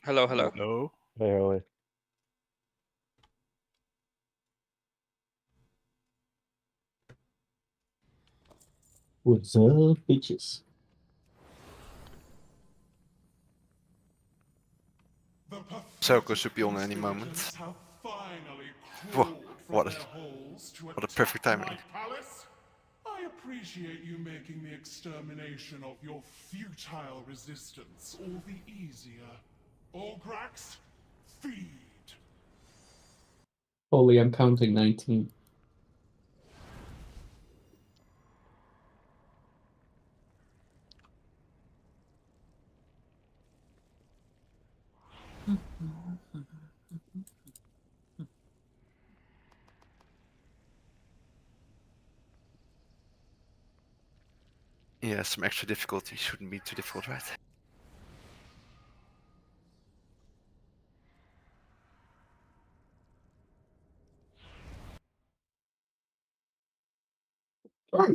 Hello, hello. Hello. Barely. What's up, bitches? Soko should be on any moment. Whoa, what a perfect timing. I appreciate you making the extermination of your futile resistance all the easier. Ulgrax, feed! Holy, I'm counting 19. Yeah, some extra difficulty shouldn't be too difficult, right? Fuck.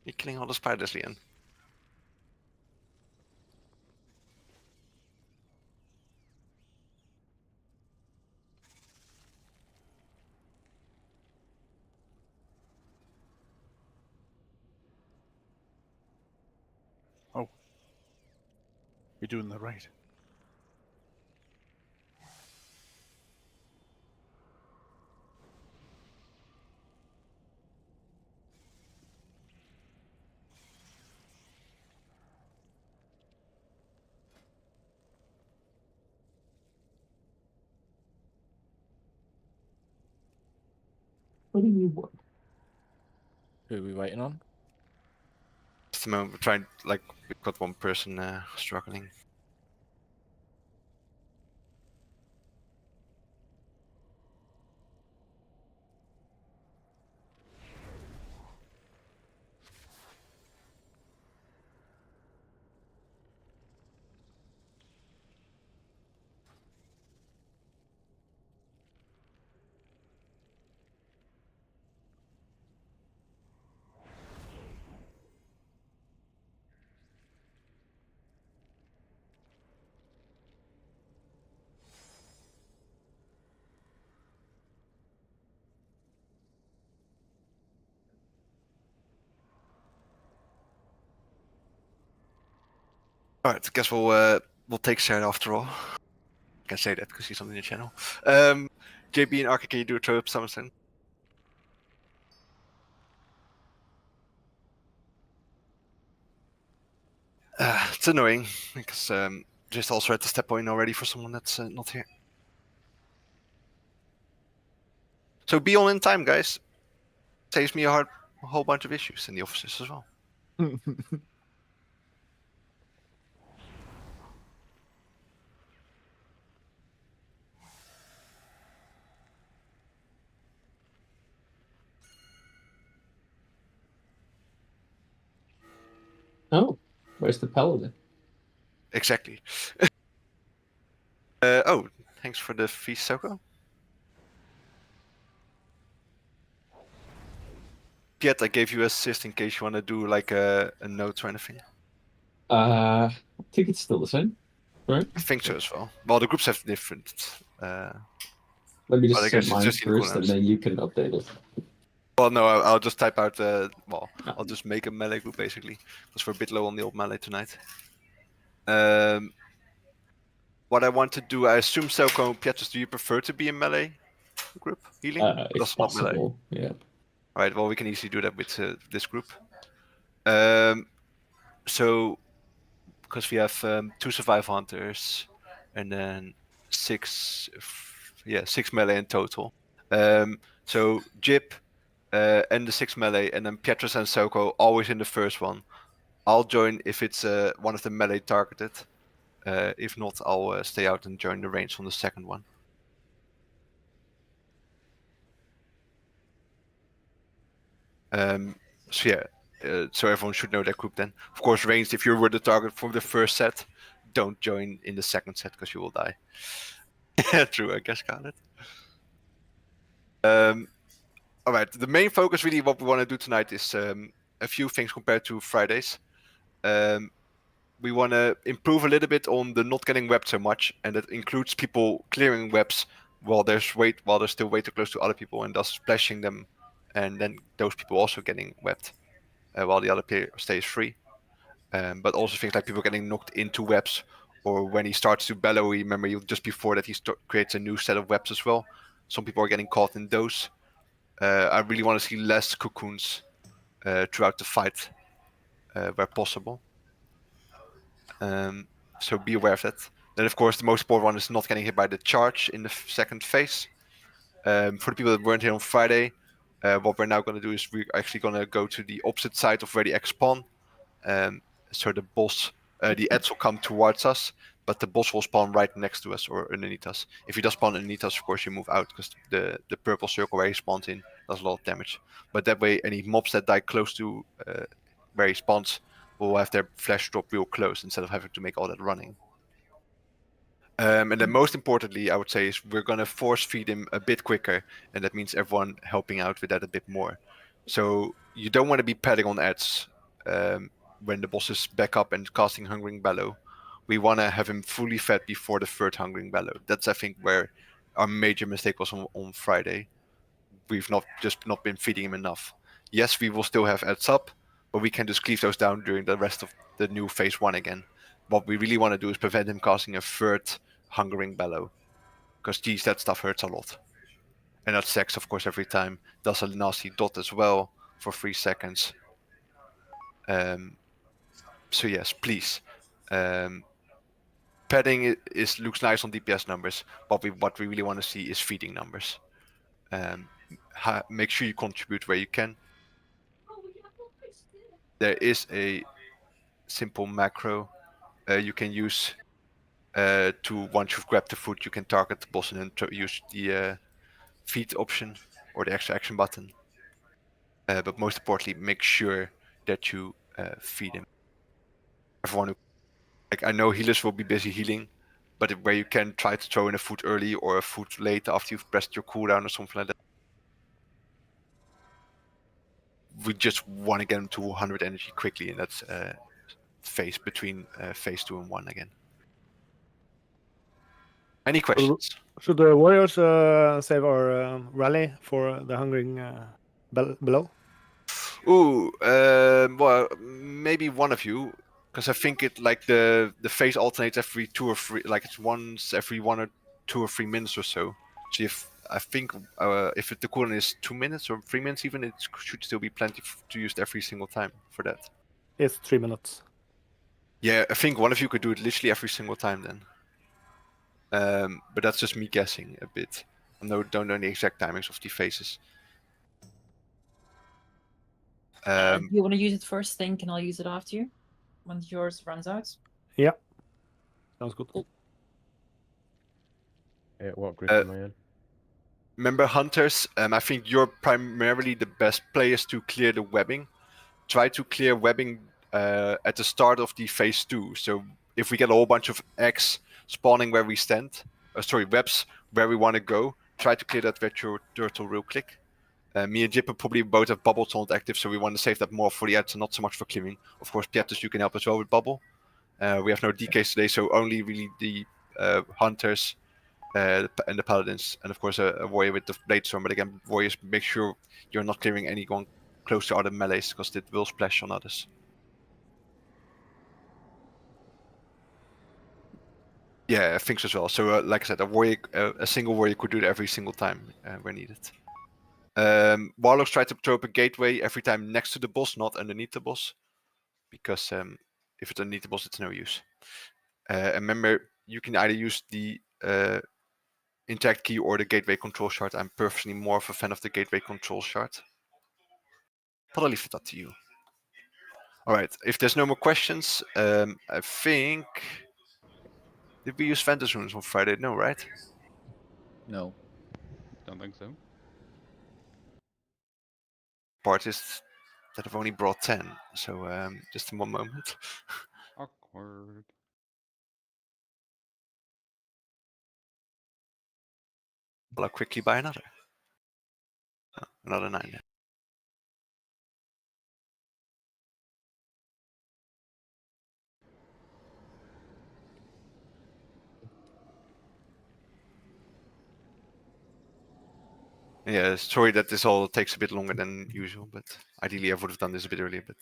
You're killing all the spiders, Leon. Oh. You're doing the right. What do you want? Who are we waiting on? Just a moment, we're trying, like, we've got one person struggling. Alright, I guess we'll take Sarah after all. I can say that because he's on the channel. JB and Arca, can you do a throw up Summerson? It's annoying because just also at the step point already for someone that's not here. So be on in time, guys. Saves me a whole bunch of issues in the offices as well. Oh, where's the paladin? Exactly. Oh, thanks for the feast, Soko. Piet, I gave you assist in case you want to do like a note or anything. I think it's still the same, right? I think so as well. Well, the groups have different. Let me but just I set guess it's mine just in first, and cooldowns. then you can update it. Well, no, I'll just type out. Well, Ah. I'll just make a melee group basically, because we're a bit low on the old melee tonight. What I want to do, I assume Selko and Pietrus, do you prefer to be in melee group healing? If That's not melee. possible, yeah. All right. Well, we can easily do that with this group. So, because we have 2 survival hunters, and then 6 melee in total. So Jip and the 6 melee, and then Pietrus and Soko always in the first one. I'll join if it's one of the melee targeted. If not, I'll stay out and join the range on the second one. So yeah, so everyone should know that group then. Of course, ranged, if you were the target for the first set, don't join in the second set because you will die. True, I guess, Scarlet. All right. The main focus, really, what we want to do tonight is a few things compared to Fridays. We want to improve a little bit on the not getting webbed so much, and that includes people clearing webs while they're still way too close to other people, and thus splashing them, and then those people also getting webbed while the other player stays free. But also things like people getting knocked into webs, or when he starts to bellow, remember just before that he creates a new set of webs as well. Some people are getting caught in those. I really want to see less cocoons throughout the fight where possible. So be aware of that. Then, of course, the most important one is not getting hit by the charge in the second phase. For the people that weren't here on Friday, what we're now going to do is we're actually going to go to the opposite side of where the X spawn. So the boss, the ads will come towards us, but the boss will spawn right next to us or underneath us. If he does spawn underneath us, of course, you move out because the purple circle where he spawns in does a lot of damage. But that way, any mobs that die close to where he spawns will have their flash drop real close instead of having to make all that running. And then most importantly, I would say, is we're going to force feed him a bit quicker, and that means everyone helping out with that a bit more. So you don't want to be padding on ads when the boss is back up and casting Hungering Bellow. We want to have him fully fed before the third Hungering Bellow. That's, I think, where our major mistake was on Friday. We've not been feeding him enough. Yes, we will still have ads up, but we can just cleave those down during the rest of the new phase 1 again. What we really want to do is prevent him casting a third Hungering Bellow, because geez, that stuff hurts a lot. And that sex, of course, every time does a nasty dot as well for 3 seconds. So yes, please. Padding looks nice on DPS numbers, but what we really want to see is feeding numbers. Make sure you contribute where you can. There is a simple macro you can use to, once you've grabbed the food, you can target the boss and then use the feed option or the extra action button. But most importantly, make sure that you feed him. Everyone who, like, I know healers will be busy healing, but where you can, try to throw in a food early or a food late after you've pressed your cooldown or something like that. We just want to get him to 100 energy quickly, and that's phase between phase 2 and 1 again. Any questions? Should the warriors save our rally for the hungering below? Ooh, well, maybe one of you, because I think it, like, the phase alternates every 2 or 3, like it's once every 1 or 2 or 3 minutes or so. So if I think if the cooldown is 2 minutes or 3 minutes even, it should still be plenty to use every single time for that. It's 3 minutes. Yeah, I think one of you could do it literally every single time then. But that's just me guessing a bit. I don't know the exact timings of the phases. Do you want to use it first, think, and I'll use it after you when yours runs out? Yeah, sounds good. What group am I in? Remember, hunters, I think you're primarily the best players to clear the webbing. Try to clear webbing at the start of the phase 2. So if we get a whole bunch of eggs spawning where we stand, webs where we want to go, try to clear that with your turtle real quick. Me and Jipper probably both have bubbles not active, so we want to save that more for the ads and not so much for clearing. Of course, Pietus, you can help as well with bubble. We have no DKs today, so only really the hunters and the paladins, and of course a warrior with the bladestorm. But again, warriors, make sure you're not clearing anyone close to other melees, because it will splash on others. Yeah, I think so as well. So like I said, a single warrior could do it every single time where needed. Warlocks try to throw up a gateway every time next to the boss, not underneath the boss, because if it's underneath the boss, it's no use. And remember, you can either use the interact key or the gateway control shard. I'm personally more of a fan of the gateway control shard, but I'll leave it up to you. All right, if there's no more questions, I think, did we use Phantom Runes on Friday? No, right? No. Don't think so. Partists that have only brought 10, so just in one moment. Awkward. I'll quickly buy another. Another 9 then. Yeah, sorry that this all takes a bit longer than usual, but ideally I would have done this a bit earlier, but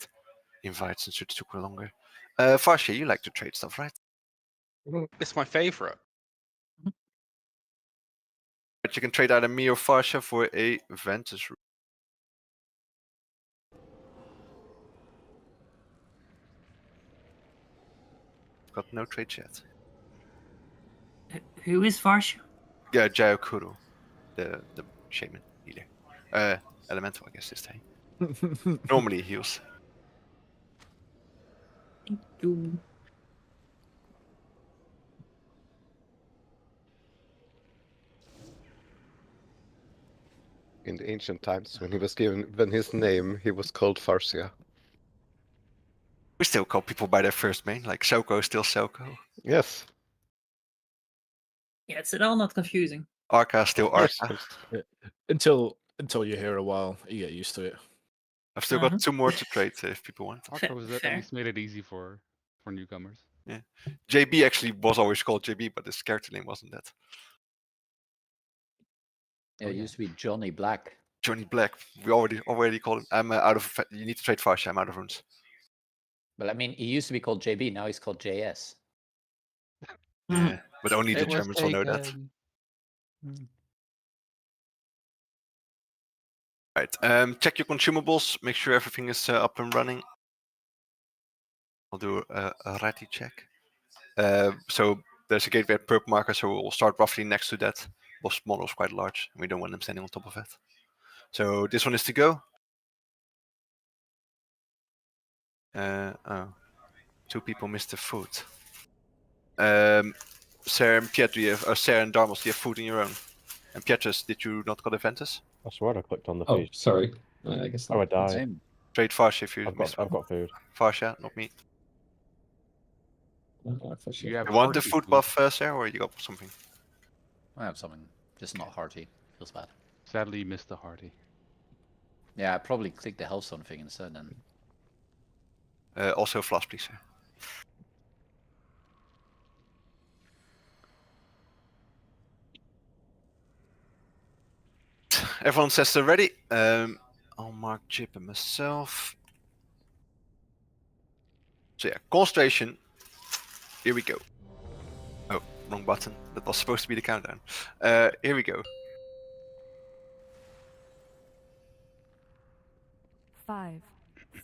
invites and such took longer. Farsha, you like to trade stuff, right? It's my favorite. But you can trade either me or Farsha for a Ventus room. Got no trades yet. Who is Farsha? Yeah, Jayokuru, the shaman healer. Elemental, I guess this time. Normally he heals. Thank you. In the ancient times, when he was given his name, he was called Farsia. We still call people by their first name, like Soko is still Soko. Yes. Yeah, it's all not confusing. Arca is still Arca. Until you hear a while, you get used to it. I've still got 2 more to trade if people want. Arca was at Fair. least made it easy for newcomers. Yeah, JB actually was always called JB, but his character name wasn't that. Yeah, it used to be Johnny Black. Johnny Black. We already called him. I'm out of. You need to trade Farsha. I'm out of runes. But I mean, he used to be called JB. Now he's called JS. Yeah, but only the It was Germans will know that. taken. Right. Check your consumables. Make sure everything is up and running. I'll do a ratty check. So there's a gateway at perp marker, so we'll start roughly next to that. Boss model is quite large, and we don't want them standing on top of it. So this one is to go. Oh, 2 people missed the food. Sarah and Piet, Sarah and Darmos, do you have food in your own? And Pietrus, did you not got Aventus? I swear I clicked on the Oh, feed. sorry. I guess Oh, I not. died. Same. Trade Farsha if you I've missed got food. Farsha, not me. You have You want the hearty food buff, Sarah, or you got something? I have something, just not hearty. Feels bad. Sadly, you missed the hearty. Yeah, I probably clicked the Hellstone thing instead then. Also flask, please, sir. Everyone says they're ready. I'll mark Chip and myself. So yeah, concentration. Here we go. Oh, wrong button. That was supposed to be the countdown. Here we go. 5,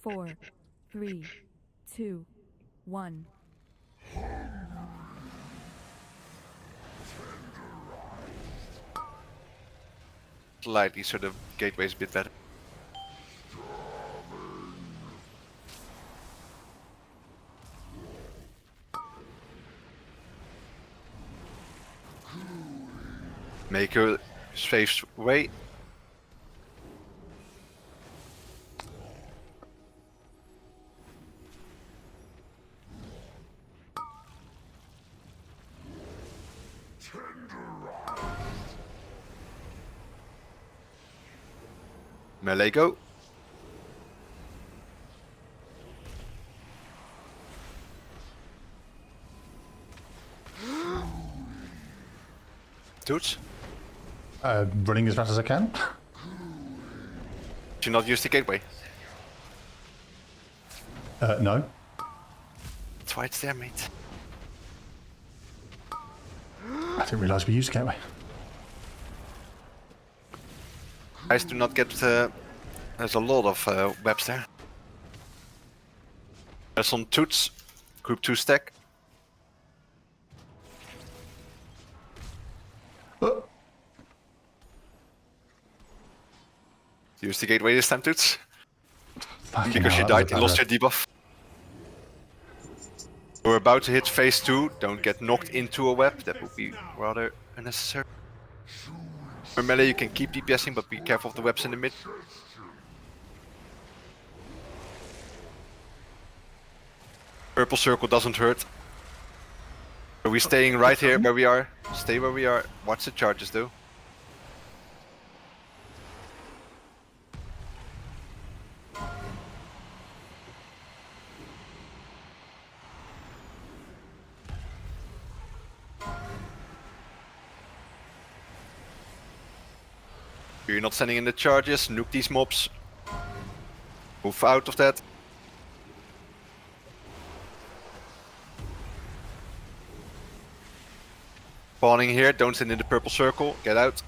4, 3, 2, 1. Slightly, so the gateway is a bit better. Make your safe way. Melee go. Toots? Running as fast as I can. Do you not use the gateway? No. That's why it's there, mate. I didn't realise we used gateway. Guys, do not get. There's a lot of webs there. There's some Toots. Group 2 stack. Use the gateway this time, Toots. Because you died, you lost your debuff. We're about to hit phase 2. Don't get knocked into a web. That would be rather unnecessary. For melee, you can keep DPSing, but be careful of the webs in the mid. Purple circle doesn't hurt. Are we staying right here where we are? Stay where we are. Watch the charges though. You're not sending in the charges, nuke these mobs. Move out of that. Spawning here, don't send in the purple circle, get out.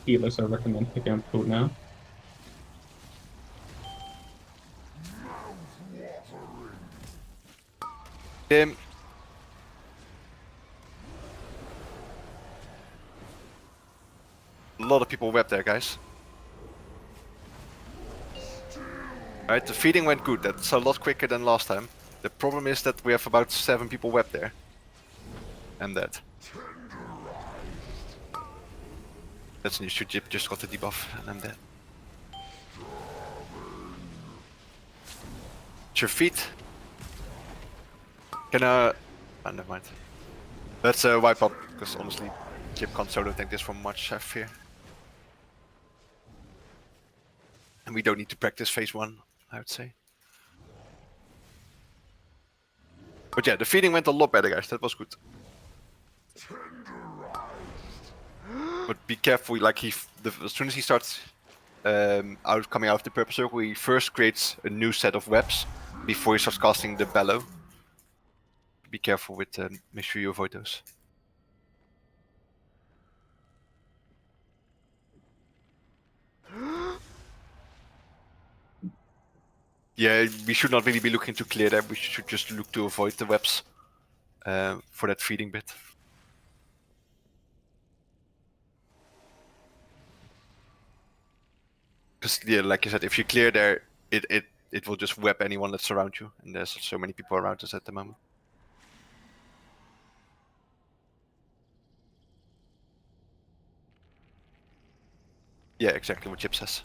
Healers, I recommend picking up food now. Him. A lot of people webbed there, guys. Alright, the feeding went good. That's a lot quicker than last time. The problem is that we have about 7 people webbed there. And dead. That's an issue. Jip just got the debuff and I'm dead. It's your feet. Can never mind. Let's wipe up, because honestly, Jip can't solo tank this from much, I fear. And we don't need to practice phase 1, I would say. But yeah, the feeding went a lot better, guys. That was good. But be careful, like as soon as he starts coming out of the purple circle, he first creates a new set of webs before he starts casting the bellow. Be careful with, make sure you avoid those. Yeah, we should not really be looking to clear them. We should just look to avoid the webs for that feeding bit. Because yeah, like you said, if you clear there, it will just web anyone that's around you, and there's so many people around us at the moment. Yeah, exactly what Chip says.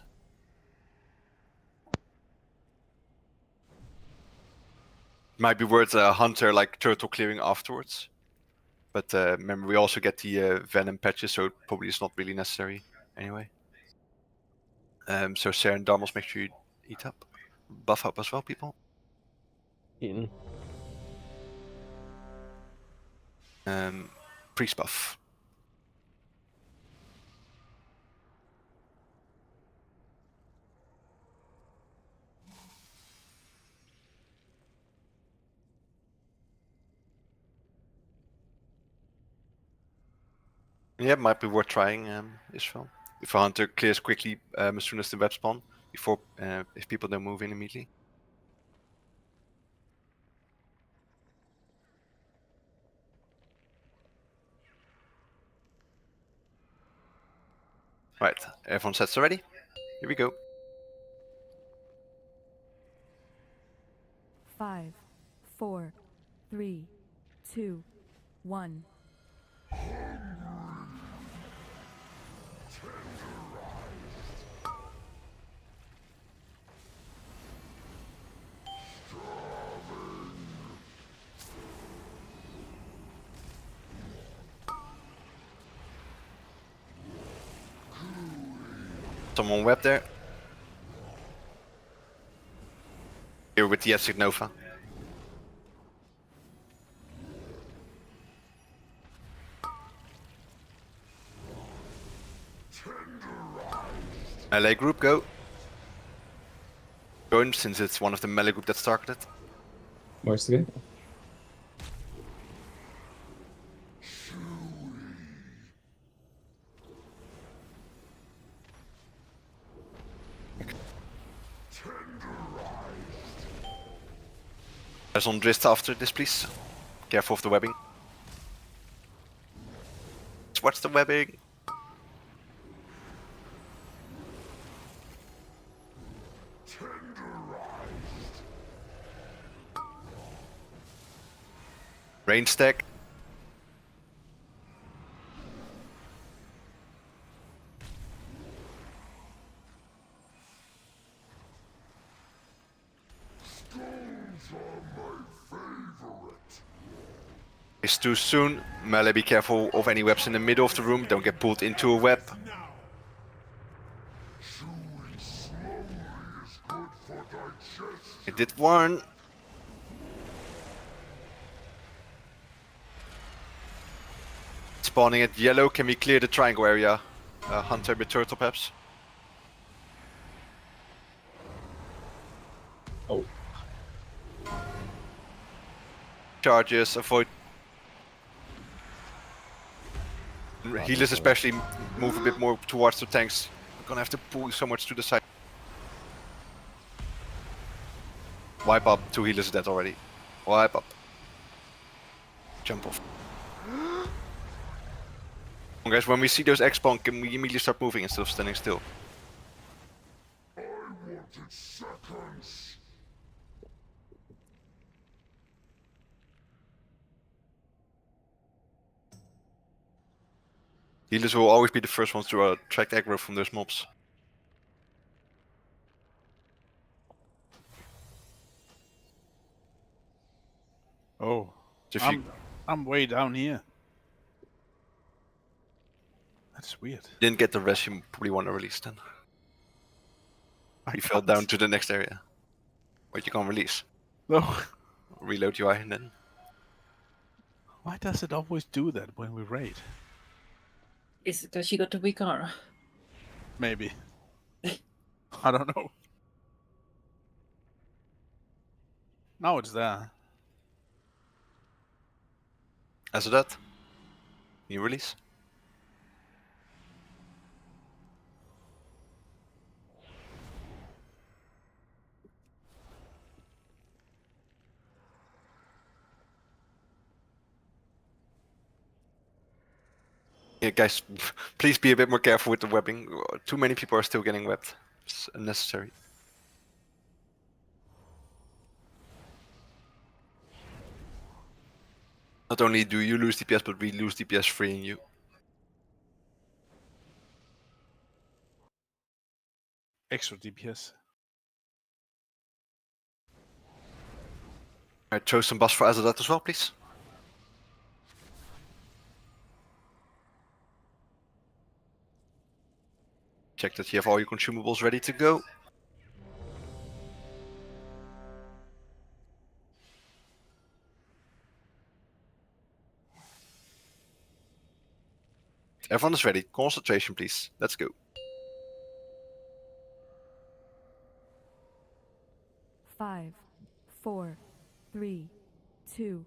Might be worth a hunter like turtle clearing afterwards, but remember we also get the venom patches, so it probably is not really necessary anyway. So Sarah and Darmos, make sure you eat up, buff up as well, people. Eaten. Priest buff. Yeah, might be worth trying as well. If a hunter clears quickly as soon as the web spawn, before if people don't move in immediately. Right, everyone sets already? Here we go. 5, 4, 3, 2, 1. Someone web there. Here with the Estic Nova. LA group, go. Join since it's one of the melee group that's targeted. Where's the game? There's on Drist after this, please. Careful of the webbing. Let's watch the webbing. Rain stack. It's too soon. Melee, be careful of any webs in the middle of the room. Don't get pulled into a web. It did one. Let's Spawning at yellow, can we clear the triangle area? Hunter with turtle perhaps? Oh. Charges, avoid. Healers especially move a bit more towards the tanks. We're gonna have to pull so much to the side. Wipe up, 2 healers dead already. Wipe up. Jump off. Guys, when we see those X-spawn, can we immediately start moving instead of standing still? I wanted seconds. Healers will always be the first ones to attract aggro from those mobs. Oh, So if you I'm way down here. That's weird. didn't get the rest, you probably want to release then. You fell down to the next area. But you can't release. No. Reload UI and then. Why does it always do that when we raid? Is it because she got the weak aura? Maybe. I don't know. Now it's there. As of that, you release. Yeah, guys, please be a bit more careful with the webbing. Too many people are still getting webbed. It's unnecessary. Not only do you lose DPS, but we lose DPS freeing you. Extra DPS. Alright, throw some buffs for Azadat as well, please. Check that you have all your consumables ready to go. Everyone is ready. Concentration, please. Let's go. 5, 4, 3, 2,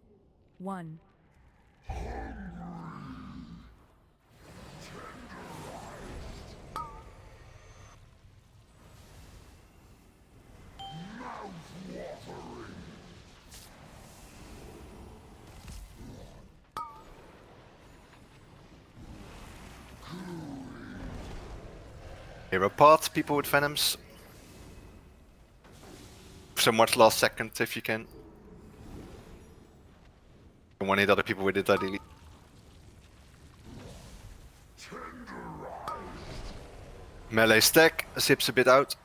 1. Hero pot, people with venoms. So much last second if you can. Don't want to hit other people with it ideally. Melee stack, zips a bit out.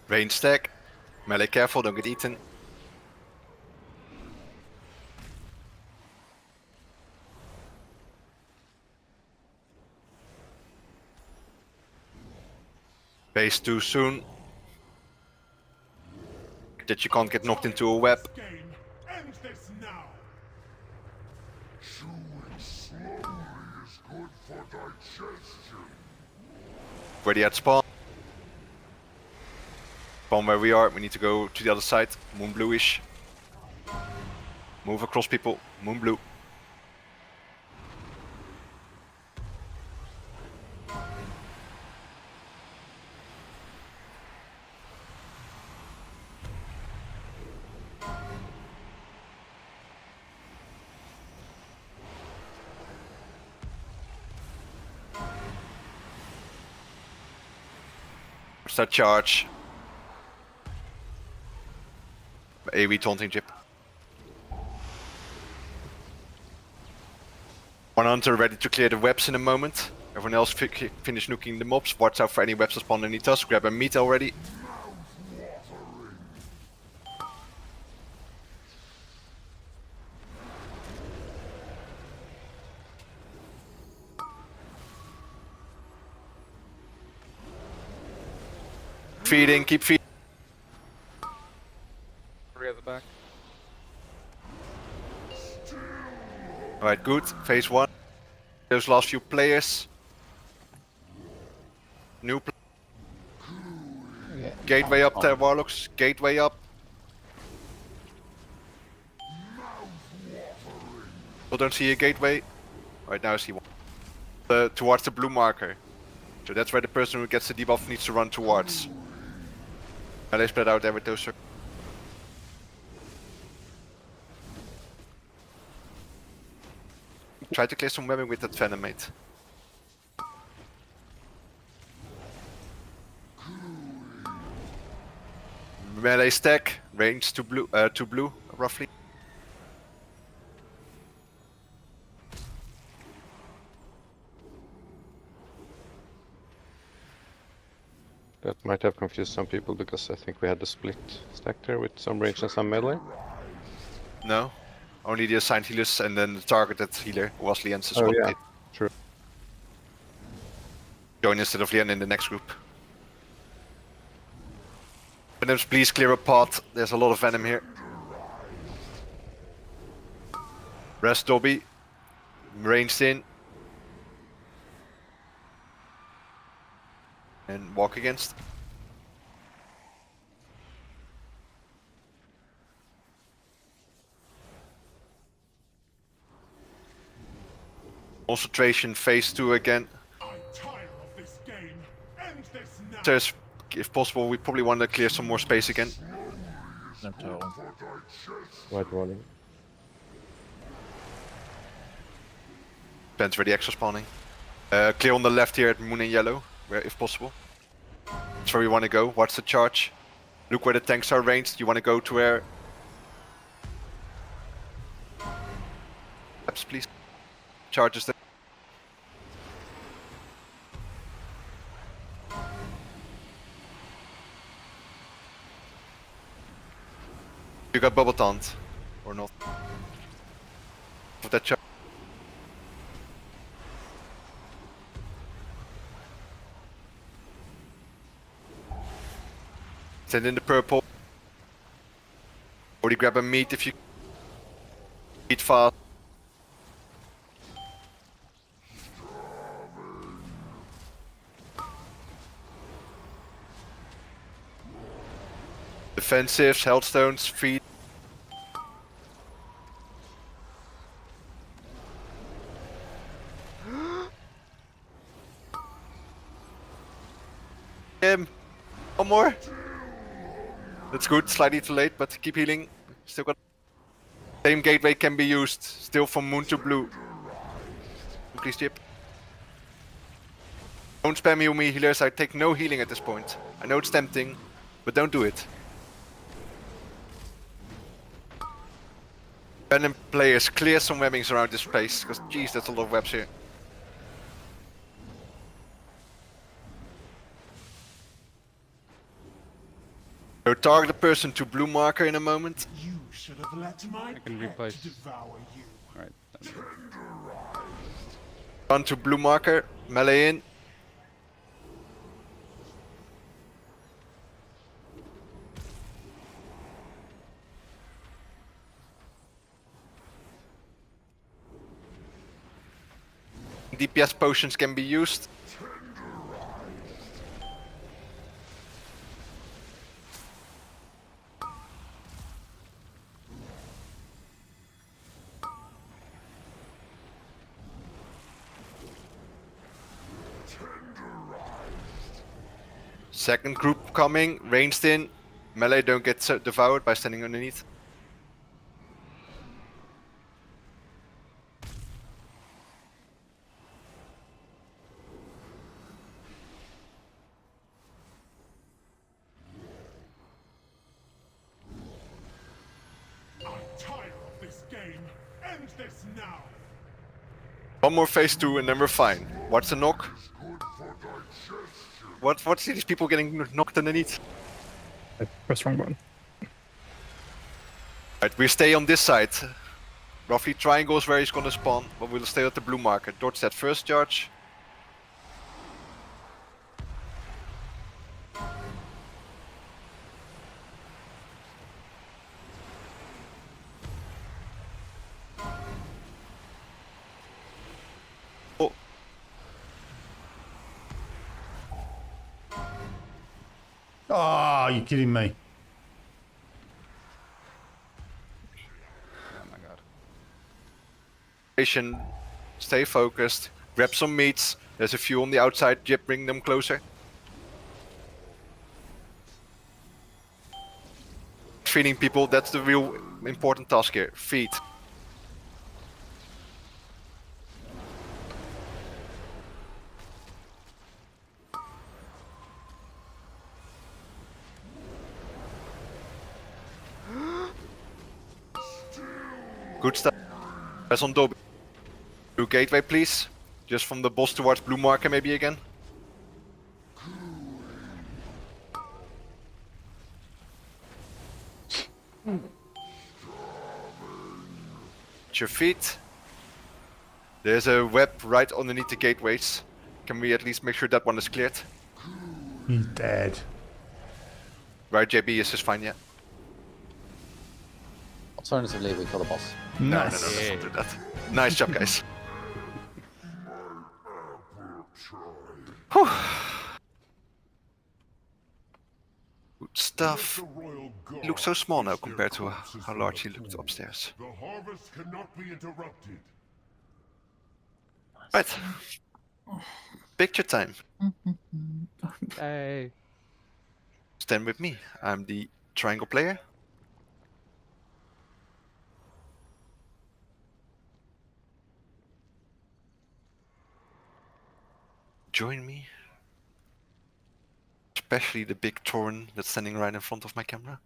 Range stack. Melee careful, don't get eaten. Base too soon. That you can't get knocked into a web. End this now. Chewing slowly is good for digestion. Ready at spawn. Spawn where we are, we need to go to the other side. Moon bluish. Move across people. Moon blue. Start charge. AoE taunting chip. One hunter ready to clear the webs in a moment. Everyone else finish nuking the mobs. Watch out for any webs that spawn underneath us. Grab a meat already. Feeding, keep feeding. Three at the back. Alright, good. Phase 1. Those last few players. New gateway up there, Warlocks. Gateway up. Still don't see a gateway. Right now I see one. Towards the blue marker. So that's where the person who gets the debuff needs to run towards. Now they spread out there with those circles. Try to clear some webbing with that Venomate. Melee stack, range to blue, roughly. That might have confused some people because I think we had the split stack there with some range and some melee. No, only the assigned healers and then the targeted healer was Lien's as Oh well. yeah, true. Join instead of Lien in the next group. Venoms, please clear a path. There's a lot of venom here. Rest Dobby. Ranged in. And walk against. Concentration phase 2 again. I tire of this game. End this now. There's, if possible, we probably want to clear some more space again. No total. White warning. Depends where the extra spawning. Clear on the left here at Moon and Yellow, where if possible. That's where we want to go. Watch the charge. Look where the tanks are ranged. You want to go to where... Perhaps, please. Charges there. You got bubble taunt or not? With that charge. Send in the purple. Already grab a meat if you eat fast. Defensives, healthstones, feed. One more. That's good, slightly too late, but keep healing. Still got... Same gateway can be used, still from Moon to Blue. Please chip. Don't spam heal me, healers, I take no healing at this point. I know it's tempting, but don't do it. Venom players, clear some webbings around this place, because jeez, that's a lot of webs here. So target the person to blue marker in a moment. You should have let my can pet replace. devour you. Alright. Run to blue marker, melee in. DPS potions can be used. Second group coming, ranged in. Melee don't get devoured by standing underneath. I tire of this game. End this now. One more phase 2 and then we're fine. What's the knock? What's these people getting knocked underneath? Press wrong button. Right, we stay on this side. Roughly triangle is where he's gonna spawn, but we'll stay at the blue marker. Dodge that first charge. Oh. Oh, you kidding me? Oh my god. Stay focused. Grab some meats. There's a few on the outside. Jip, bring them closer. Feeding people, that's the real important task here. Feed. Good stuff. Press on Dobby. Blue gateway, please. Just from the boss towards blue marker, maybe again. At your feet. There's a web right underneath the gateways. Can we at least make sure that one is cleared? He's dead. Right, JB is just fine, yeah. Alternatively, we kill the boss. No, Nice. let's not do that. Nice job, guys. Whew. Good stuff. He looks so small now compared to how large he looked upstairs. The harvest cannot be interrupted. Right. Picture time. Hey. Stand with me. I'm the triangle player. Join me. Especially the big Tauren that's standing right in front of my camera.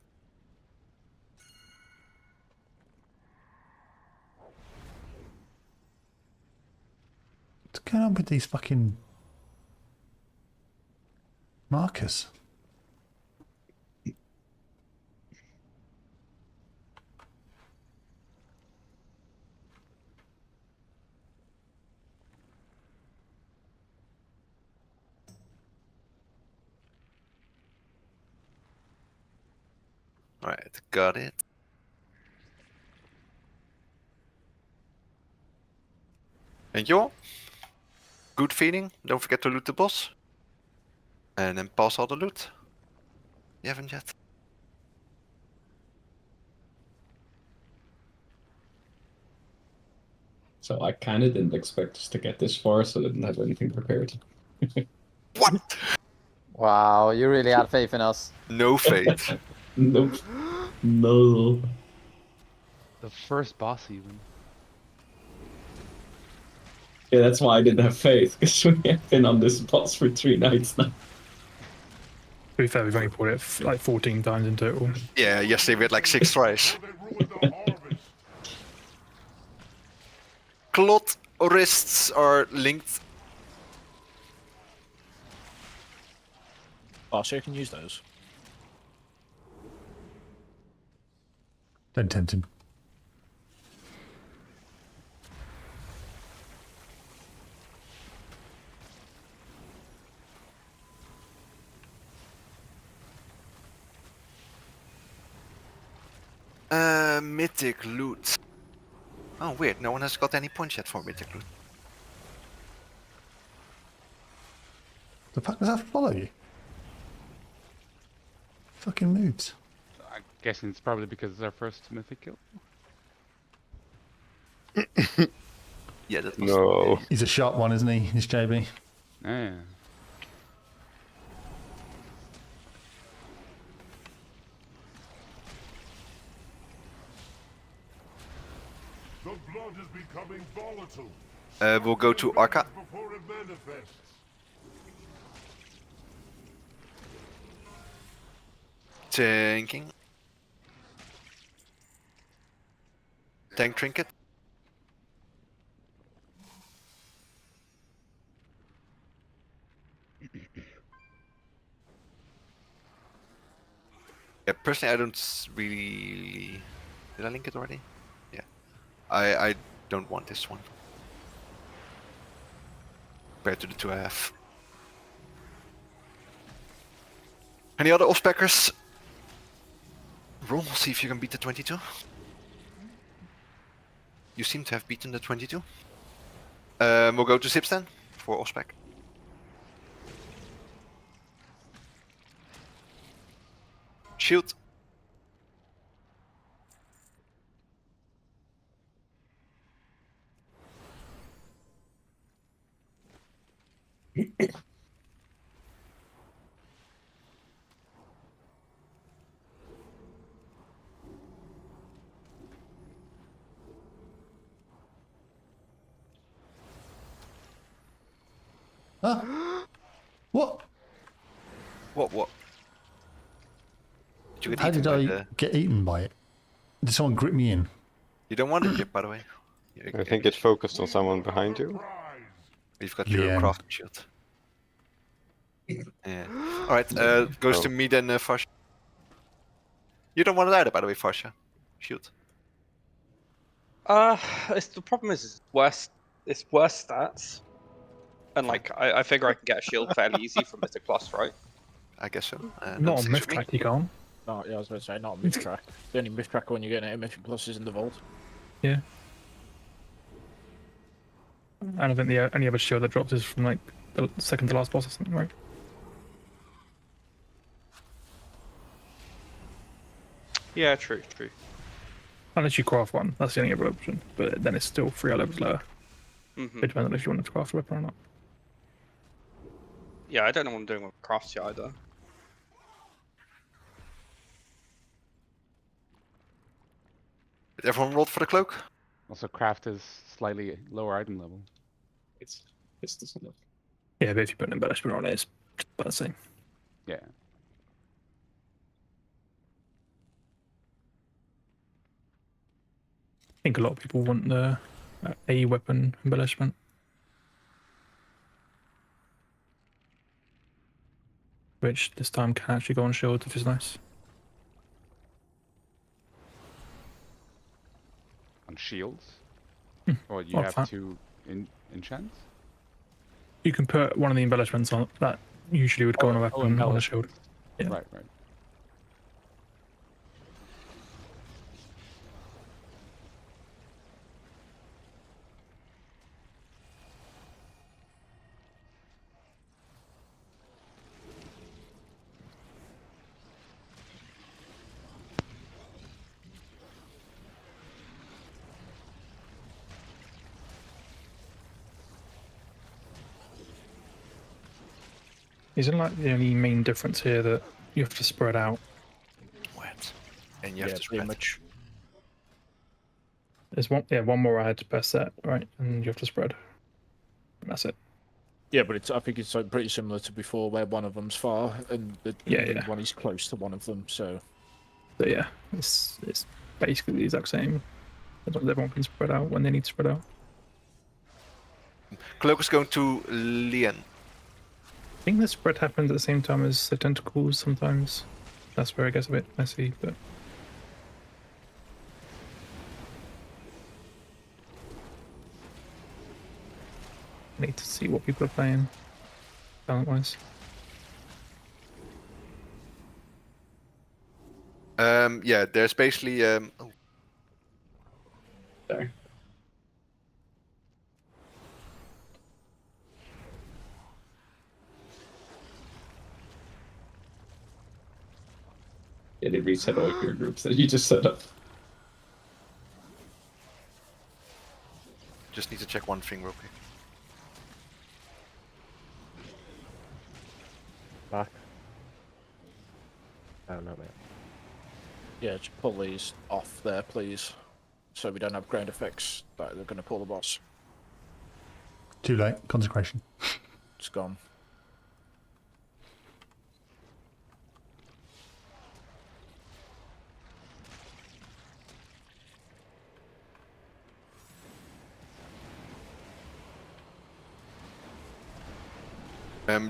What's going on with these fucking markers? Right, got it. Thank you all. Good feeding. Don't forget to loot the boss. And then pass all the loot. You haven't yet. So I kind of didn't expect us to get this far, so I didn't have anything prepared. What? Wow, you really had faith in us. No faith. Nope. No. The first boss even. Yeah, that's why I didn't have faith, because we have been on this boss for 3 nights now. To be fair, we've only put it like 14 times in total. Yeah, yesterday we had like 6 tries. Clot wrists are linked. Oh, so you can use those. Don't tempt him. Mythic loot. Oh, weird. No one has got any points yet for mythic loot. The fuck does that follow you? Fucking moves. I'm guessing it's probably because it's our first mythic kill. Yeah, that was... No. He's a sharp one, isn't he? This JB. Yeah. The blood is becoming volatile. We'll go to Arca. Before it manifests. Tanking. Tank trinket. Yeah, personally, I don't really. Did I link it already? Yeah. I don't want this one. Compared to the two I have. Any other off-speckers? Roll, see if you can beat the 22. You seem to have beaten the 22. We'll go to Zips then for off-spec. Shield. Huh? What? What? Did you get How eaten did by I the... get eaten by it? Did someone grip me in? You don't want it, Jip, by the way. I think it focused on someone behind you. You've got your Yeah. craft shield. Yeah. Alright, goes to me then, Fasha. You don't want it either, by the way, Fasha. Shield. The problem is it's worse stats. And like I figure I can get a shield fairly easy from Mythic Plus, right? I guess so. Not on Myth Track, you can't. Oh, yeah, I was going to say, not Myth Track. The only Myth Track when you're getting it Mythic Plus is in the vault. Yeah. And I think the only other shield that drops is from like the second to last boss or something, right? Yeah, true. Unless you craft one, that's the only other option. But then it's still 3 levels lower. It depends on if you want to craft a weapon or not. Yeah, I don't know what I'm doing with crafts yet either. Everyone rolled for the cloak? Also, craft is slightly lower item level. It's the sort of... Yeah, but if you put an embellishment on it, it's about the same. Yeah. I think a lot of people want the A weapon embellishment. Which this time can actually go on shield, which is nice. On shields? Hmm. Or you Oh, have fine. to enchants? You can put one of the embellishments on that usually would go on a weapon on a shield. Yeah. Right. Isn't like the only main difference here that you have to spread out? What? And you have to pretty spread. much. There's one more I had per set, right? And you have to spread. And that's it. Yeah, but I think it's pretty similar to before, where one of them's far and the other one is close to one of them. So yeah, it's basically the exact same. As long as everyone can spread out when they need to spread out. Cloak is going to Lian. I think the spread happens at the same time as the tentacles sometimes. That's where it gets a bit messy, but... I need to see what people are playing, talent-wise. Yeah, there's basically... There. Yeah, they reset all your groups that you just set up. Just need to check one thing real quick. Back. Oh, no, man. yeah, just pull these off there, please, so we don't have ground effects that they're going to pull the boss. Too late. Consecration. It's gone.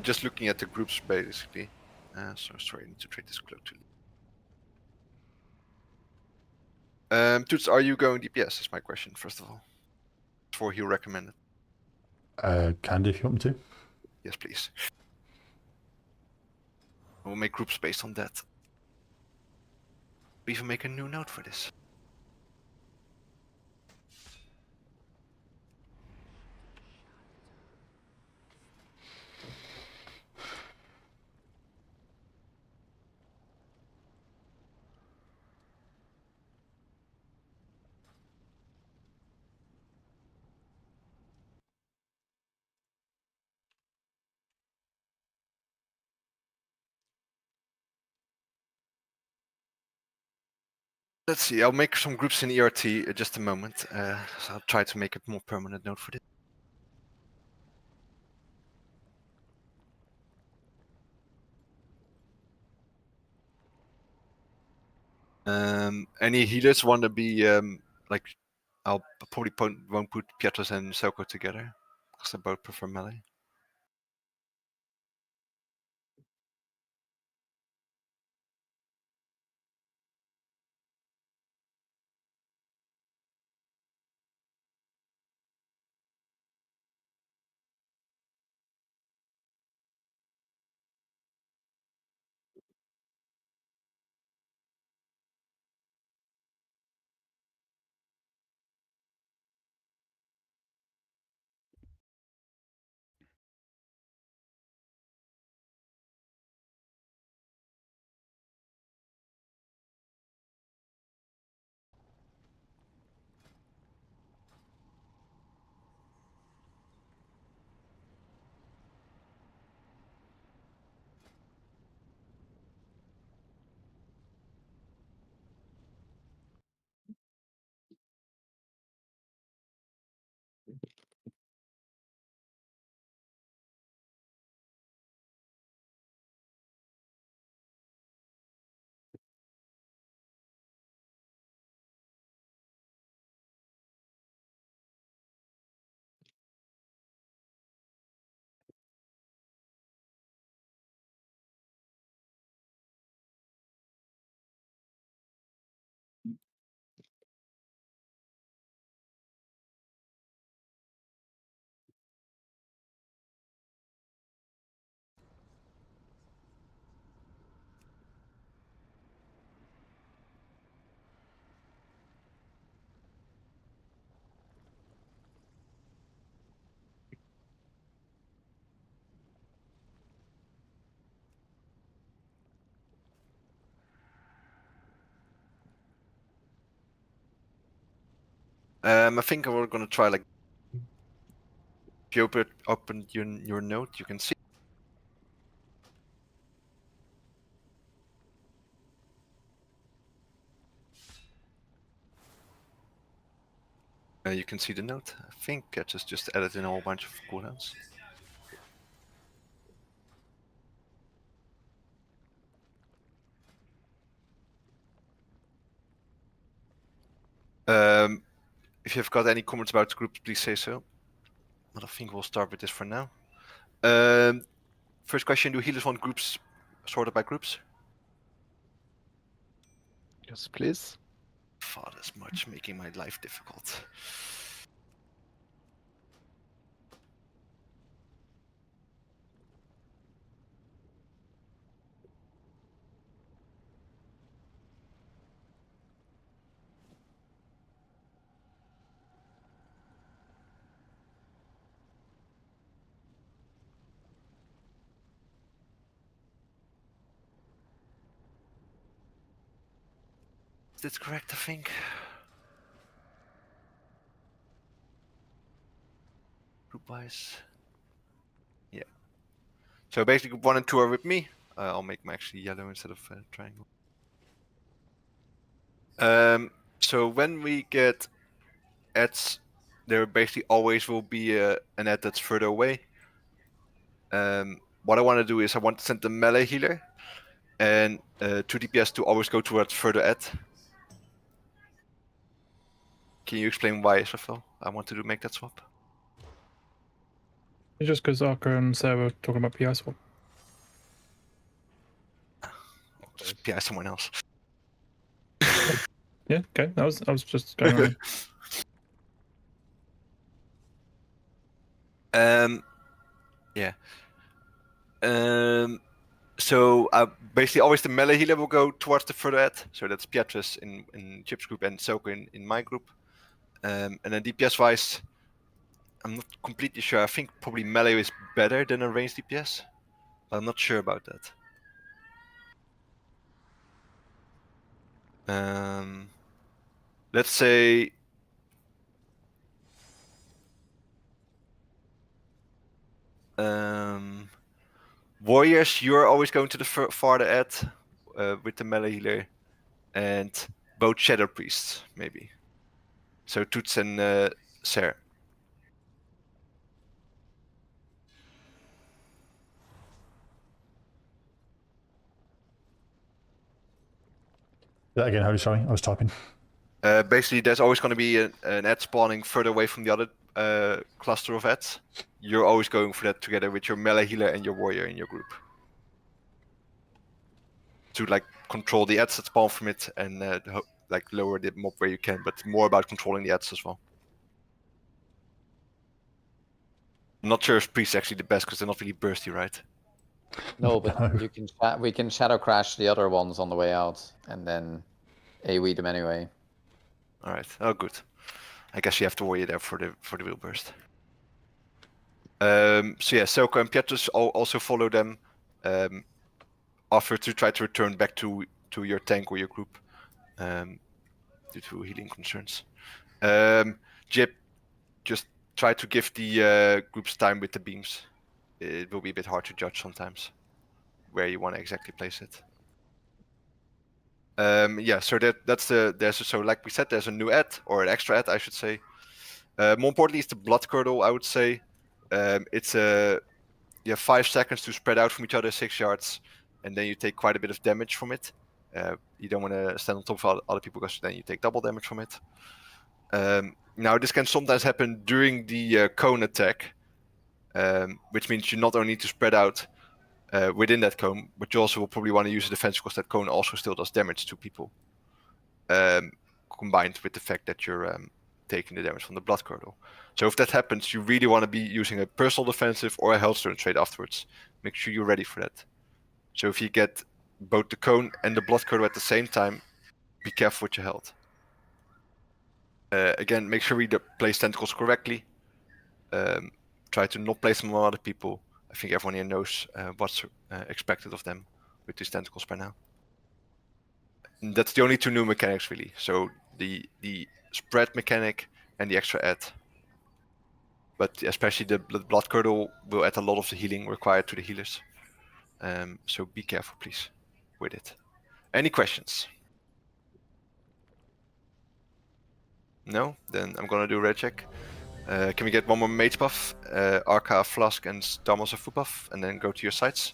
Just looking at the groups basically. So sorry, I need to trade this cloak to. Toots, are you going DPS? Is my question first of all. Before he recommended. Can do if you want me to. Yes, please. We'll make groups based on that. We even make a new note for this. Let's see, I'll make some groups in ERT in just a moment. So I'll try to make a more permanent note for this. Any healers want to be like? I'll probably won't put Pietros and Soko together because they both prefer melee. I think we're gonna try like. If you open your note, you can see. You can see the note. I think I just added in a whole bunch of cooldowns. If you've got any comments about the group, please say so. But I think we'll start with this for now. First question: do healers want groups sorted by groups? Yes, please. Far as much, making my life difficult. That's correct, I think. Group wise. Yeah. So basically, 1 and 2 are with me. I'll make them actually yellow instead of triangle. So when we get ads, there basically always will be an ad that's further away. What I want to do is I want to send the melee healer and 2 DPS to always go towards further ad. Can you explain why, Rafael? I want to make that swap. It's just because Arca and Sarah were talking about PI swap. Just PI someone else. Yeah, okay. I was just going on. Yeah. So basically, always the melee healer will go towards the further head. So that's Pietrus in Chip's group and Soko in my group. And then DPS wise, I'm not completely sure. I think probably melee is better than a ranged DPS, but I'm not sure about that. Let's say warriors, you're always going to the farther end with the melee healer, and both shadow priests maybe. So Toots and Ser. That again, Harry, sorry, I was typing. Basically, there's always going to be an ad spawning further away from the other cluster of ads. You're always going for that together with your melee healer and your warrior in your group. To like control the ads that spawn from it and like lower the mob where you can, but more about controlling the ads as well. I'm not sure if priest's actually the best because they're not really bursty, right? No, but we can shadow crash the other ones on the way out and then AoE them anyway. All right. Oh, good. I guess you have to warrior there for the real burst. So yeah, Soko and Pietrus also follow them. Offer to try to return back to your tank or your group due to healing concerns. Jip, just try to give the groups time with the beams. It will be a bit hard to judge sometimes where you want to exactly place it. Yeah, so so like we said, there's a new ad or an extra ad, I should say. More importantly, is the blood curdle. I would say it's you have 5 seconds to spread out from each other 6 yards, and then you take quite a bit of damage from it. You don't want to stand on top of other people because then you take double damage from it. Now this can sometimes happen during the cone attack, which means you not only need to spread out within that cone, but you also will probably want to use a defense because that cone also still does damage to people. Combined with the fact that you're taking the damage from the blood curdle. So if that happens, you really want to be using a personal defensive or a healthstone trade afterwards. Make sure you're ready for that. So if you get both the cone and the blood curdle at the same time, be careful with your health. Again, make sure we place tentacles correctly. Try to not place them on other people. I think everyone here knows what's expected of them with these tentacles by now. And that's the only 2 new mechanics really. So the spread mechanic and the extra add. But especially the blood curdle will add a lot of the healing required to the healers. So be careful, please, with it. Any questions? No? Then I'm gonna do a red check. Can we get one more mage buff? Arca, Flask, and Damos a foot buff, and then go to your sites.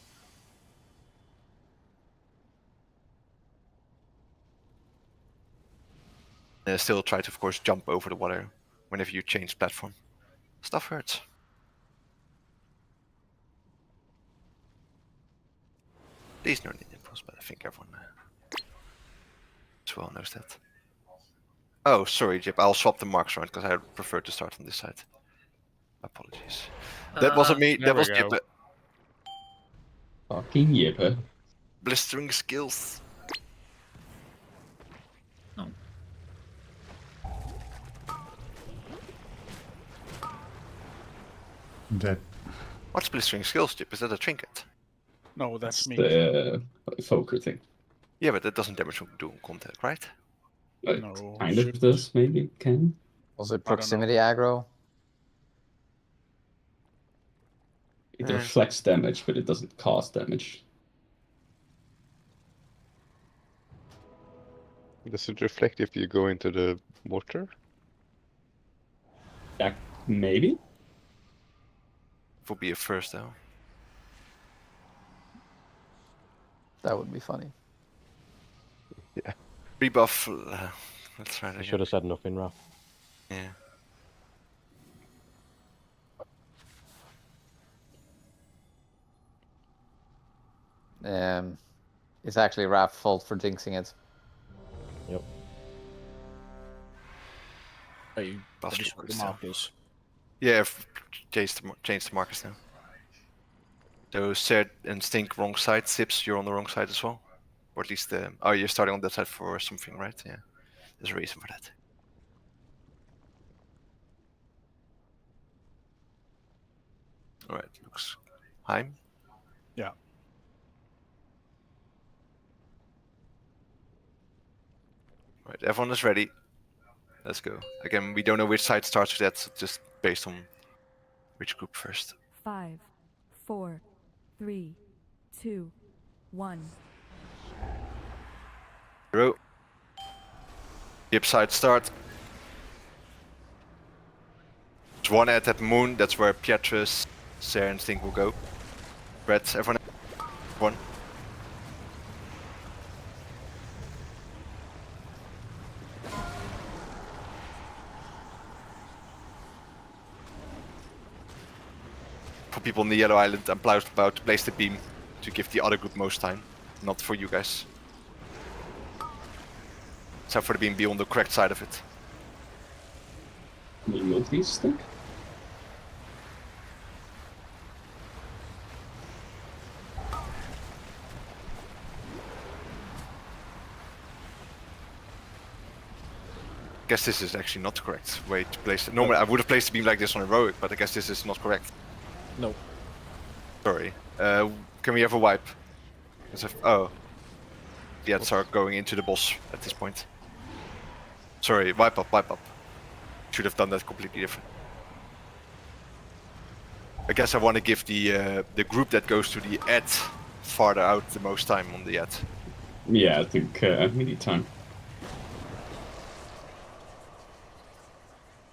Still try to, of course, jump over the water whenever you change platform. Stuff hurts. These no need impulse, but I think everyone as well knows that. Oh, sorry, Jip. I'll swap the marks around because I prefer to start on this side. Apologies. That wasn't me. That was Jip. Fucking Jip. Blistering skills. No. I'm dead. What's blistering skills, Jip? Is that a trinket? No, that's me. The Evoker thing. Yeah, but that doesn't damage from doing contact, right? No, Kind of does, maybe, can. Was it proximity aggro? It reflects damage, but it doesn't cause damage. Does it reflect if you go into the water? Yeah, maybe? It would be a first, though. That would be funny. Yeah. Rebuff. Let's try that I again. should have said nothing, Ralph. Yeah. It's actually Raph's fault for jinxing it. Yep. Oh, you Pass just through the still. markers. Yeah, change the markers now. So Serd and Stink wrong side. Sips, you're on the wrong side as well. Or at least oh, you're starting on that side for something, right? Yeah, there's a reason for that. All right, looks Heim. Yeah. All right, everyone is ready. Let's go. Again, we don't know which side starts with that, so just based on which group first. 5, 4, 3, 2, 1. Hero. Yep, side start. There's one at that moon, that's where Pietrus, Ser and Stink will go. Red, everyone. One. For people on the yellow island, I'm about to place the beam to give the other group most time, not for you guys. Except for the beam be on the correct side of it. Will you move these stick? I guess this is actually not the correct way to place it. Normally I would have placed the beam like this on heroic, but I guess this is not correct. No. Sorry. Can we have a wipe? Oh. The ads are going into the boss at this point. Sorry, wipe up, wipe up. Should have done that completely different. I guess I want to give the group that goes to the ad farther out the most time on the ad. Yeah, I think we need time.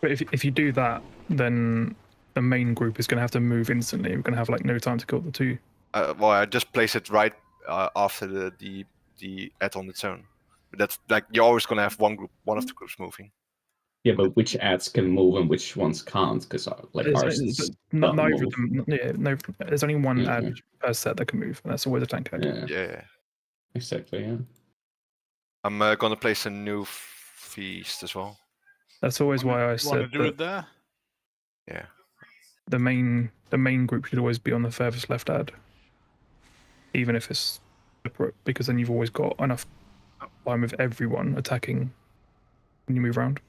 But if you do that, then the main group is going to have to move instantly. We're going to have like no time to kill the two. Well, I just place it right after the ad on its own. But that's like you're always gonna have one of the groups moving. Yeah, but which ads can move and which ones can't? Because like ours Not don't neither of move. them. Yeah, no. There's only one Yeah. ad per set that can move, and that's always a tank ad. Yeah. Yeah. Exactly. Yeah. I'm gonna place a new feast as well. That's always why I said Want to do it there? Yeah. The main group should always be on the furthest left ad, even if it's separate, because then you've always got enough time with everyone attacking when you move around.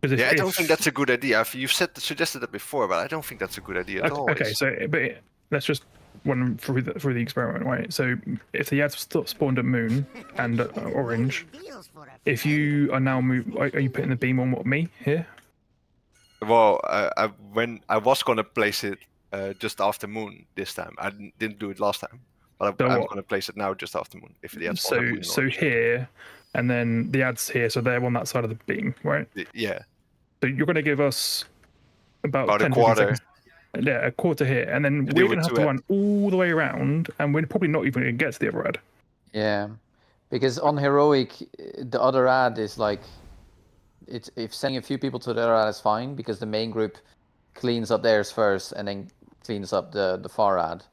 Yeah, I don't think that's a good idea. You've suggested that before, but I don't think that's a good idea at all. Okay, so but let's just run through the experiment, right? So if the ads spawned at moon and orange, if you are now are you putting the beam on me here? Well, when I was gonna place it just after moon this time, I didn't do it last time, but I'm gonna place it now just after moon. If the ads spawn at moon. So here, and then the ads here, so they're on that side of the beam, right? Yeah. So you're gonna give us about 10 a quarter. seconds. Yeah, a quarter here, and then we're gonna have to run all the way around, and we're probably not even gonna get to the other ad. Yeah, because on heroic, the other ad is like, if sending a few people to the other ad is fine, because the main group cleans up theirs first and then cleans up the far ad.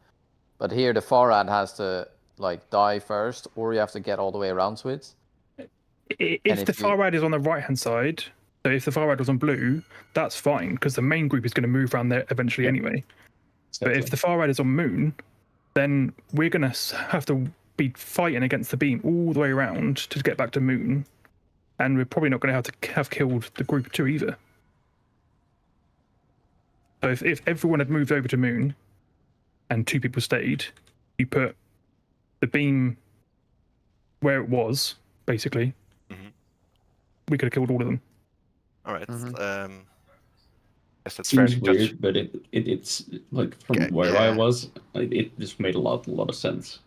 But here the far ad has to like die first, or you have to get all the way around to it. If the far ad is on the right hand side, so if the far ad was on blue, that's fine, because the main group is going to move around there eventually anyway. Exactly. But if the far ad is on moon, then we're going to have to be fighting against the beam all the way around to get back to moon, and we're probably not going to have killed the group 2 either. So if everyone had moved over to moon and 2 people stayed, you put the beam where it was, basically. We could have killed all of them. All right. Yes, that's Seems fair. weird, but it's like from where I was, it just made a lot of sense.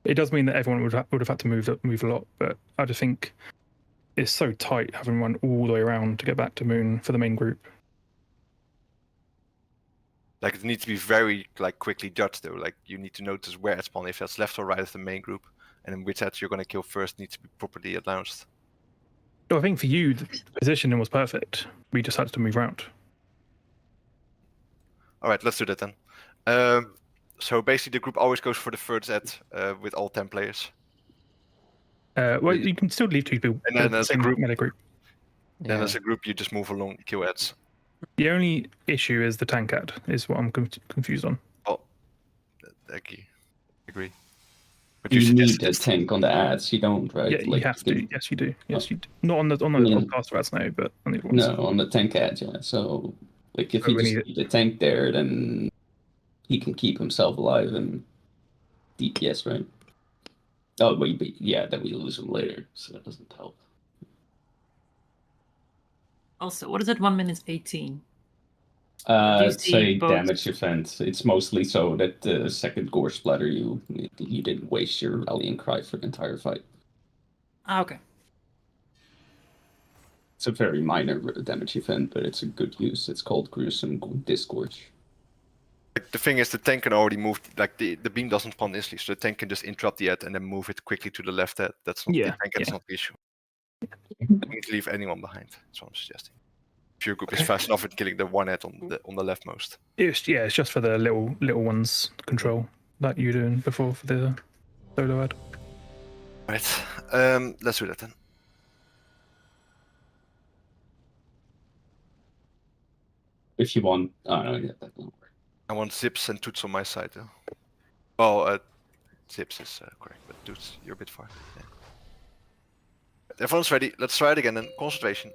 It does mean that everyone would have had to move a lot, but I just think it's so tight having run all the way around to get back to moon for the main group. Like it needs to be very quickly judged though. Like you need to notice where it's spawned, if that's left or right of the main group, and then which ads you're gonna kill first needs to be properly announced. So I think for you the positioning was perfect. We just had to move around. All right, let's do that then. So basically the group always goes for the first ad with all 10 players. Well, you can still leave 2 people. And then the as a same group- melee group. Then Yeah. as a group, you just move along, kill ads. The only issue is the tank ad, is what I'm confused on. Oh, agree. But You need suggested a this- tank on the ads. You don't, right? Yeah, you have to. Yes, you do. Yes, you do. Not on the mean- podcaster ads, no, but on the other ones. No, on the tank ads, yeah. So, like, if So you we just need need a tank there, then he can keep himself alive and DPS, right? Oh, wait, but yeah, then we lose him later, so that doesn't help. Also, what is it? 1 minute 18. It's see a both- damage event. It's mostly so that the second gore splatter you didn't waste your rallying cry for the entire fight. Ah, okay. It's a very minor damage event, but it's a good use. It's called Gruesome Disgorge. Like, the thing is, the tank can already move. Like the beam doesn't spawn instantly, so the tank can just interrupt the ad and then move it quickly to the left ad. That's not the tank. That's not the issue. You need to leave anyone behind. That's what I'm suggesting. If your group is fast enough at killing the one ad on the leftmost. It's just for the little ones control that you were doing before for the solo ad. Right. Let's do that then. If you want, oh no, yeah, that won't work. I want Zips and Toots on my side though. Well, Zips is correct, but Toots, you're a bit far. Yeah. Everyone's ready. Let's try it again then. Concentration.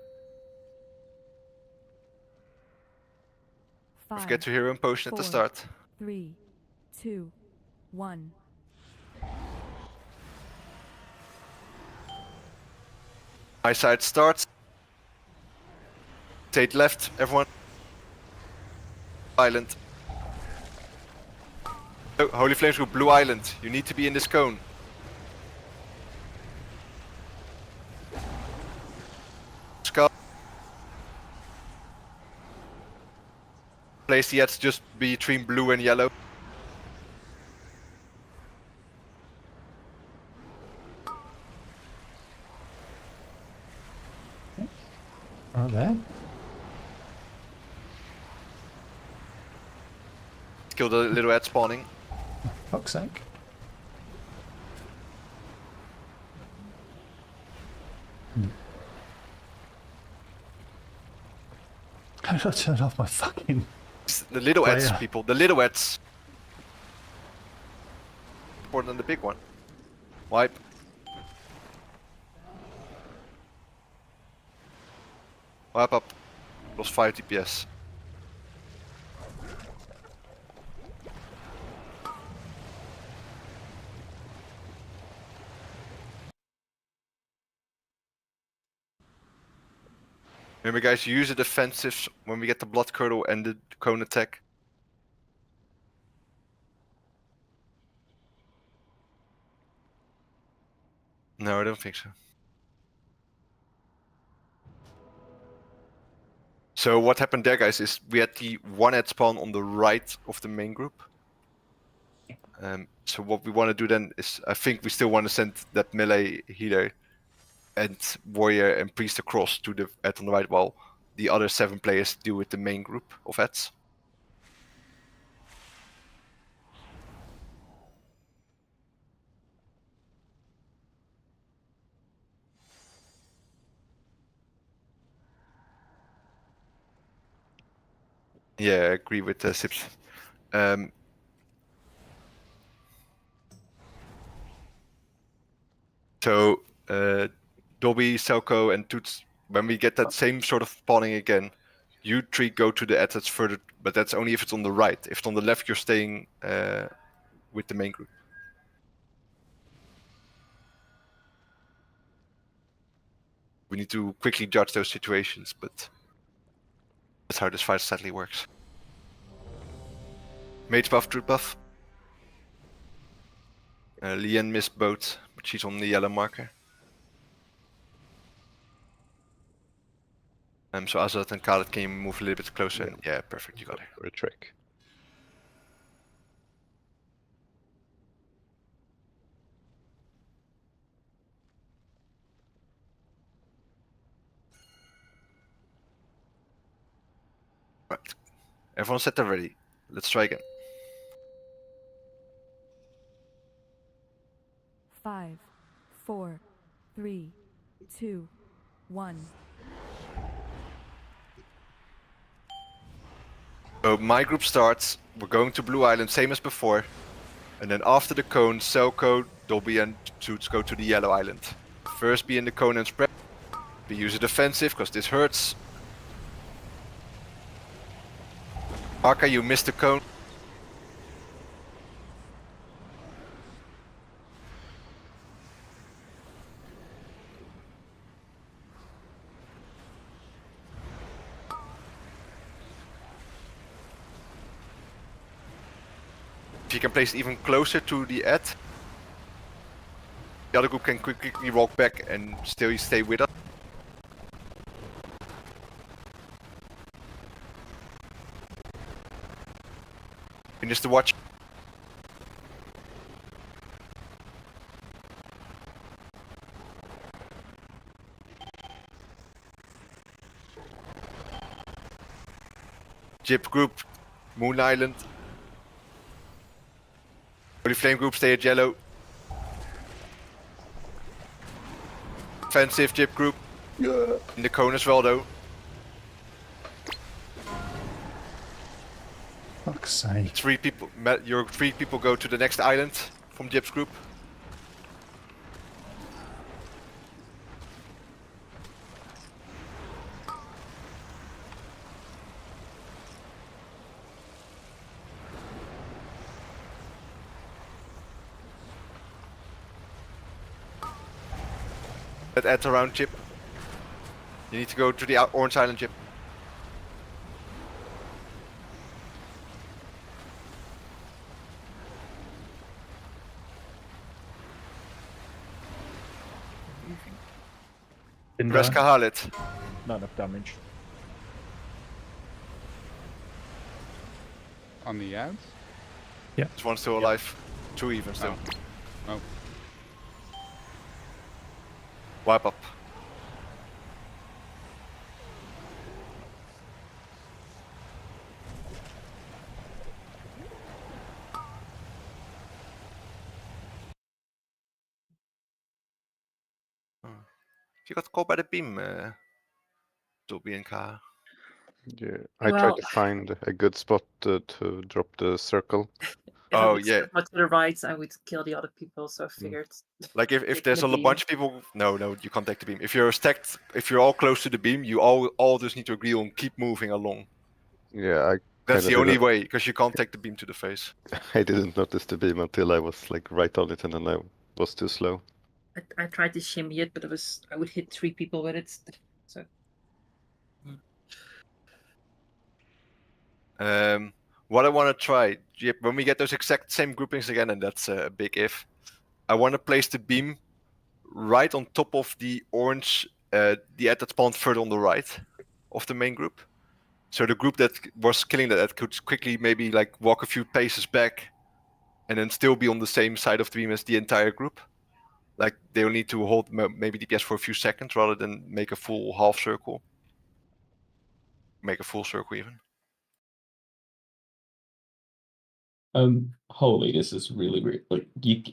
Don't forget to hero and potion at the 4, start. 3, 2, 1. My side starts. Take left, everyone. Island. Oh, Holy Flames Group, Blue Island. You need to be in this cone. Skull. Place the ads just between blue and yellow. Right there. Kill the little ad spawning. Fuck's sake. How did I turn off my fucking... The little ads, Player. people. The little ads. More than the big one. Wipe. Wipe up. Lost 5 DPS. Remember guys, use the defensives when we get the blood curdle and the cone attack. No, I don't think so. So what happened there guys is we had the one ad spawn on the right of the main group. So what we want to do then is, I think we still want to send that melee healer and warrior and priest across to the ad on the right, while the other 7 players deal with the main group of ads. Yeah, I agree with Sips. So, Dobby, Selko, and Toots, when we get that same sort of spawning again, you 3 go to the ad that's further, but that's only if it's on the right. If it's on the left, you're staying with the main group. We need to quickly judge those situations, but that's how this fight sadly works. Mage buff, Druid buff. Lien missed both, but she's on the yellow marker. So Azat and Khaled, can you move a little bit closer? Yeah, Yeah, perfect, you got her. For a trick. Right. Everyone set them ready. Let's try again. 5, 4, 3, 2, 1. So my group starts. We're going to Blue Island, same as before. And then after the cone, Selco, Dobby and Toots go to the Yellow Island. First be in the cone and spread. We use a defensive, because this hurts. Marka, you missed the cone. If you can place it even closer to the ad, the other group can quickly walk back and still stay with us. Finish the watch. Jip group, Moon Island. Holy Flame group, stay at yellow. Offensive Jip group. In the cone as well though. Fuck's sake. 3 people, your 3 people go to the next island from Jip's group. That adds around Jip. You need to go to the orange island, Jip. Press Kahalit. Not enough damage. On the ads? Yeah. There's one still alive. 2 even still. Oh. Wipe up. You got caught by the beam, Dobby and Ka. Yeah, I tried to find a good spot to drop the circle. If I would step out to the right, I would kill the other people, so I figured. Like if taking there's the a beam. bunch of people, no, you can't take the beam. If you're stacked, if you're all close to the beam, you all just need to agree on keep moving along. Yeah, That's the only way, because you can't take the beam to the face. I didn't notice the beam until I was like right on it, and then I was too slow. I tried to shimmy it, but I would hit 3 people with it. So What I want to try, when we get those exact same groupings again, and that's a big if, I want to place the beam right on top of the orange, the ad that spawned further on the right of the main group. So the group that was killing that could quickly maybe like walk a few paces back and then still be on the same side of the beam as the entire group. Like they'll need to hold maybe DPS for a few seconds rather than make a full half circle. Make a full circle even. Holy, this is really weird. Like,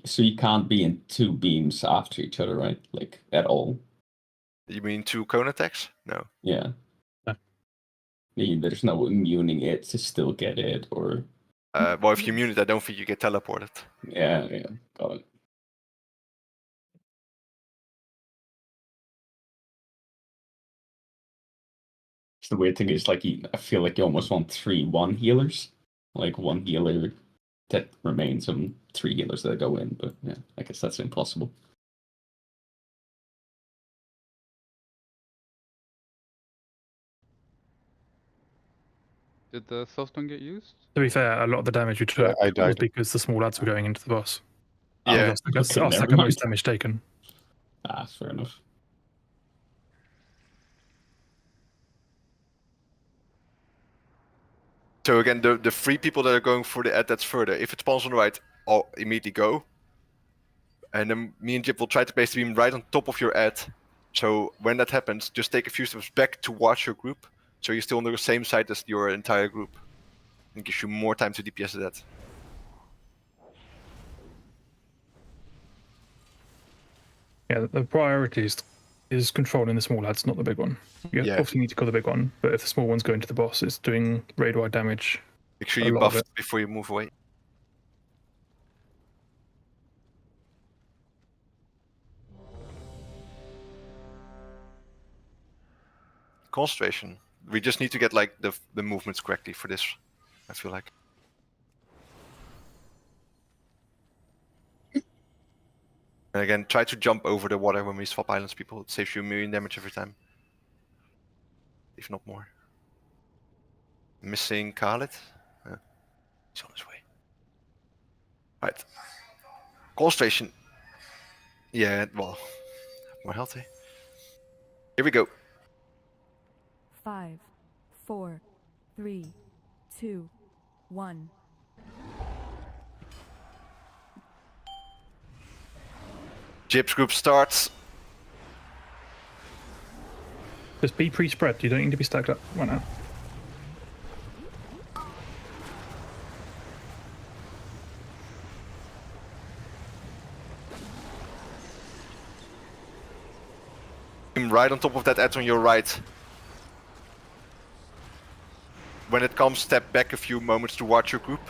so you can't be in 2 beams after each other, right? Like, at all. You mean 2 cone attacks? No. Yeah. There's no immuning it to still get it, or. Well, if you immune it, I don't think you get teleported. Yeah, got it. The weird thing is, like, I feel like you almost want 3-1 healers. Like, 1 healer that remains and 3 healers that go in, but yeah, I guess that's impossible. Did the soulstone get used? To be fair, a lot of the damage we took I was died. because the small ads were going into the boss. Yeah. That's Okay, our never second mind. most damage taken. Fair enough. So again, the 3 people that are going for the ad that's further, if it spawns on the right, I'll immediately go. And then me and Jip will try to place the beam right on top of your ad. So when that happens, just take a few steps back towards your group, so you're still on the same side as your entire group. It gives you more time to DPS that. Yeah, the priority is controlling the small lads, not the big one. You obviously need to kill the big one, but if the small one's going to the boss, it's doing raid-wide damage. Make sure you buff it before you move away. Concentration. We just need to get like the movements correctly for this, I feel like. And again, try to jump over the water when we swap islands, people. It saves you 1,000,000 damage every time. If not more. Missing Khalid. He's on his way. Right. Concentration. Yeah, well, more healthy. Here we go. 5, 4, 3, 2, 1. Jib's group starts. Just be pre-spread. You don't need to be stacked up right now. Right on top of that edge on your right. When it comes, step back a few moments to watch your group.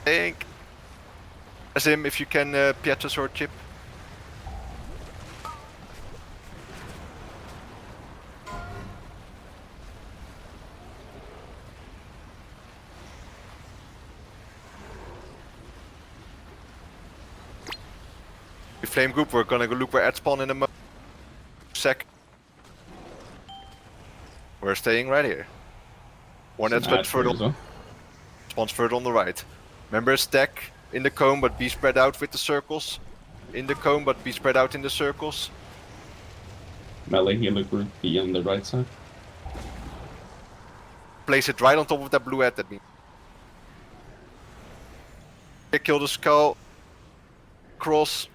Think. As him, if you can, Pietus or Chip. Flame group, we're gonna go look where at spawn in a sec. We're staying right here. One at spawns further. Spawns further on the right. Remember, stack in the cone, but be spread out with the circles. In the cone, but be spread out in the circles. Melee healer group be on the right side. Place it right on top of that blue head. That means. Kill the skull. Cross.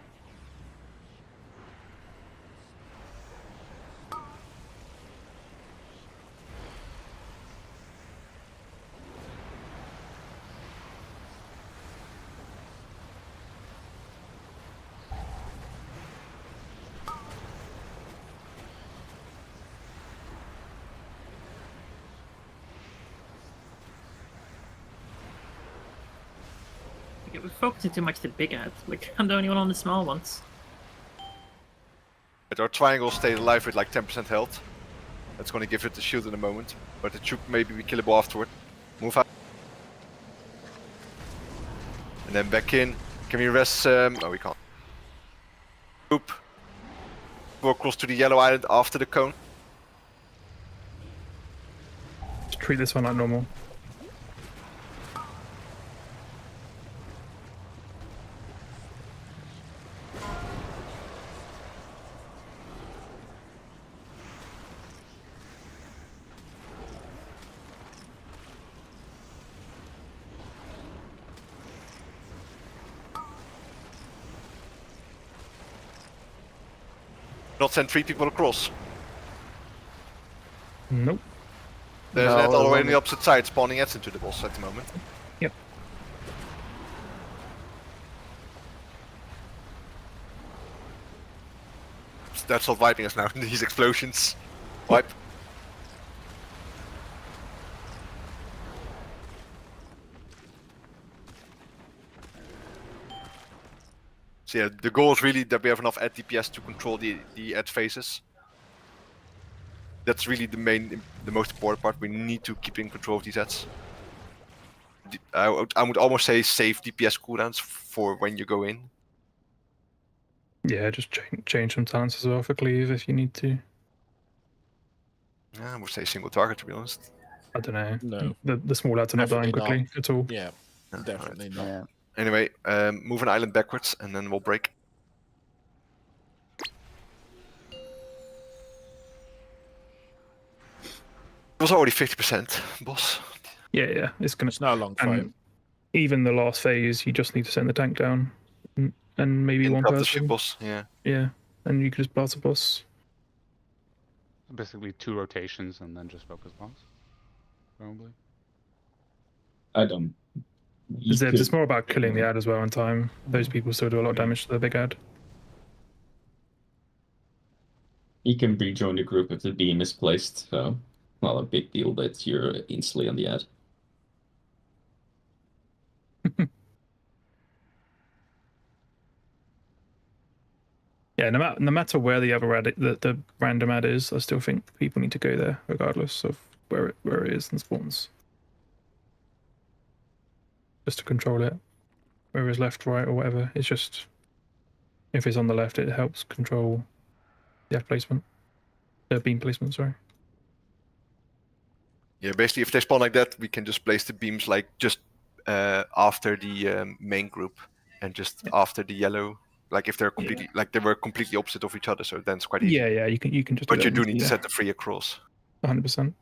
We're focusing too much the big ads. I'm the only one on the small ones. But our triangle stayed alive with like 10% health. That's going to give it the shield in a moment. But it should maybe be killable afterward. Move out. And then back in. Can we rest? No, we can't. Group. Go across to the yellow island after the cone. Just treat this one like normal. Not send 3 people across. Nope. There's an all the way on the opposite side, spawning heads into the boss at the moment. Yep. That's not wiping us now. These explosions. Wipe. So yeah, the goal is really that we have enough ad DPS to control the edge phases. That's really the most important part. We need to keep in control of these ads. I would almost say save DPS cooldowns for when you go in. Yeah, just change some talents as well for cleave if you need to. Yeah, I would say single target, to be honest. I don't know. No. The small lads are not dying quickly at all. Yeah, definitely not. Yeah. Anyway, move an island backwards and then we'll break. It was already 50%, boss. Yeah. It's not a long fight. Even the last phase, you just need to send the tank down, and maybe one person. The ship boss, yeah. Yeah, and you can just blast the boss. Basically 2 rotations and then just focus boss, probably. I don't. It's more about killing the ad as well in time. Those people still do a lot of damage to the big ad. He can rejoin the group if the beam is placed, so not a big deal that you're instantly on the ad. Yeah, no matter where the other ad, the random ad is, I still think people need to go there regardless of where it is and spawns. Just to control it, whether it's left, right, or whatever. It's just if it's on the left, it helps control the ad placement, the beam placement. Sorry. Yeah, basically, if they spawn like that, we can just place the beams like just after the main group and just after the yellow. Like if they're completely like they were completely opposite of each other, so then it's quite easy. Yeah, you can just. But you do need to set the free across. 100%.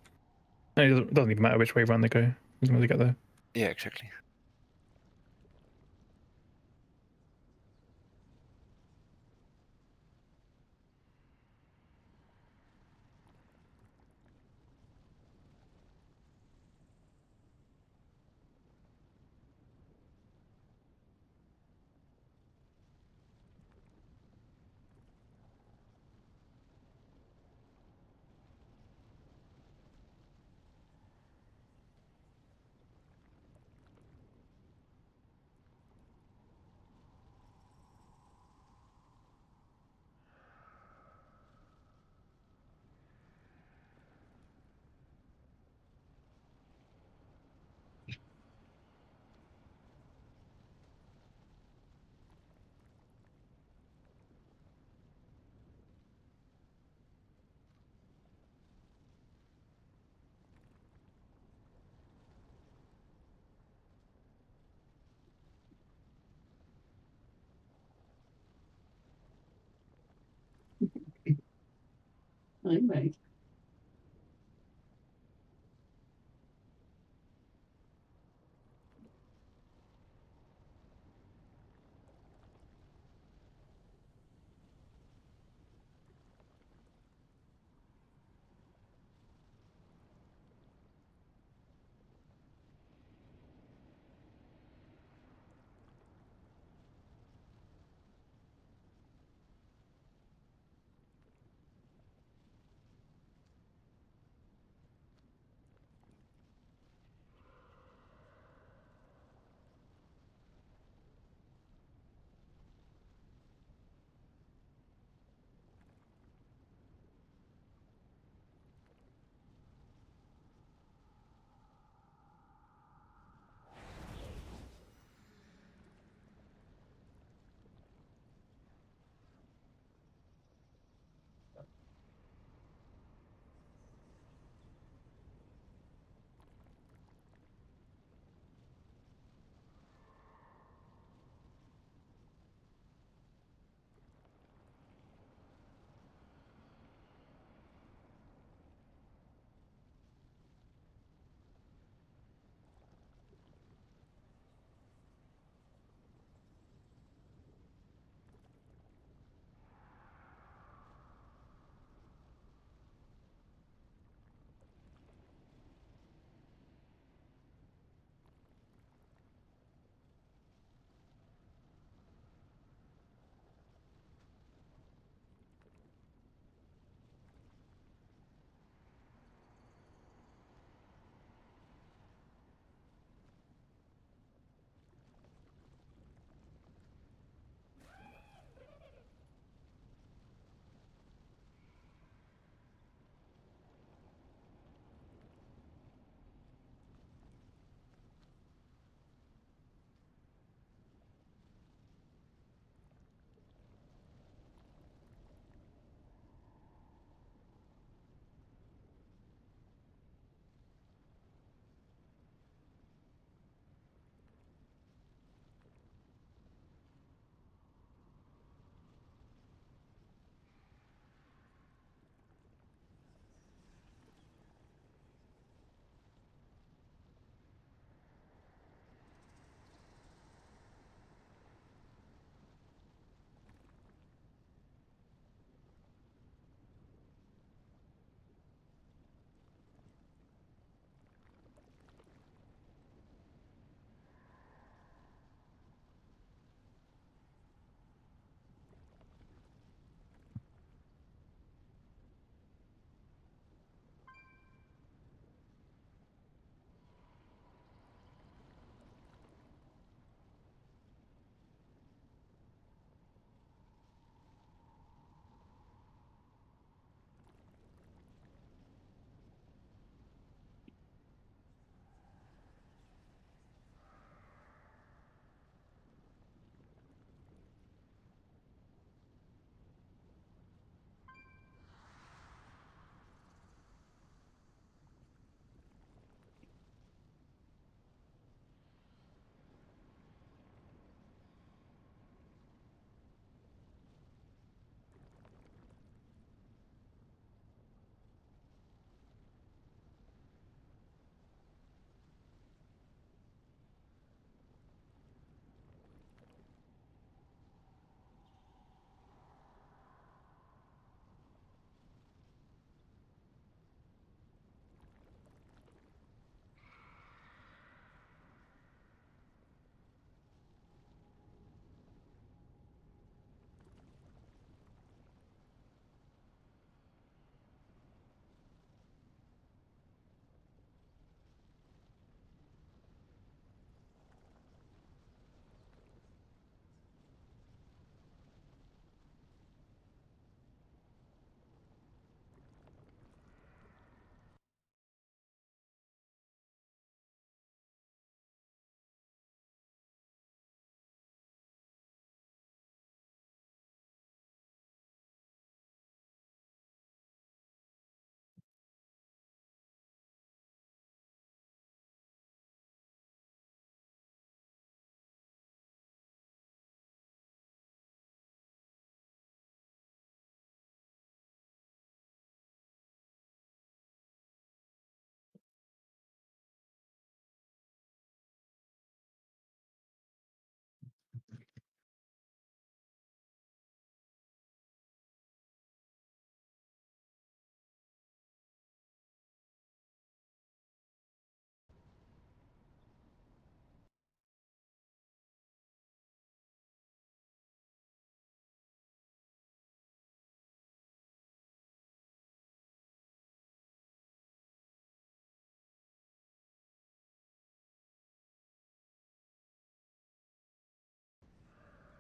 It doesn't even matter which way around they go as long as they get there. Yeah, exactly. Hi, mate.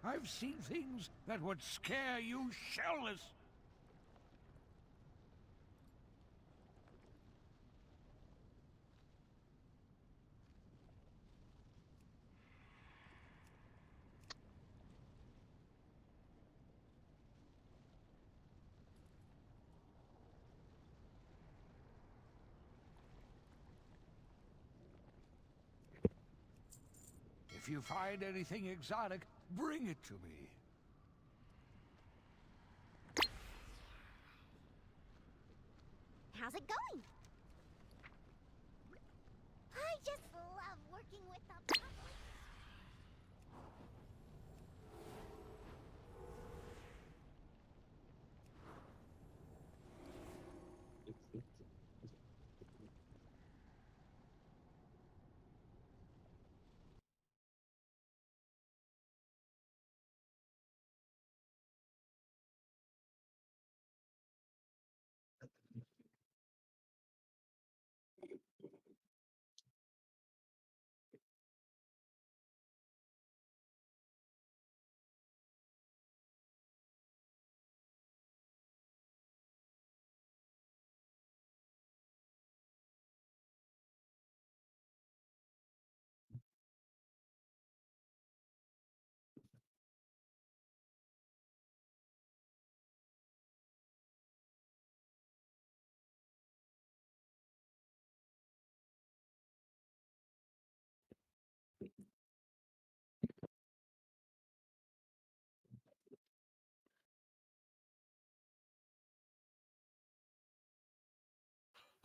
I've seen things that would scare you shellless. If you find anything exotic, bring it to me. How's it going? I just love working with the public.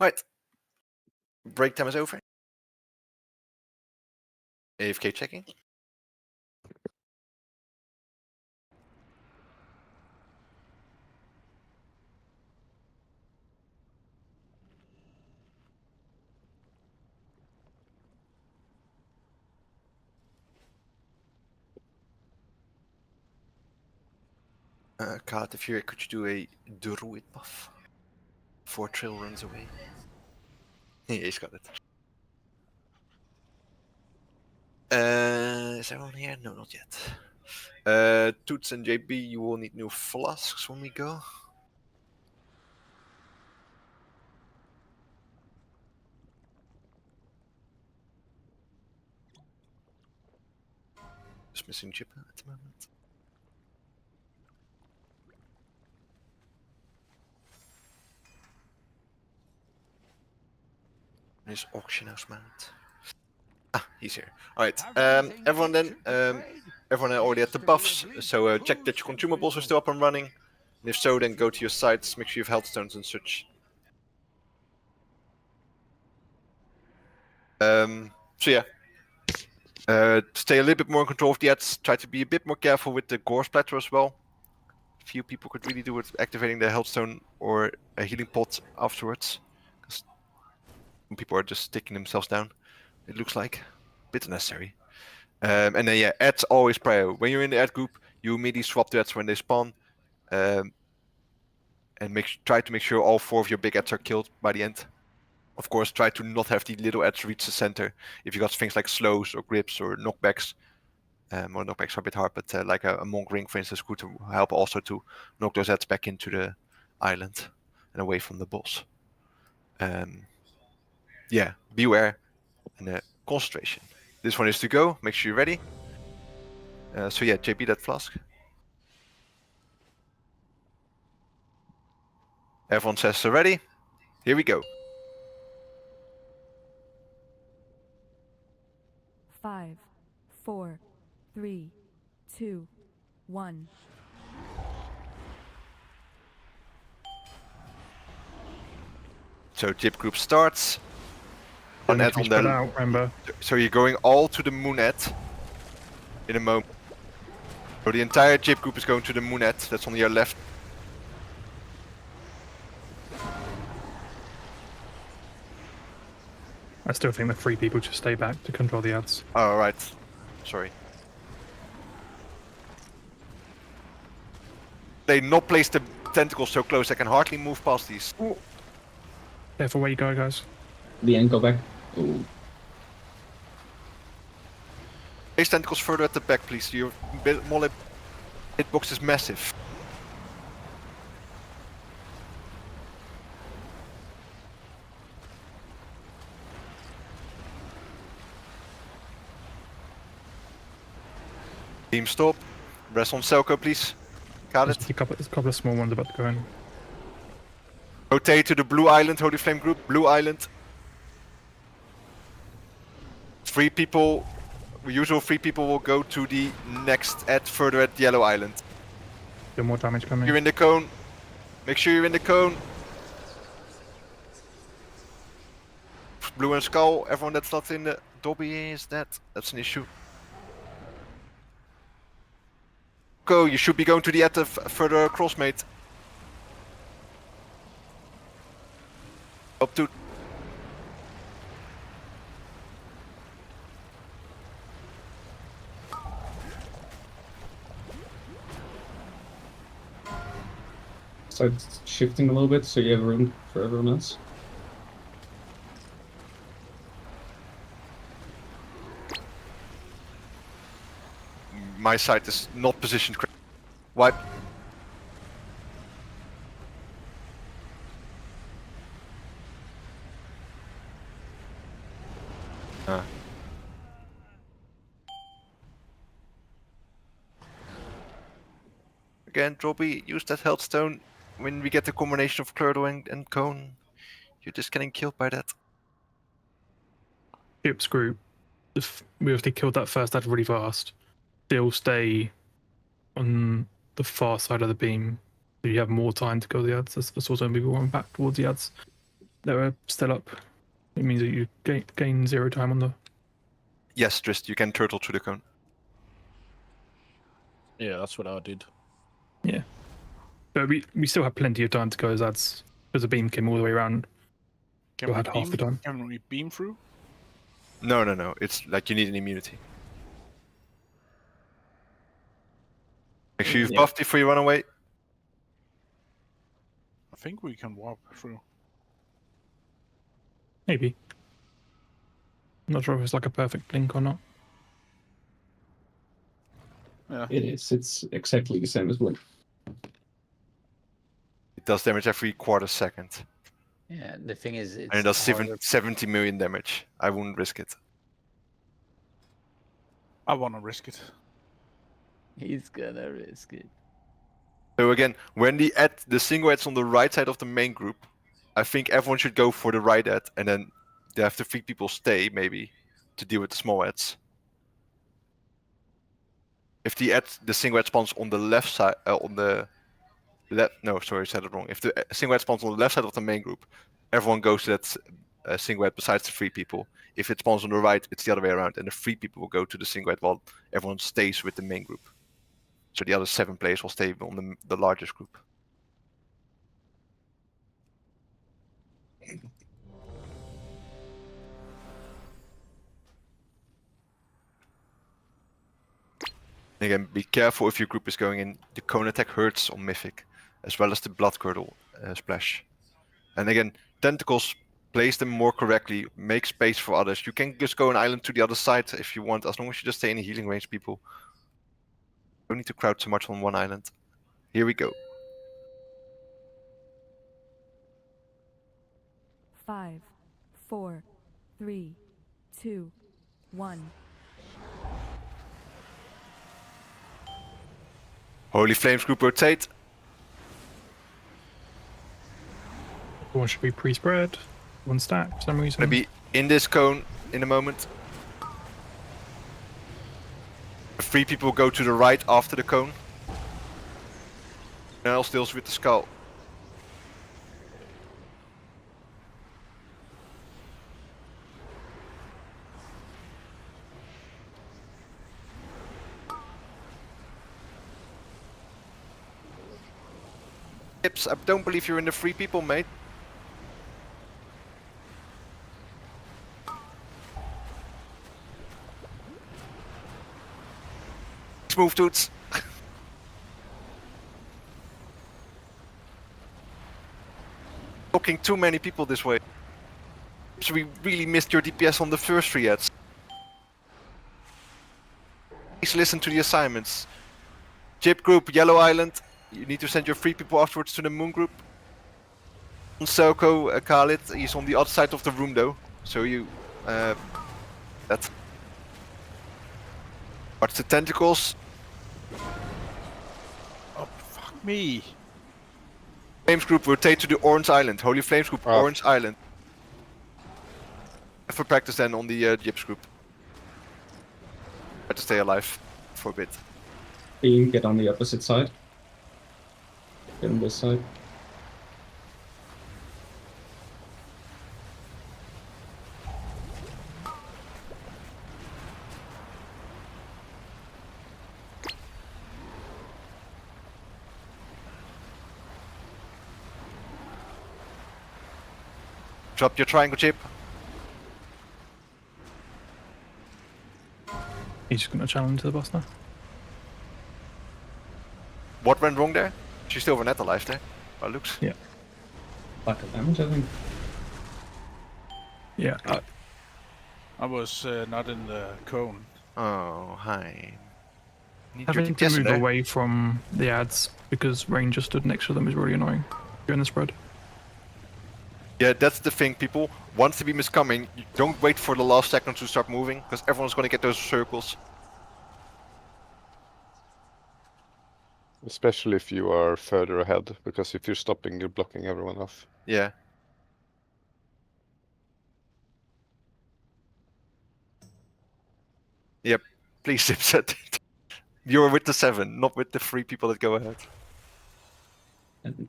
Right. Break time is over. AFK checking. Card, if you could you do a druid buff? 4 Trill runs away. Yeah, he's got it. Is everyone here? No, not yet. Toots and JB, you will need new flasks when we go. Just missing Chipper at the moment. His auction house mount. Ah, he's here. Alright, everyone then, everyone already had the buffs, so check that your consumables are still up and running. And if so, then go to your sites, make sure you have health stones and such. So yeah, stay a little bit more in control of the ads, try to be a bit more careful with the gore splatter as well. Few people could really do with activating the health stone or a healing pot afterwards. Because people are just sticking themselves down, it looks like. A bit unnecessary. And then yeah, ads always prior. When you're in the ad group, you immediately swap to ads when they spawn. And try to make sure all 4 of your big ads are killed by the end. Of course, try to not have the little ads reach the center. If you got things like slows or grips or knockbacks, or knockbacks are a bit hard, but like a monk ring, for instance, could help also to knock those ads back into the island and away from the boss. Yeah, beware and concentration. This one is to go. Make sure you're ready. So yeah, JP, that flask. Everyone says they're ready. Here we go. 5, 4, 3, 2, 1. So Jip group starts. On Out, remember. So you're going all to the Moonet in a moment. So the entire Jip group is going to the Moonet. That's on your left. I still think the 3 people should stay back to control the ads. Oh, right. Sorry. They not place the tentacles so close, I can hardly move past these. Careful where you go, guys. The end, go back. Ooh. Place tentacles further at the back, please. You're Hitbox is massive. Team stop. Rest on Selco, please. Got it. There's a couple of small ones about to go in. Rotate to the blue island, Holy Flame group. Blue island. 3 people. Usual 3 people will go to the next further at yellow island. Still more damage coming. You're in the cone. Make sure you're in the cone. Blue and Skull. Everyone that's not in the Dobby is dead. That's an issue. Go. You should be going to the further across, mate. Up to. Start shifting a little bit so you have room for everyone else. My side is not positioned correctly. Wipe. Again, Droppy, use that health stone when we get the combination of Curdle and Cone. You're just getting killed by that. Ship's group. We obviously killed that first ad really fast. They'll stay on the far side of the beam. So you have more time to kill the ads. That's also when people going back towards the ads that are still up. It means that you gain 0 time on the. Yes, Trist, you can turtle to the cone. Yeah, that's what I did. Yeah. But we still have plenty of time to go as ads because the beam came all the way around. Can We we, had half the time. can we beam through? No. It's like you need an immunity. Make sure you've buffed before you run away. I think we can walk through. Maybe. I'm not sure if it's like a perfect blink or not. Yeah. It is. It's exactly the same as Blink. It does damage every quarter second. Yeah, the thing is, it's And it does harder. 70 million damage. I wouldn't risk it. I want to risk it. He's gonna risk it. So again, when the single ad's on the right side of the main group, I think everyone should go for the right ad, and then they have to 3 people stay maybe to deal with the small ads. If the single ad spawns on the left side, no, sorry, I said it wrong. If the single ad spawns on the left side of the main group, everyone goes to that single ad besides the 3 people. If it spawns on the right, it's the other way around, and the 3 people will go to the single ad while everyone stays with the main group. So the other 7 players will stay on the largest group. Again, be careful if your group is going in. The cone attack hurts on Mythic, as well as the blood curdle splash. And again, tentacles, place them more correctly, make space for others. You can just go an island to the other side if you want, as long as you just stay in healing range, people. Don't need to crowd too much on one island. Here we go. 5, 4, 3, 2, 1. Holy Flames group rotate. One should be pre-spread. One stack for some reason. Gonna be in this cone in a moment. 3 people go to the right after the cone. And else deals with the skull. I don't believe you're in the 3 people, mate. Let's move, dudes. Talking too many people this way. So we really missed your DPS on the first 3 ads. Please listen to the assignments. Jip group, Yellow Island. You need to send your 3 people afterwards to the Moon group. Soko, Khalid, he's on the other side of the room though. So you... that. Watch the tentacles. Oh, fuck me. Flames group, rotate to the Orange Island. Holy Flames group, Orange Island. For practice then on the Jips group. Try to stay alive for a bit. Beam, get on the opposite side. Get on this side. Drop your triangle chip. He's just gonna challenge the boss now. What went wrong there? She's still net alive there. Well, looks. Yeah. Lack of damage, I think. Yeah. I was not in the cone. Oh, hi. Having to move away from the ads because Ranger stood next to them is really annoying during the spread. Yeah, that's the thing, people. Once the beam is coming, you don't wait for the last second to start moving, because everyone's gonna get those circles. Especially if you are further ahead, because if you're stopping, you're blocking everyone off. Yeah. Yep. Please, Zipset. You're with the 7, not with the 3 people that go ahead. And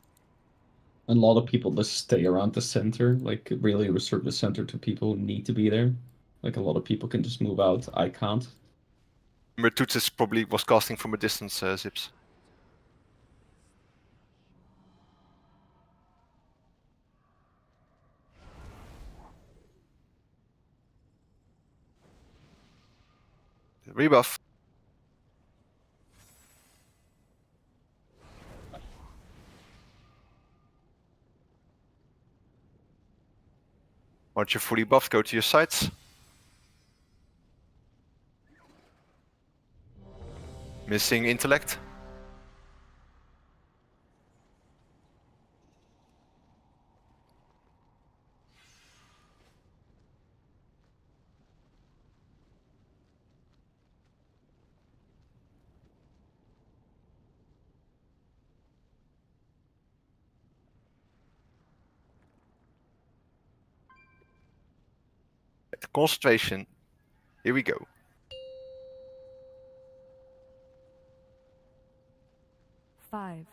a lot of people just stay around the center, like really reserve the center to people who need to be there. Like a lot of people can just move out. I can't. Remember, Toots probably was casting from a distance, Zips. Rebuff. Once you're fully buffed, go to your sides. Missing intellect. Concentration. Here we go. Five,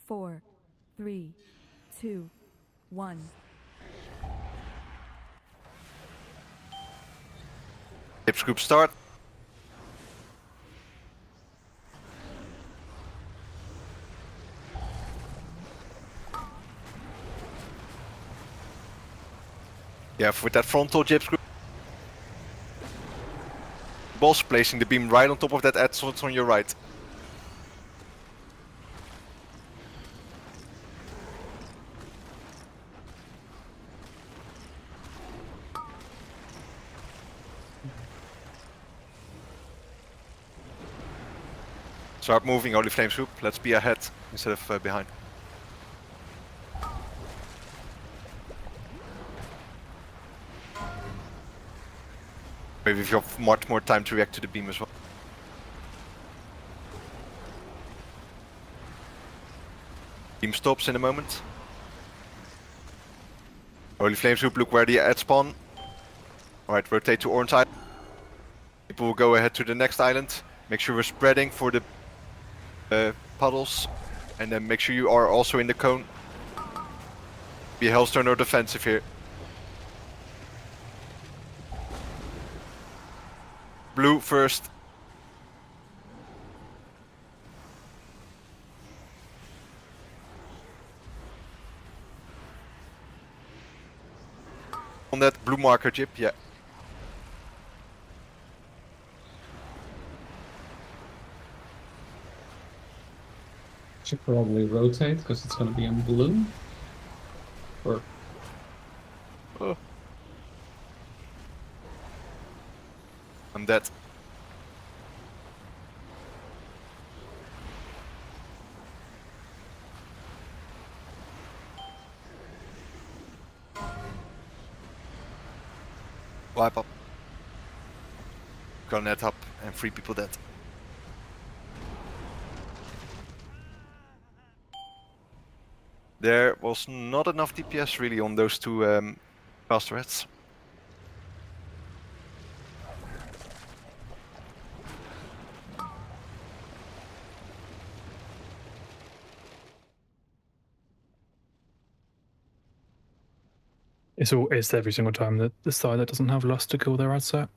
4, 3, 2, 1. Tips group start. Yeah, with that frontal Jips group. Boss placing the beam right on top of that ad, so it's on your right. Start moving, Holy Flames group. Let's be ahead instead of behind. Maybe if you have much more time to react to the beam as well. Beam stops in a moment. Holy Flames group, look where the ads spawn. Alright, rotate to Orange Island. People will go ahead to the next island. Make sure we're spreading for the puddles. And then make sure you are also in the cone. Be Hellstone or defensive here. Blue first. On that blue marker chip, yeah. Should probably rotate because it's going to be in blue. Or I'm dead. Wipe up. Grenade up and 3 people dead. There was not enough DPS really on those 2 caster heads. It's every single time that the side that doesn't have lust to kill their ad set.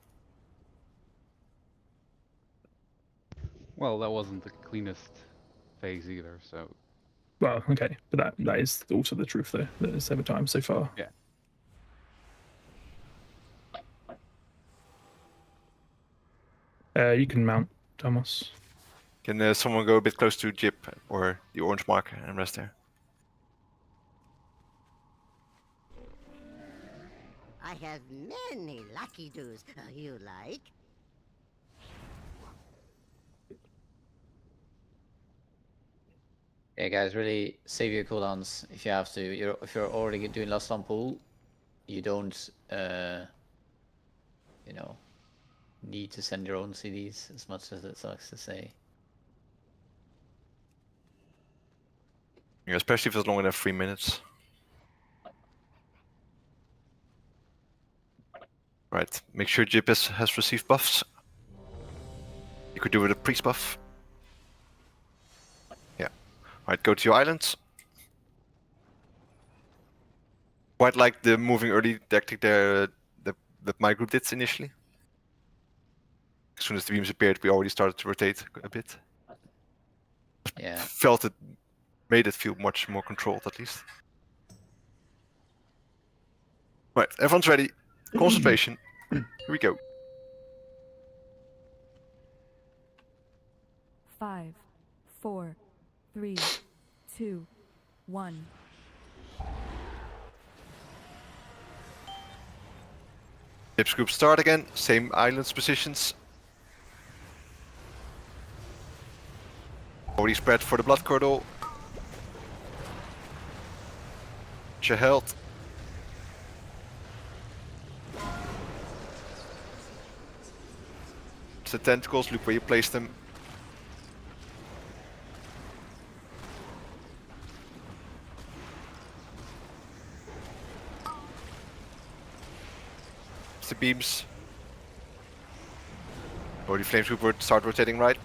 Well, that wasn't the cleanest phase either, so... Well, okay, but that is also the truth though. That is every time so far. Yeah. You can mount, Thomas. Can someone go a bit close to Jip or the orange mark and rest there? I have many lucky doos. You like? Yeah, guys, really save your cooldowns if you have to. If you're already doing last on pool, you don't, you know, need to send your own CDs as much as it sucks to say. Yeah, especially if it's longer than 3 minutes. Right, make sure Jip has received buffs. You could do with a priest buff. Yeah. Alright, go to your islands. Quite like the moving early tactic there that my group did initially. As soon as the beams appeared, we already started to rotate a bit. Yeah. Felt it made it feel much more controlled at least. Right, everyone's ready. Concentration. Here we go. 5, 4, 3, 2, 1. Jip's group start again, same islands positions. Already spread for the blood curdle. Watch your health. It's the tentacles, look where you place them. It's the beams. Already flames group would start rotating right.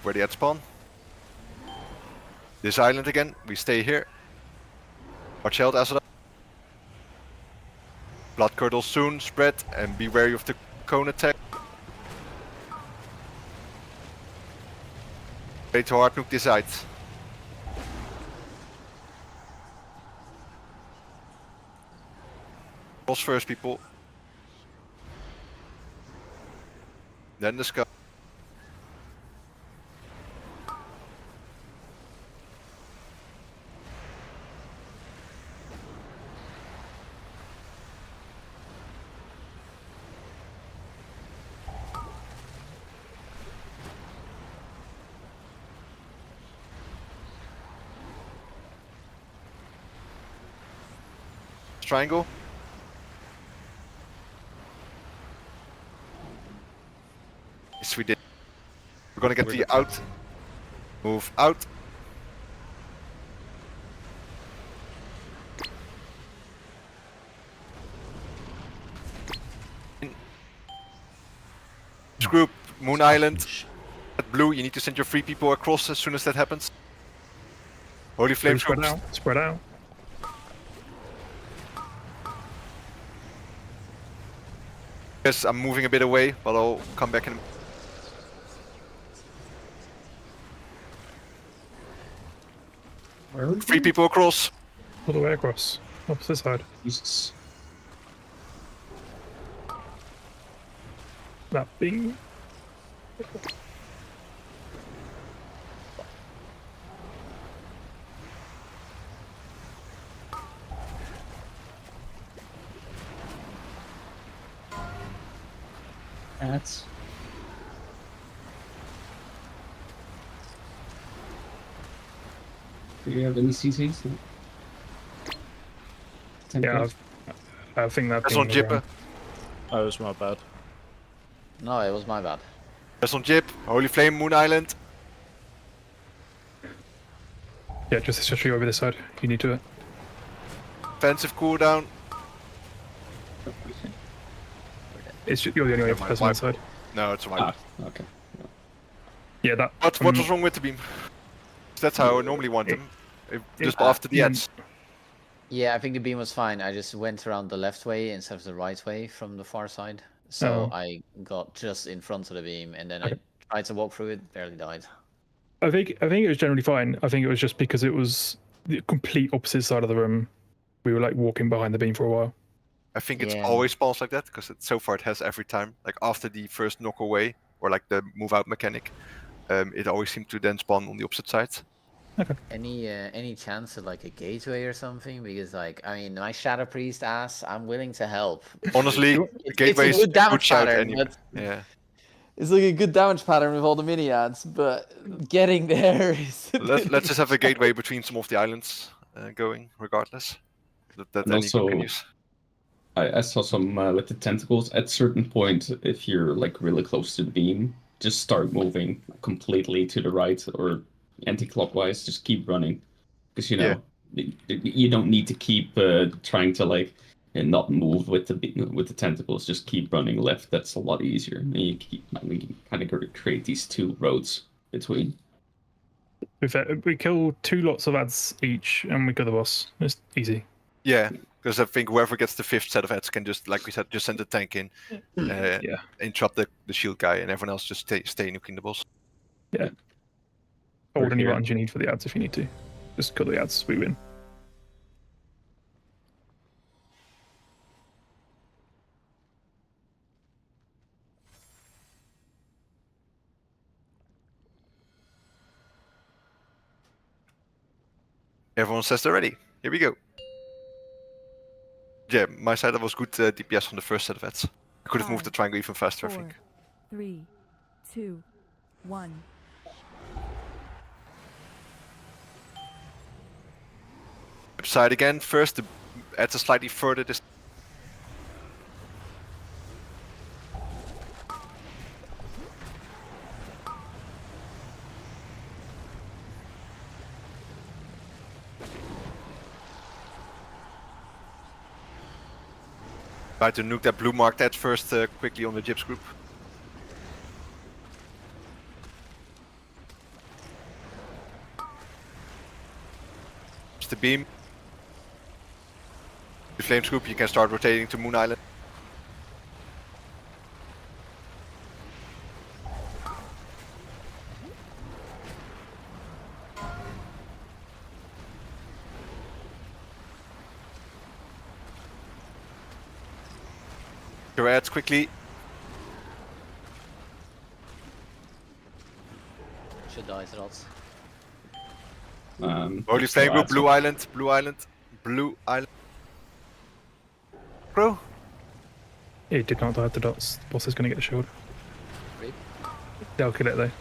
Ready at spawn. This island again, we stay here. Watch out, Azada. Blood curdle soon, spread, and be wary of the cone attack. Ready to hard nuke this side. Cross first, people. Then the sky. Triangle. Yes, we did. We're gonna get the out. Move out. Group, Moon Island. At blue, you need to send your 3 people across as soon as that happens. Holy Flame Spread out. Spread out. Yes, I'm moving a bit away, but I'll come back in. Where are we? 3 people across. All the way across. Opposite side. Jesus. That beam. Ads. Do you have any CCs? Yeah, I think that. That's on Jipper. Oh, it was my bad. No, it was my bad. That's on Jip. Holy Flame, Moon Island. Yeah, just especially over this side. You need to. Offensive cooldown. It's you're the only person on the side. No, it's right. Okay. Yeah, that. What was wrong with the beam? That's how I normally want them. Just after the ends. Yeah, I think the beam was fine. I just went around the left way instead of the right way from the far side. So I got just in front of the beam, and then I tried to walk through it, barely died. I think it was generally fine. I think it was just because it was the complete opposite side of the room. We were like walking behind the beam for a while. I think it's always spawns like that because so far it has every time. Like after the first knock away or like the move out mechanic, it always seemed to then spawn on the opposite side. Okay. Any chance of like a gateway or something? Because like I mean, my Shadow Priest ass, I'm willing to help. Honestly, gateway is a good damage pattern. But yeah. It's like a good damage pattern with all the mini ads, but getting there is. Let's just have a gateway between some of the islands going, regardless. That also, can use. I saw some with the tentacles. At certain point, if you're like really close to the beam, just start moving completely to the right or anti-clockwise. Just keep running, because you don't need to keep trying to like not move with the tentacles. Just keep running left. That's a lot easier. And we can kind of create these two roads between. We kill 2 lots of ads each, and we kill the boss. It's easy. Yeah, because I think whoever gets the 5th set of ads can just, like we said, just send the tank in, interrupt the shield guy, and everyone else just stay nuking the boss. Yeah. Hold any buttons you need for the ads if you need to. Just kill the ads, we win. Everyone says they're ready. Here we go. Yeah, my side that was good DPS on the first set of ads. I could have moved the triangle even faster, 4, I think. 3, 2, 1. Side again. First, the ads are slightly further this. Try to nuke that blue marked ad first quickly on the Gyps group. It's the beam. The Flames group, you can start rotating to Moon Island. Your ads quickly. Should die, Rots. Holy Flame group, Blue Island, Blue Island, Blue Island. Bro. It did not die at the dots. The boss is going to get the shield. They'll kill it though.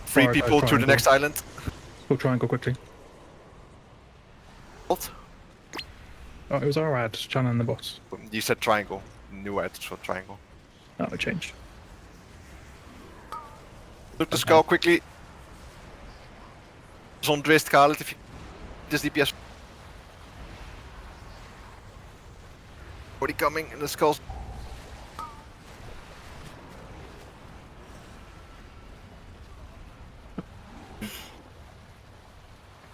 3 people to the next island. We'll triangle quickly. What? Oh, it was our ad channeling the boss. You said triangle. New ads for triangle. Oh, it changed. Look the skull quickly. Zon Drist Khaled if you this DPS. Already coming in the skulls.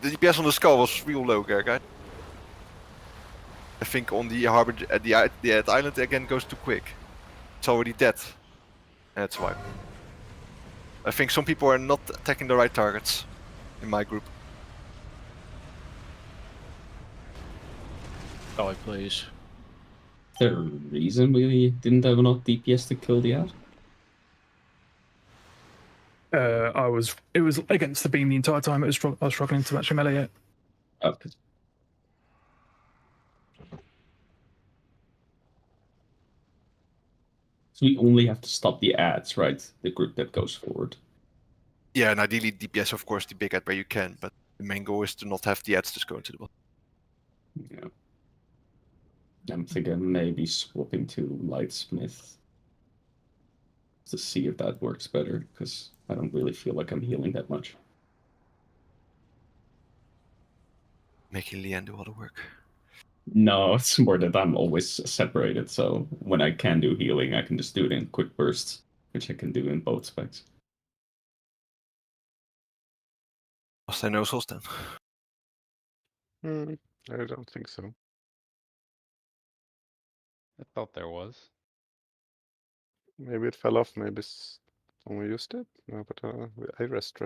The DPS on the skull was real low, guys. I think on the harbor, the island again goes too quick. It's already dead. That's why. I think some people are not attacking the right targets in my group. Die, please. Is there a reason we didn't have enough DPS to kill the ad? It was against the beam the entire time. I was struggling to match melee it. Okay. So we only have to stop the ads, right? The group that goes forward. Yeah, and ideally DPS, of course, the big ad where you can, but the main goal is to not have the ads just go into the bottom. Yeah. I'm thinking maybe swapping to Lightsmith to see if that works better, because I don't really feel like I'm healing that much. Making Leanne do all the work. No, it's more that I'm always separated, so when I can do healing, I can just do it in quick bursts, which I can do in both specs. Was there no souls then? I don't think so. I thought there was. Maybe it fell off, maybe when we used it? No, but I rest.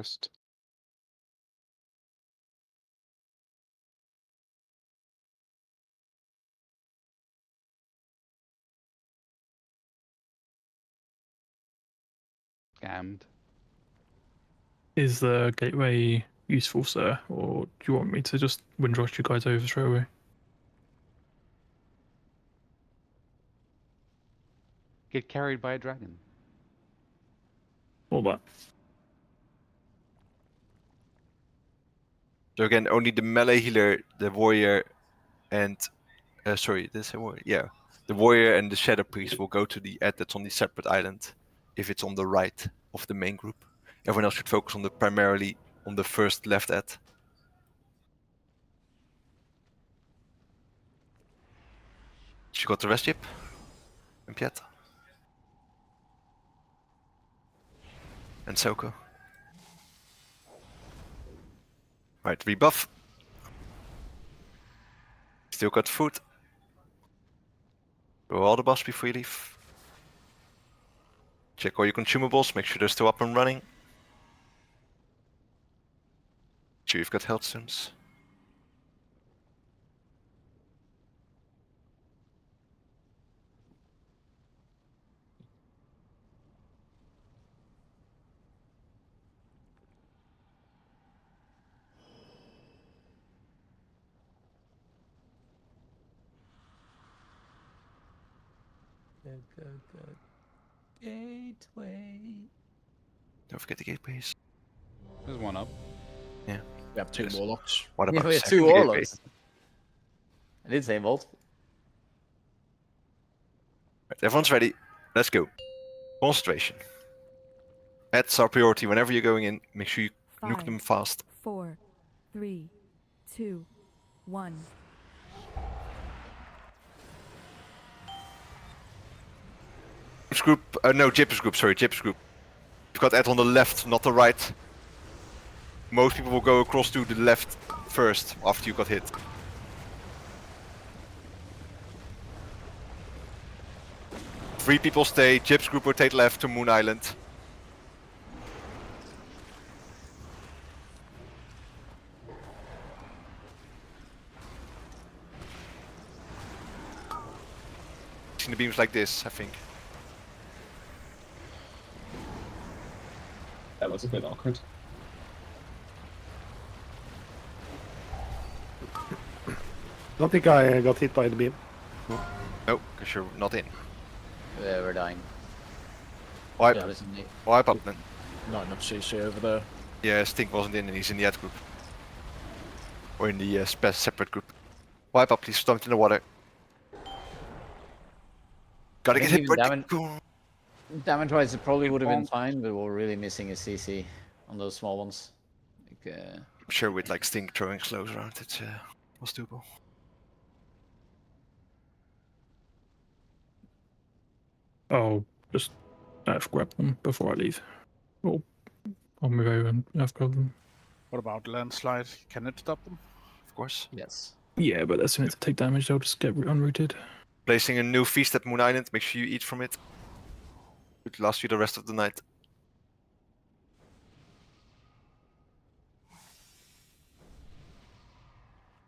Scammed. Is the gateway useful, sir, or do you want me to just windrush you guys over straight away? Get carried by a dragon. All that. So again, only the melee healer, the warrior, and sorry, this warrior. Yeah, the warrior and the shadow priest will go to the ad that's on the separate island, if it's on the right of the main group. Everyone else should focus on the primarily on the first left ad. She got the rest, Jip? And Piet? And Soko. Right, rebuff. Still got food. Go all the buffs before you leave. Check all your consumables, make sure they're still up and running. Make sure you've got health stones. Good. Gateway. Don't forget the gateways. There's one up. Yeah. We have two warlocks. What about we the have two second warlocks. gateway? I did say multiple. Right, everyone's ready. Let's go. Concentration. Ads are priority whenever you're going in. Make sure you nuke them fast. 4, 3, 2, 1. Group, no, Jip's group, sorry, Jip's group. You've got ad on the left, not the right. Most people will go across to the left first after you got hit. Three people stay, Jip's group rotate left to Moon Island. Seen the beams like this, I think. That was a bit awkward. Don't think I got hit by the beam. No, because you're not in. Yeah, we're dying. Wipe. Yeah, listen, Nick. Wipe up then. Not enough CC over there. Yeah, Stink wasn't in and he's in the ad group. Or in the separate group. Wipe up, please. Stomp in the water. Gotta get hit by Damage-wise, it probably would have been fine, but we're really missing a CC on those small ones. Like, I'm sure with like Stink throwing slows around, it was doable. I'll just grab them before I leave. Or I'll move over and grab them. What about landslide? Can it stop them? Of course. Yes. Yeah, but as soon as they take damage, they'll just get unrooted. Placing a new feast at Moon Island, make sure you eat from it. It lasts you the rest of the night.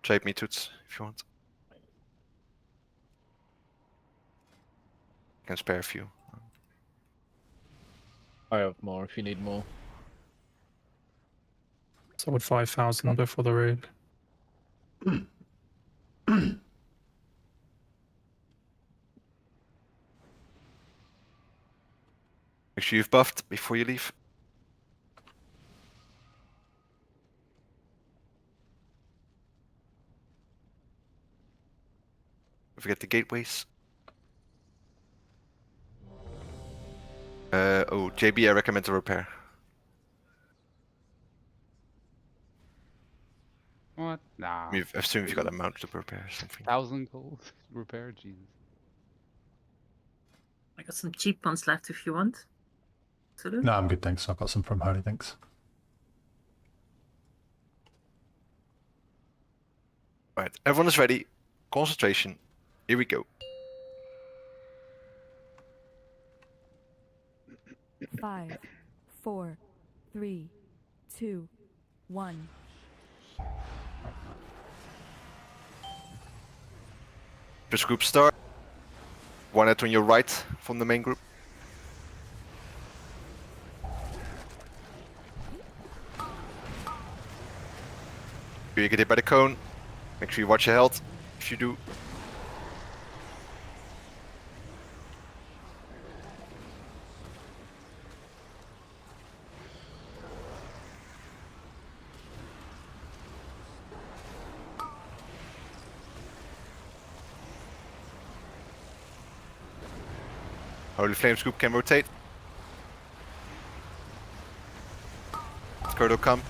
Trade me Toots if you want. Can spare a few. I have more if you need more. Sold 5,000 before the raid. Make sure you've buffed before you leave. Don't forget the gateways. Oh, JB, I recommend to repair. What? Nah. I assume you've got a mount to repair or something. 1,000 gold repair, Jesus. I got some cheap ones left if you want. No, I'm good, thanks. I've got some from Holy, thanks. Alright, everyone is ready. Concentration. Here we go. 5, 4, 3, 2, 1. First group start. One at on your right from the main group. You get hit by the cone. Make sure you watch your health. If you do. Holy Flames group can rotate. Squirtle come.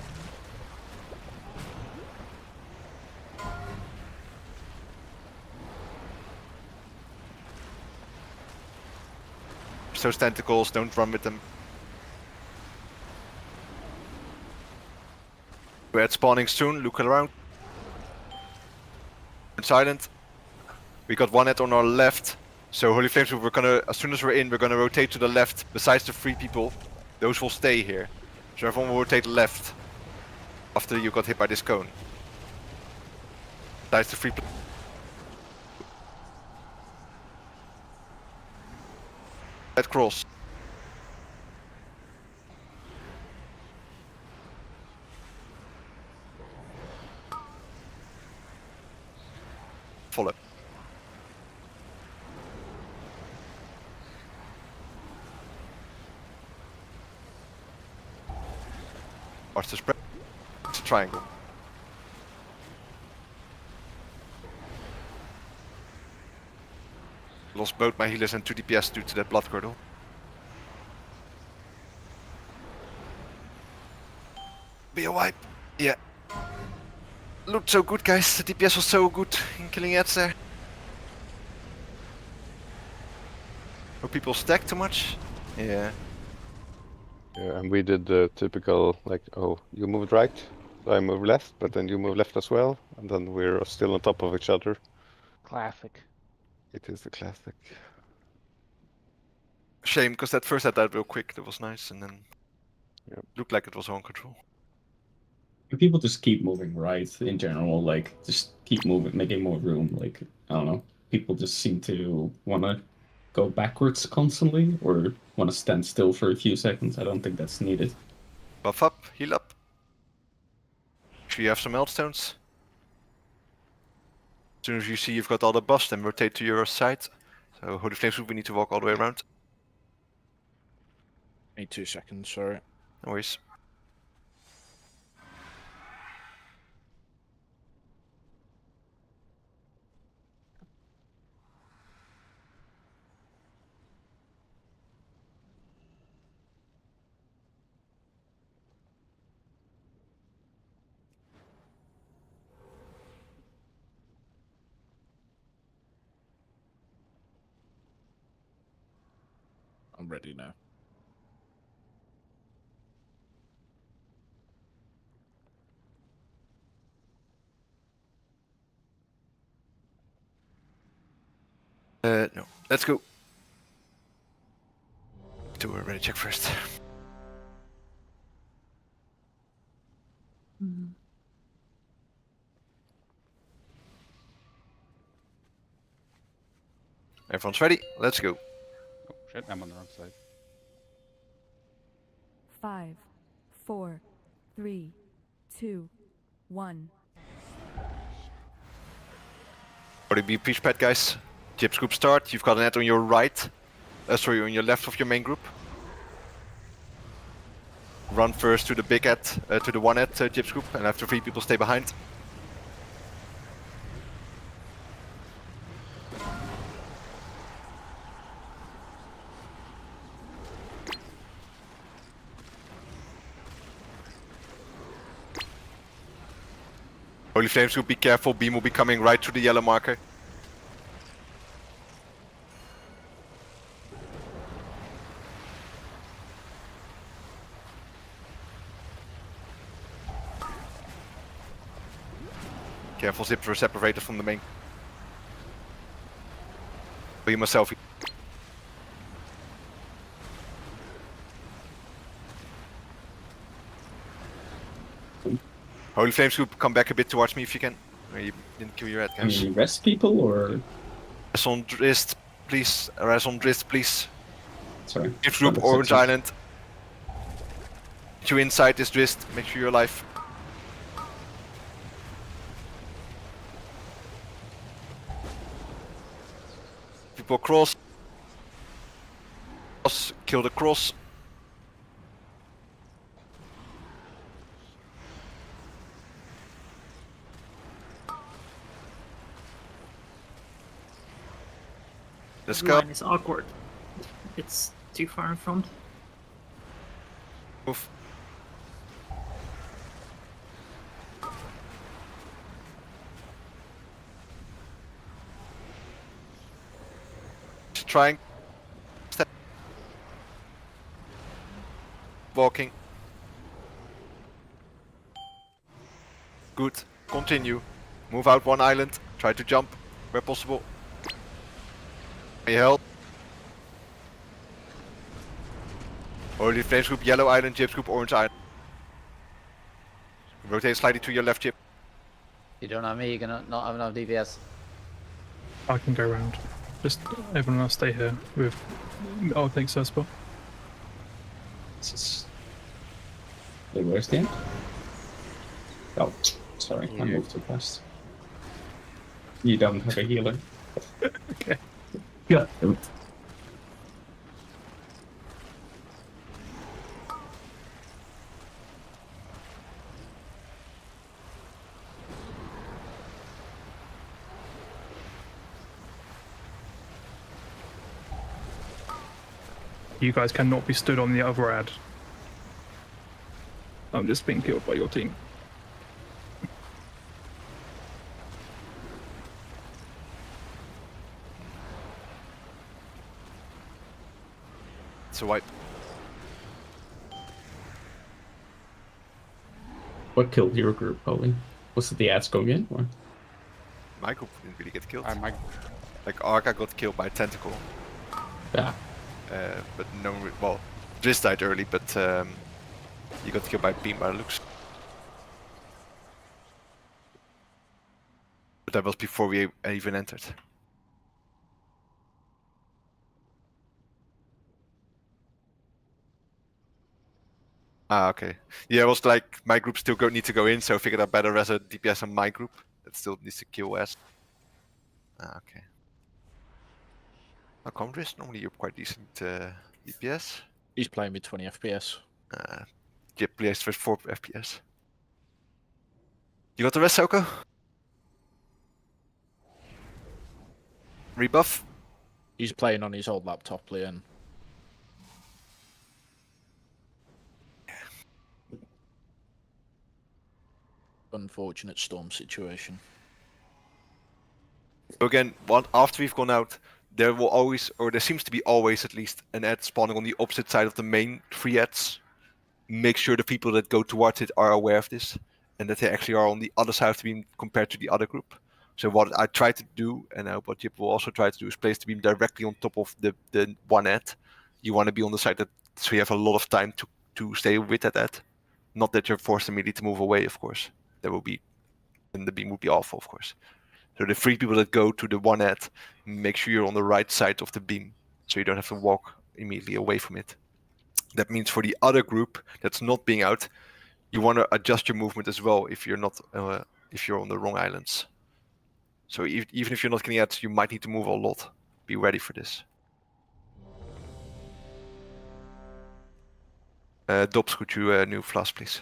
Those tentacles, don't run with them. We're at spawning soon, look around. Silent. We got one head on our left. So Holy Flames, we're gonna, as soon as we're in, we're gonna rotate to the left. Besides the 3 people, those will stay here. So everyone will rotate left after you got hit by this cone. Besides the 3 people. Red cross. Follow. Watch the spread. It's a triangle. Lost both my healers and 2 DPS due to that blood curdle. Be a wipe. Yeah. Looked so good, guys. The DPS was so good in killing ads there. Hope people stack too much. Yeah. Yeah, and we did the typical, like, oh, you moved right, so I moved left, but then you move left as well, and then we're still on top of each other. Classic. It is the classic. Shame, because that first had died real quick. That was nice, and then looked like it was on control. People just keep moving right in general, like, just keep moving, making more room. Like, I don't know, people just seem to want to go backwards constantly, or want to stand still for a few seconds. I don't think that's needed. Buff up, heal up. Make sure you have some Meltstones. As soon as you see you've got all the buffs, then rotate to your side. So Holy Flames group, we need to walk all the way around. Need 2 seconds, sorry. No worries. I'm ready now. No. Let's go. Do a ready check first. Everyone's ready. Let's go. Oh shit, I'm on the wrong side. 5, 4, 3, 2, 1. Already be peach pad, guys. Gyps group start. You've got an ad on your right. Sorry, on your left of your main group. run first to the big at, to the one at Jib's group, and after 3 people stay behind. Holy Flames group, be careful, beam will be coming right to the yellow marker. Careful, zips were separated from the main. Beam a selfie. Holy Flames group, come back a bit towards me if you can. You didn't kill your head, guys. Can you rest people or? Res on wrist, please. Res on wrist, please. Sorry. Gift group, Orange Island. Get you inside this wrist, make sure you're alive. People cross. Kill the cross. Let's The go. line is awkward. It's too far in front. Move. Just trying. Step. Walking. Good. Continue. Move out one island. Try to jump where possible. May help. Holy Flames group, yellow island, Jib's group, orange island. Rotate slightly to your left, Jib. You don't have me, you're gonna not have enough DPS. I can go round. Just everyone else stay here with. I'll take first spot. Wait, where's the end? Oh, sorry, I moved too fast. You don't have a healer. Okay. Yeah. You guys cannot be stood on the other ad. I'm just being killed by your team. It's a wipe. What killed your group, Holly? Was it the ads going in, or? My group didn't really get killed. My... Like Arca got killed by a tentacle. Yeah. But no, well, Driz died early, but he got killed by beam by the looks. But that was before we even entered. Ah, okay. Yeah, it was like my group still need to go in, so I figured I'd better as a DPS on my group that still needs to kill S. Ah, okay. Driz, normally you're quite decent DPS. He's playing with 20 FPS. Jib plays with 4 FPS. You got the rest, Soko? Rebuff? He's playing on his old laptop, Leon. Unfortunate storm situation. Again, after we've gone out, there will always, or there seems to be always at least, an ad spawning on the opposite side of the main 3 ads. Make sure the people that go towards it are aware of this, and that they actually are on the other side of the beam compared to the other group. So what I try to do, and what Jip will also try to do, is place the beam directly on top of the one ad. You want to be on the side that, so you have a lot of time to stay with that ad. Not that you're forced immediately to move away, of course. There will be, and the beam would be awful, of course. So the 3 people that go to the one ad, make sure you're on the right side of the beam, so you don't have to walk immediately away from it. That means for the other group that's not being out, you want to adjust your movement as well if you're not, if you're on the wrong islands. So even if you're not getting out, you might need to move a lot. Be ready for this. Dobbs, could you new flask, please?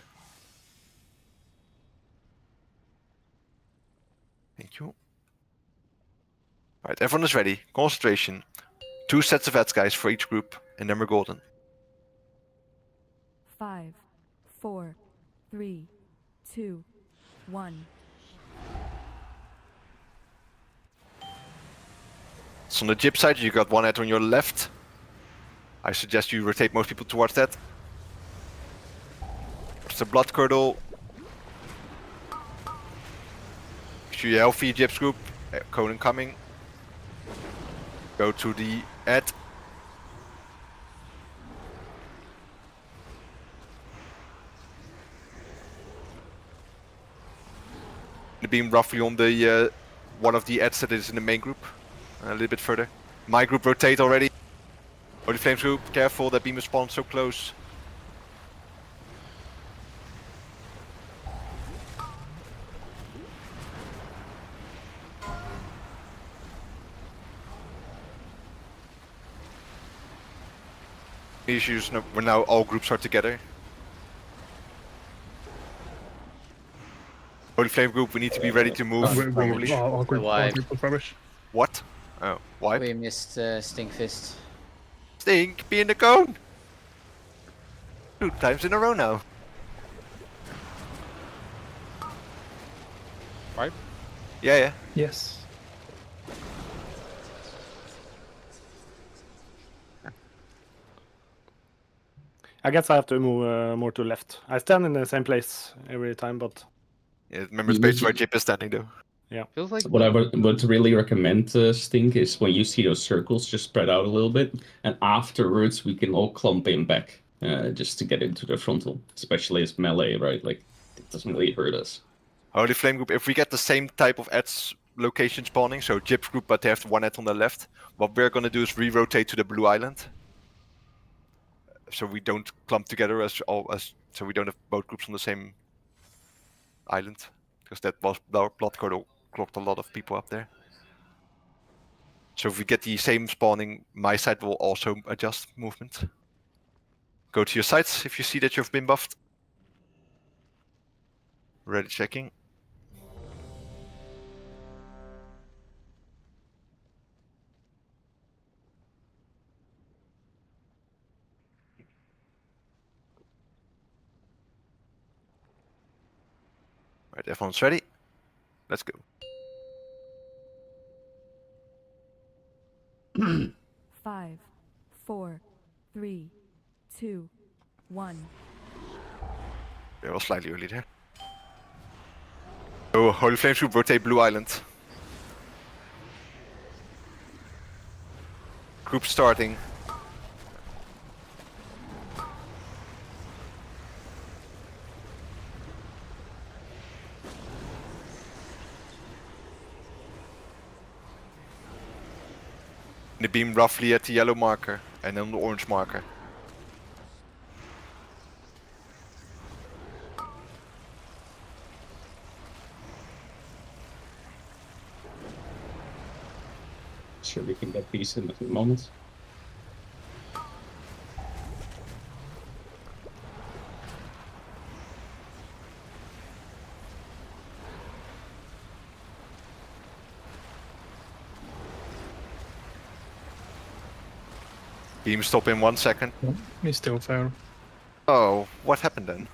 Thank you. Alright, everyone is ready. Concentration. 2 sets of ads, guys, for each group, and then we're golden. 5, 4, 3, 2, 1. So on the Jib side, you got 1 ad on your left. I suggest you rotate most people towards that. It's the Blood Curdle. Shoot healthy Jibs group. Conan coming. Go to the ad. The beam roughly on the one of the ads that is in the main group. A little bit further. My group rotate already. Holy Flames group, careful, that beam is spawned so close. Issues, we're now all groups are together. Holy Flame group, we need to be ready to move. Our group was rubbish. What? Oh, why? We missed Stink Fist. Stink, be in the cone! 2 times in a row now. Right? Yeah. Yes. I guess I have to move more to left. I stand in the same place every time, but... Yeah, remember space where Jip is standing though. Yeah. Feels like What I would really recommend, Stink, is when you see those circles, just spread out a little bit, and afterwards we can all clump in back, just to get into the frontal, especially as melee, right? Like, it doesn't really hurt us. Holy Flame group, if we get the same type of ads location spawning, so Jib's group, but they have 1 ad on the left, what we're gonna do is re-rotate to the blue island. So we don't clump together so we don't have both groups on the same island, because that was Blood Curdle clocked a lot of people up there. So if we get the same spawning, my side will also adjust movement. Go to your sides if you see that you've been buffed. Ready checking. Right, everyone's ready. Let's go. 5, 4, 3, 2, 1. I was slightly early there. Oh, Holy Flames group, rotate blue island. Group starting. The beam roughly at the yellow marker and then the orange marker. Sure, we can get these in a few moments. Beam stop in 1 second. He still failed. Oh, what happened then?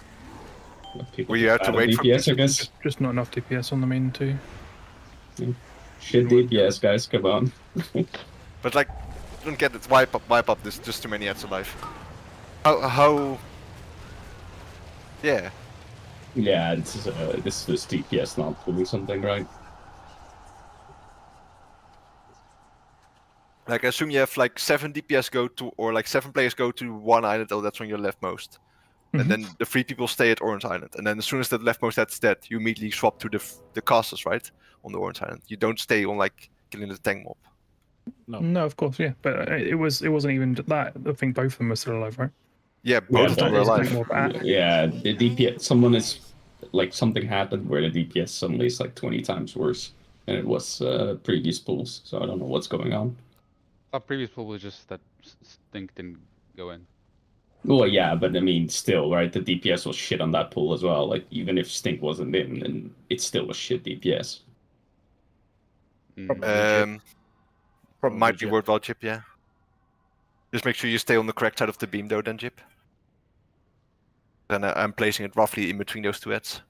We had to wait DPS, for I guess. Just not enough DPS on the main too. Shit DPS, guys, come on. But like, don't get it. Wipe up. There's just too many ads alive. How? Yeah. Yeah, this is DPS not doing something right. Like, I assume you have like 7 DPS go to, or like 7 players go to 1 island. Oh, that's on your leftmost. And then the 3 people stay at Orange Island. And then as soon as that leftmost ad's dead, you immediately swap to the castles, right? On the Orange Island. You don't stay on like killing the tank mob. No, of course, yeah. But it wasn't even that. I think both of them were still alive, right? Yeah, both of them were alive. Yeah, the DPS, something happened where the DPS suddenly is like 20 times worse than it was previous pools. So I don't know what's going on. Our previous pool was just that Stink didn't go in. Well, yeah, but I mean, still, right? The DPS was shit on that pool as well. Like, even if Stink wasn't in, then it still was shit DPS. Might be worthwhile, Jip. Yeah. Just make sure you stay on the correct side of the beam, though, then, Jip. Then I'm placing it roughly in between those two heads.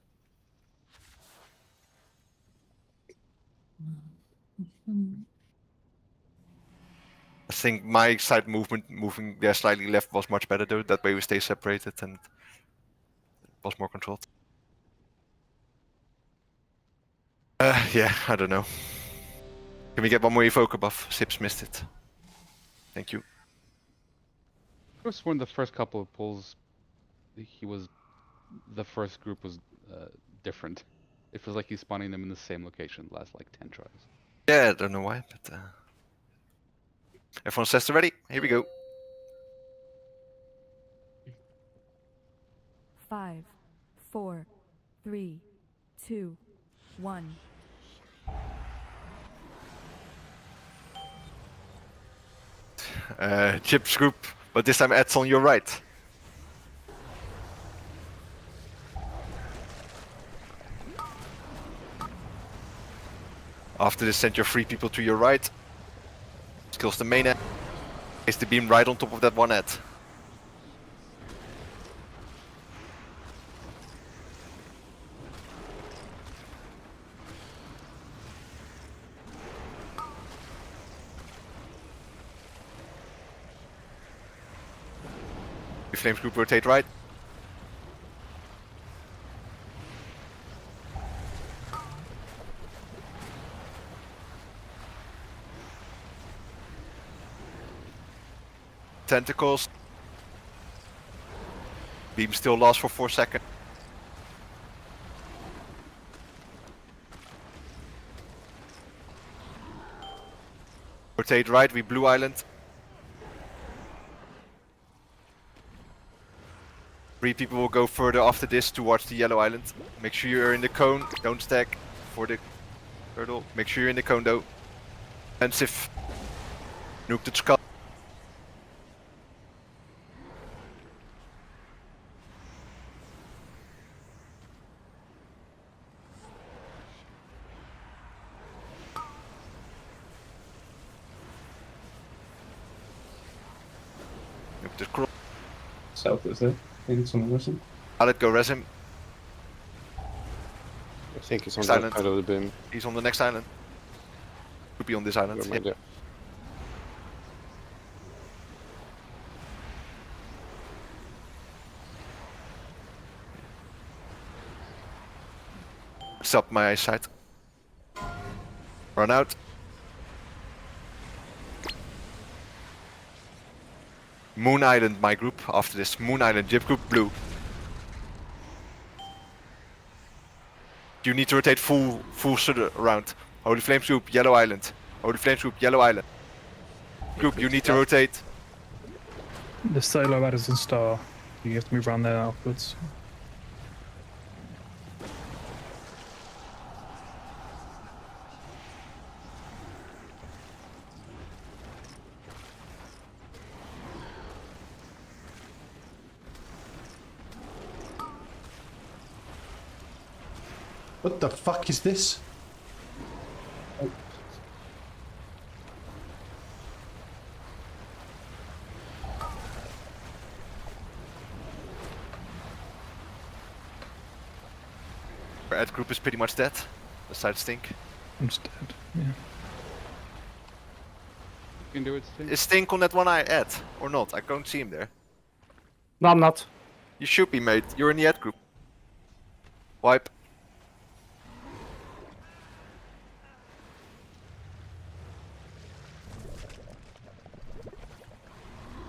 I think my side moving there slightly left was much better, though. That way we stay separated and it was more controlled. Yeah, I don't know. Can we get one more evoker buff? Sips missed it. Thank you. I could have sworn the first couple of pulls, the first group was different. It feels like he's spawning them in the same location the last like 10 tries. Yeah, I don't know why, but everyone's tested ready. Here we go. 5, 4, 3, 2, 1. Chip's group, but this time Ed's on your right. After this, send your 3 people to your right. Kills the main head. Place the beam right on top of that one head. Your flames group rotate right. Tentacles. Beam still lasts for 4 seconds. Rotate right, we blue island. 3 people will go further after this towards the yellow island. Make sure you're in the cone, don't stack for the turtle. Make sure you're in the cone though. Offensive. Nuke the skull. Nuke the scroll. South is there? I think someone listen. I'll let go res him. I think he's on Next that island. side of the beam. He's on the next island. Could be on this island. Never mind, Yeah. yeah. Stop my eyesight. Run out. Moon Island, my group. After this, Moon Island, Jip group, blue. You need to rotate full around. Holy Flames group, yellow island. Holy Flames group, yellow island. Group, you need to rotate. The solo Addison Star. You have to move around there afterwards. What the fuck is this? Our ad group is pretty much dead. The side stink. I'm just dead. Yeah. You can do it, Stink. Is Stink on that one eye ad or not? I can't see him there. No, I'm not. You should be, mate. You're in the ad group. Wipe.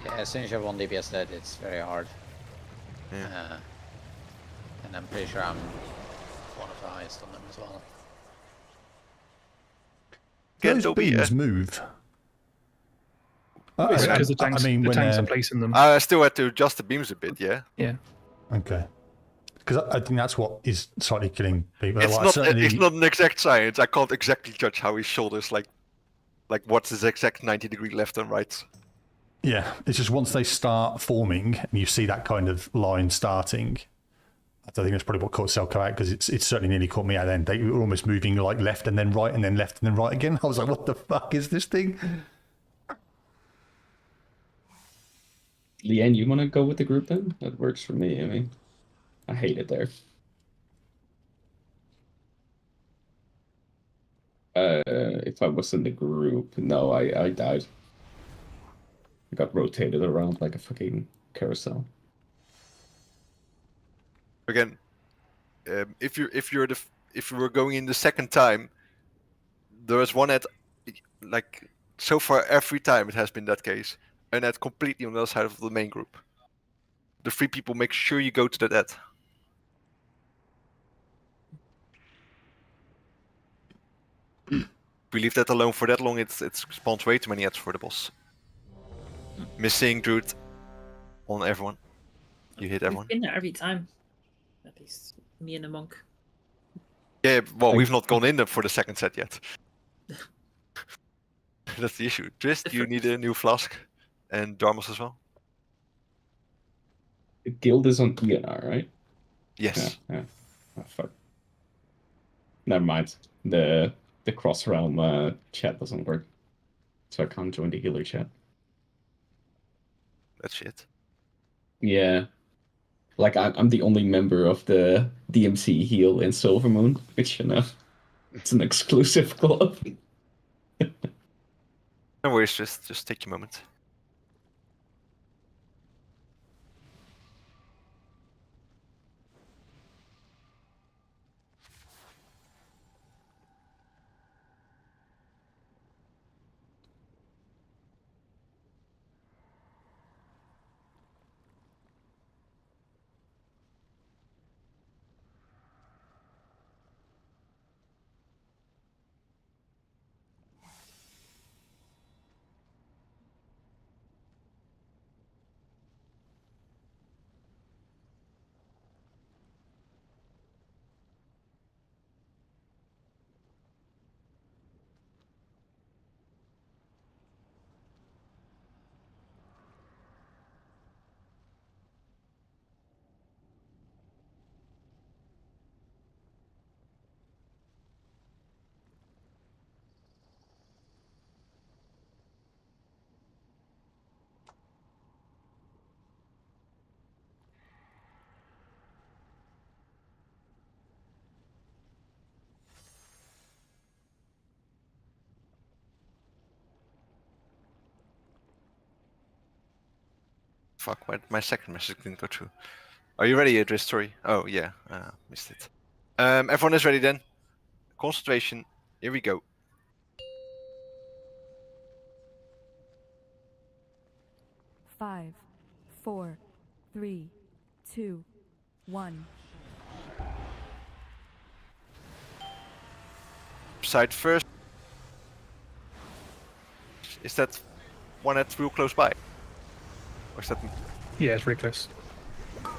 Yeah, as soon as you have one DPS dead, it's very hard. Yeah. And I'm pretty sure I'm one of the highest on them as well. Those beams move. Because the tanks, I mean, the when tanks are they're- placing them. I still had to adjust the beams a bit, yeah. Yeah. Okay. Because I think that's what is slightly killing people. It's Like, not. certainly- It's not an exact science. I can't exactly judge how his shoulders like what's his exact 90-degree left and right. Yeah, it's just once they start forming and you see that kind of line starting, I think that's probably what caught Selko out, because it's certainly nearly caught me out then. They were almost moving like left and then right and then left and then right again. I was like, what the fuck is this thing? Leanne, you want to go with the group then? That works for me. I mean, I hate it there. If I was in the group, no, I died. I got rotated around like a fucking carousel. Again, if you were going in the second time, there was one at, like, so far every time it has been that case, and at completely on the other side of the main group. The 3 people, make sure you go to that ad. If we leave that alone for that long, it spawns way too many ads for the boss. Missing Druid on everyone. You hit everyone. We've been there every time. At least me and the monk. Yeah, well, we've not gone in there for the second set yet. That's the issue. Trist, you need a new flask. And Darmus as well. The guild is on ENR, right? Yes. Yeah. Oh, fuck. Never mind. The cross realm chat doesn't work, so I can't join the healer chat. That's shit. Yeah. Like, I'm the only member of the DMC heal in Silvermoon, which, you know, it's an exclusive club. No worries, just take your moment. Fuck, my second message didn't go through. Are you ready, Idris? Sorry. Oh, yeah. Missed it. Everyone is ready then. Concentration. Here we go. Five, 4, 3, 2, 1. Side first. Is that one that's real close by? Or is that... Yeah, it's really close. So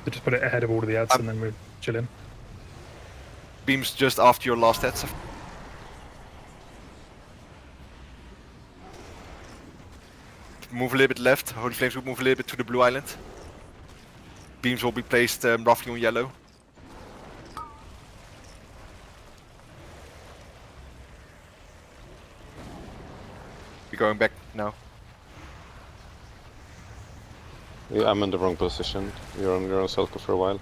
just put it ahead of all of the ads and then we're chilling. Beams just after your last ads. Move a little bit left. Holy Flames will move a little bit to the blue island. Beams will be placed roughly on yellow. We're going back now. Yeah, I'm in the wrong position. You're on your own Selko for a while.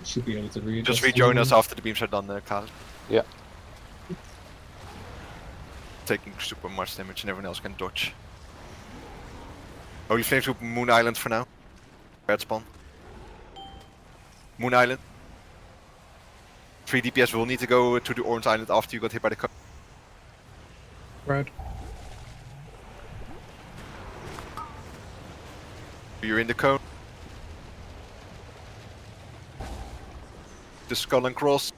Should be able to read. Just rejoin us after the beams are done, Karl. Yeah. Taking super much damage and everyone else can dodge. Holy Flames will Moon Island for now. Red spawn. Moon Island. 3 DPS will need to go to the Orange Island after you got hit by the cone. Right. You're in the cone. The Skull and Cross.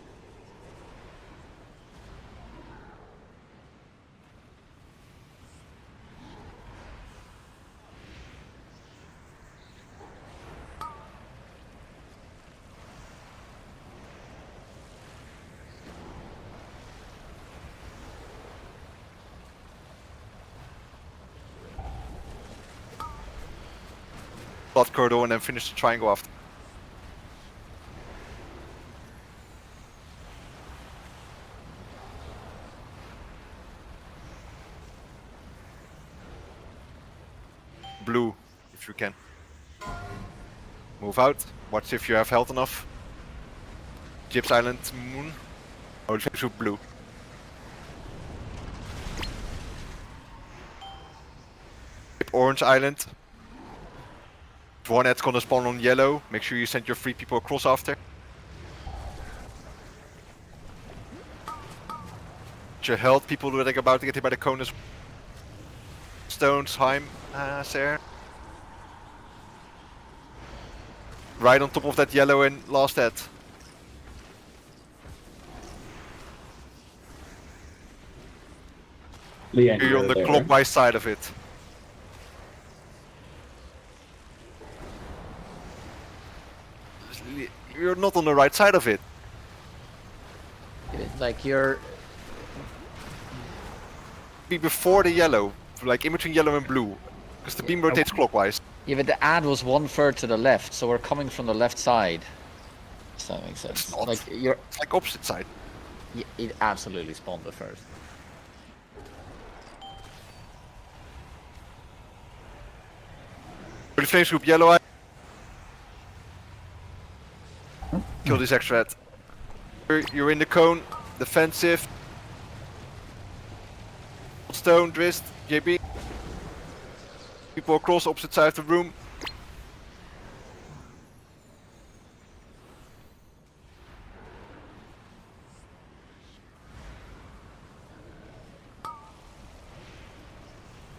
blood curdle and then finish the triangle after. Blue, if you can. Move out. Watch if you have health enough. Gyp's Island, Moon. Oh, it's blue. Orange Island. If one head's gonna spawn on yellow, make sure you send your 3 people across after. Your health, people that are about to get hit by the cone as Stones, Heim, Sarah. Right on top of that yellow and last head. You're on the clockwise side of it. You're not on the right side of it. Like you're... Be before the yellow, like in between yellow and blue. Because the beam rotates clockwise. Yeah, but the ad was 1/3 to the left, so we're coming from the left side. Does that make sense? It's not. Like you're... It's like opposite side. Yeah, it absolutely spawned the first. The flames group yellow eye. Kill this extra head. You're in the cone, defensive. Stone, Drist, JB. People across opposite side of the room.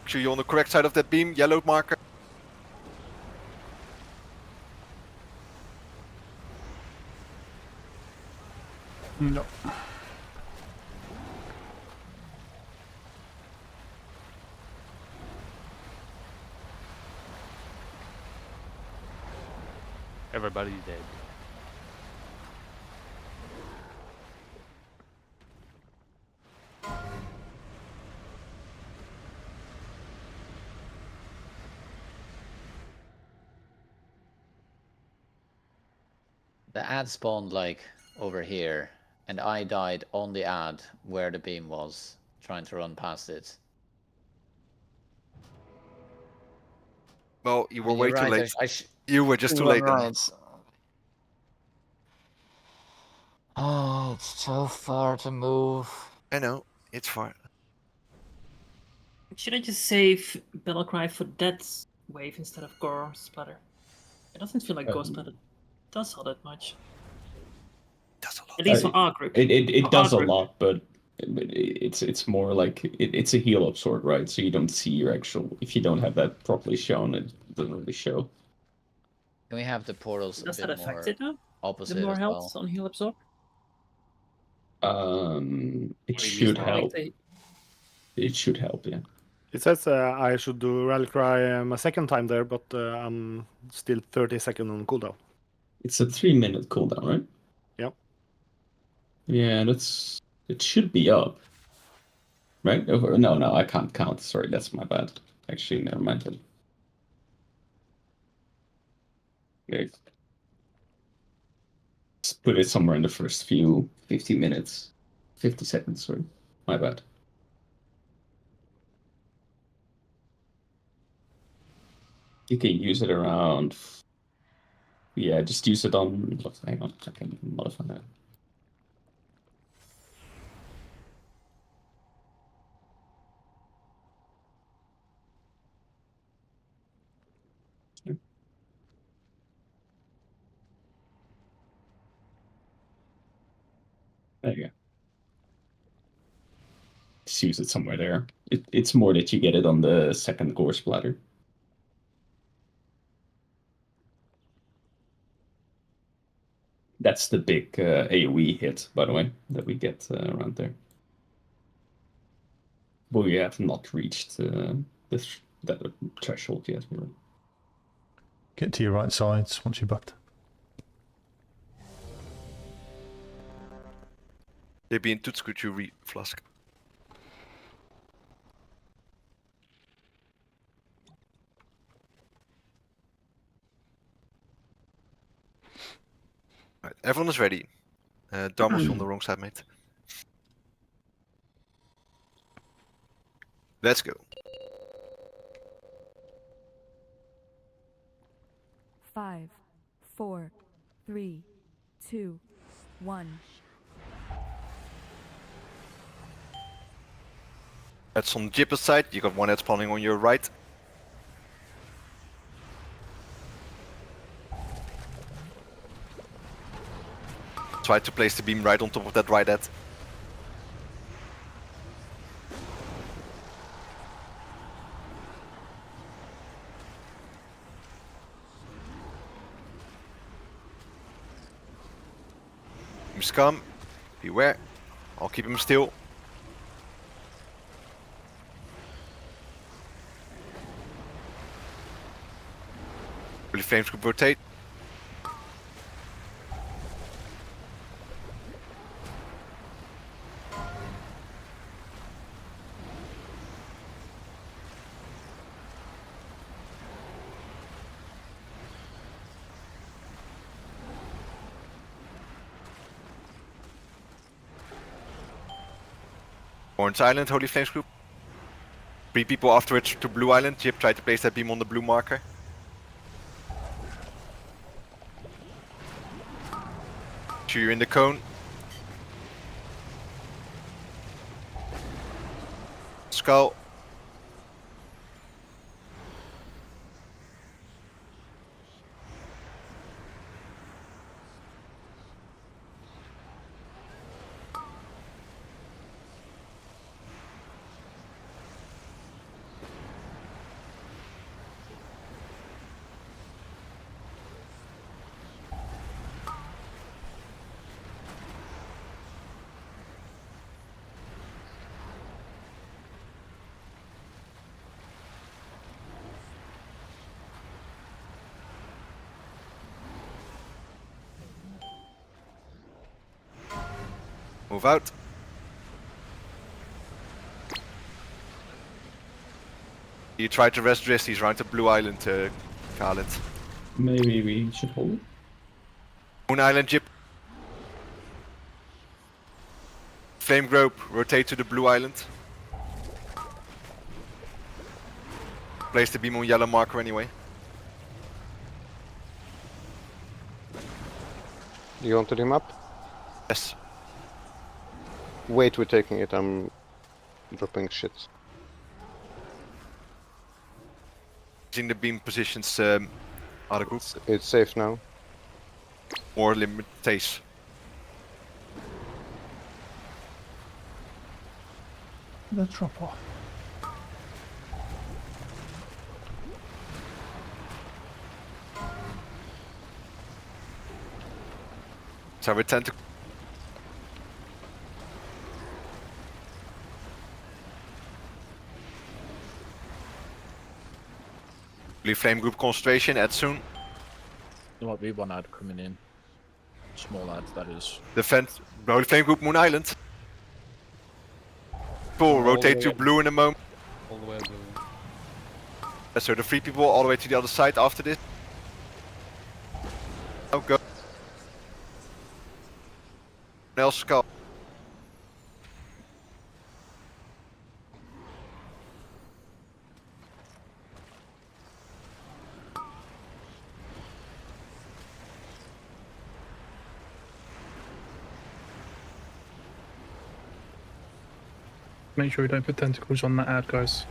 Make sure you're on the correct side of that beam, yellow marker. No. Everybody's dead. The ad spawned like over here, and I died on the ad where the beam was, trying to run past it. Well, you were You're way right, too late. I You were just too You were late then. right. Oh, it's so far to move. I know, it's far. Should I just save Battlecry for that wave instead of Gore Splatter? It doesn't feel like Gore Splatter does all that much. Does a lot. At least for our group. It For does our a group. lot, but it's more like it's a heal up sword, right? So you don't see your actual, if you don't have that properly shown, it doesn't really show. Can we have the portals Does a that bit affect more it though? opposite The more as health well? on heal absorb? It should help. It should help, yeah. It says I should do Rally Cry a second time there, but I'm still 30 seconds on cooldown. It's a 3-minute cooldown, right? Yep. Yeah, it should be up. Right? No, I can't count. Sorry, that's my bad. Actually, never mind. Okay. Let's put it somewhere in the first 50 minutes. 50 seconds, sorry. My bad. You can use it around... Yeah, just use it on... Hang on, I can modify that. There you go. Just use it somewhere there. It's more that you get it on the second gore splatter. That's the big AoE hit, by the way, that we get around there. But we have not reached that threshold yet. Really. Get to your right sides once you're buffed. They be in Tootskoot you flask. Everyone is ready. Dharma's on the wrong side, mate. Let's go. 5, 4, 3, 2, 1. That's on Jipper's side. You got one head spawning on your right. Try to place the beam right on top of that right head. Beams come. Beware. I'll keep him still. Holy Flames could rotate. Orange Island, Holy Flames group. 3 people afterwards to Blue Island. Jip tried to place that beam on the blue marker. Shoot you in the cone. Skull. Move out. You try to rest Dristies around the Blue Island, Khaled. Maybe we should hold it? Moon Island, Jip. Flame Grove, rotate to the Blue Island. Place the beam on yellow marker anyway. You wanted him up? Yes. Wait, we're taking it. I'm dropping shit. In the beam positions, other group. It's safe now. More limitations. The drop off. So we tend to. Blue Flame group concentration at soon. There might be one ad coming in. Small ad, that is. Defend Holy Flame group Moon Island. Cool, rotate to blue in a moment. All the way blue. So the 3 people all the way to the other side after this. Oh, go. Nel Skull. Make sure you don't put tentacles on that ad, guys.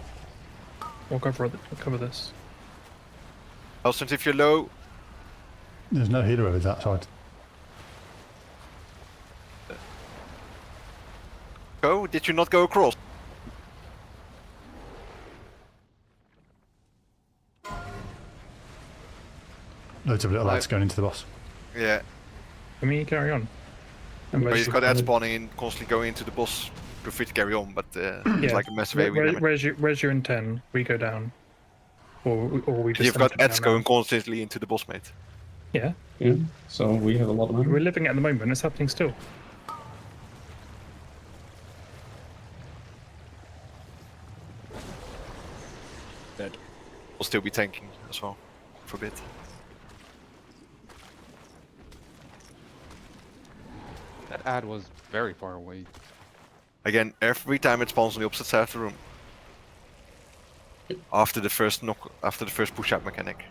We'll cover this. Elston, if you're low. There's no healer over that side. Go? Did you not go across? Loads of little lads going into the boss. Yeah. Can we carry on? But he's got ad spawning and constantly going into the boss. Feel free to carry on, but it's like a massive AoE damage. Where's your intent? We go down. Or we just. You've got ads going constantly into the boss, mate. Yeah. Yeah, so we have a lot of money. We're living it at the moment, it's happening still. Dead. We'll still be tanking as well, for a bit. That ad was very far away. Again, every time it spawns on the opposite side of the room. After the first push out mechanic.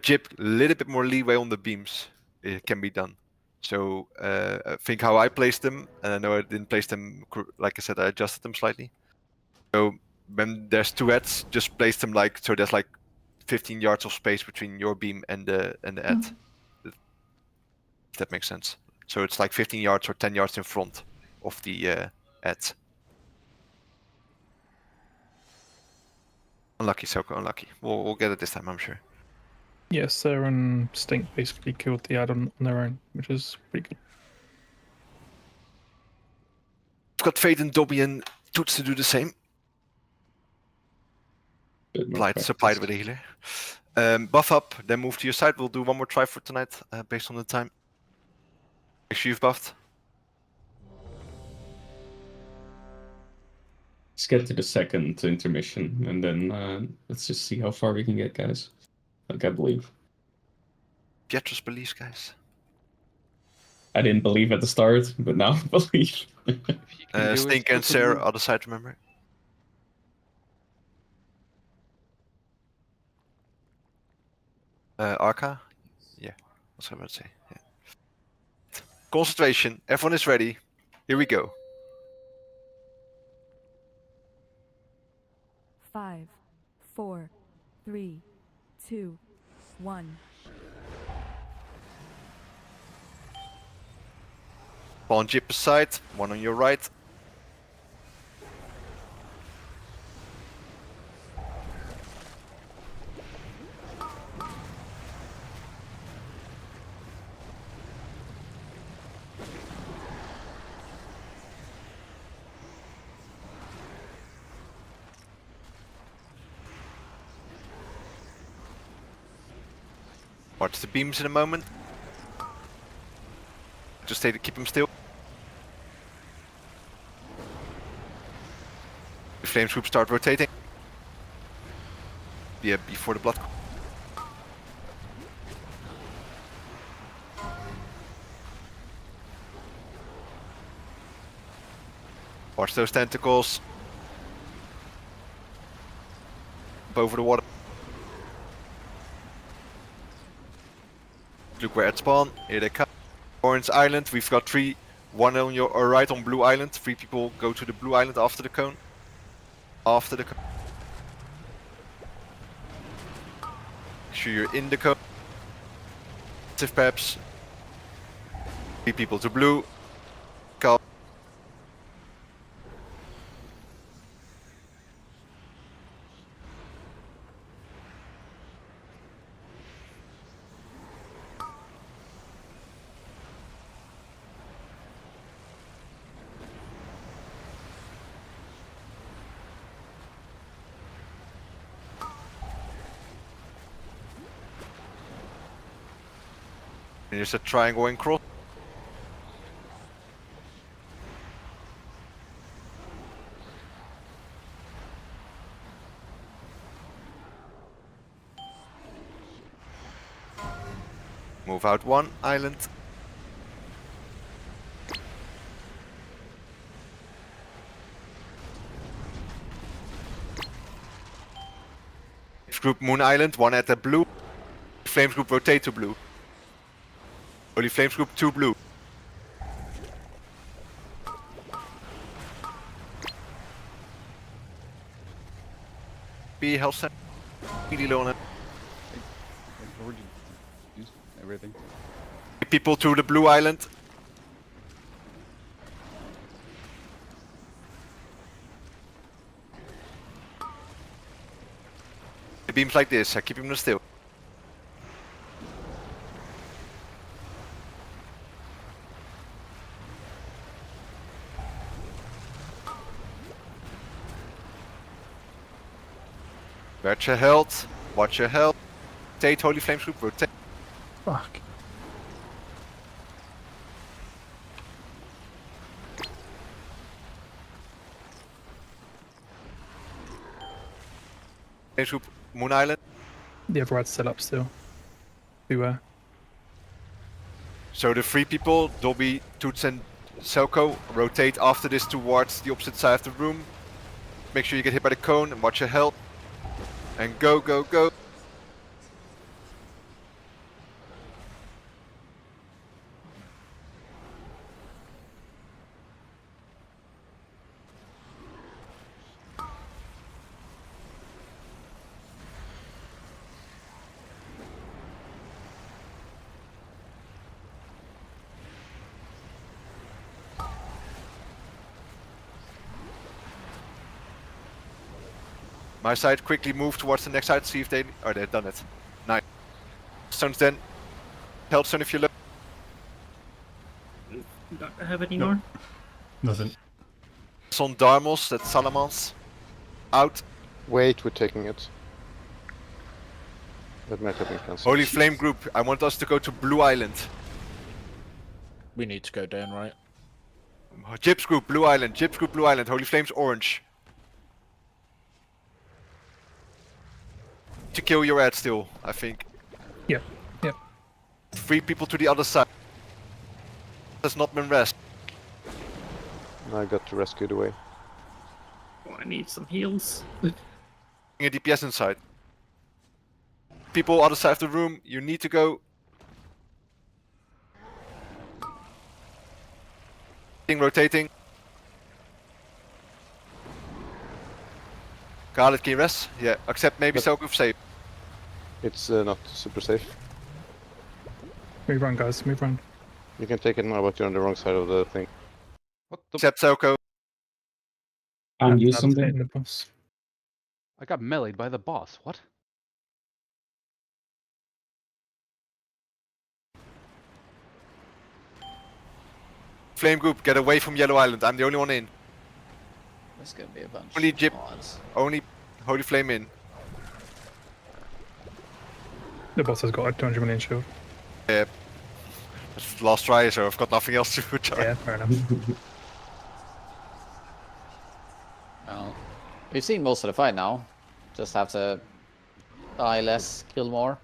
Jip, a little bit more leeway on the beams. It can be done. So think how I placed them, and I know I didn't place them like I said. I adjusted them slightly. So when there's two heads, just place them like so. There's like 15 yards of space between your beam and the head. If that makes sense. So it's like 15 yards or 10 yards in front of the head. Unlucky, Soko, unlucky. We'll get it this time, I'm sure. Yes, Sarah and Stink basically killed the ad on their own, which is pretty good. I've got Fade and Dobby and Toots to do the same. Supplied with a healer. Buff up, then move to your side. We'll do one more try for tonight based on the time. Make sure you've buffed. Let's get to the second intermission, and then let's just see how far we can get, guys. Like I believe. Pietros believes, guys. I didn't believe at the start, but now I believe. Stink and Sarah, other side, remember? Arca? Yeah, that's what I would say. Yeah. Concentration, everyone is ready. Here we go. 5, 4, 3, 2, 1. On Jip's side, one on your right. Watch the beams in a moment. Just stay to keep them still. The flames group start rotating. Yeah, before the blood. Watch those tentacles. Up over the water. Look where at spawn. Here they come. Orange Island. We've got 3. 1 on your right on Blue Island. 3 people go to the Blue Island after the cone. After the cone. Make sure you're in the cone. Active peps. 3 people to Blue. Cal. And there's a triangle and cross. Move out 1 island. Group Moon Island, 1 at the blue. Flames group rotate to blue. Holy Flames group 2 blue. Be health center. Really low on it. I've already used everything. People to the blue island. The beams like this, I keep them still. Watch your health. Watch your health. Rotate, Holy Flames group, rotate. Fuck. Flames group, Moon Island. The other ad's still up still. Beware. So the 3 people, Dobby, Toots and Selko, rotate after this towards the opposite side of the room. Make sure you get hit by the cone and watch your health. And go, go, go. My side, quickly move towards the next side, see if they... Oh, they've done it. Nice. Stones then. Help Stone if you look. Don't have any more. Nothing. Son Darmos, that's Salamans. Out. Wait, we're taking it. That might have been cancelled. Holy Flame group, I want us to go to Blue Island. We need to go down, right? Gyps group, Blue Island. Gyps group, Blue Island. Holy Flame's orange. To kill your ad still, I think. Yep, yep. 3 people to the other side. Has not been rest. I got rescued away. Oh, I need some heals. A DPS inside. People other side of the room, you need to go. Rotating. Scarlet, can you rest? Yeah, except maybe Selko save. It's not super safe. Move around, guys. Move around. You can take it now, but you're on the wrong side of the thing. What the? Except Selko. And use That's something. hitting the boss. I got meleeed by the boss. What? Flame group, get away from Yellow Island. I'm the only one in. There's gonna be a bunch. Only Gyp. Odds. Only Holy Flame in. The boss has got a 200 million shield. Yeah. It's the last try, so I've got nothing else to try. Yeah, fair enough. Well, we've seen most of the fight now. Just have to die less, kill more.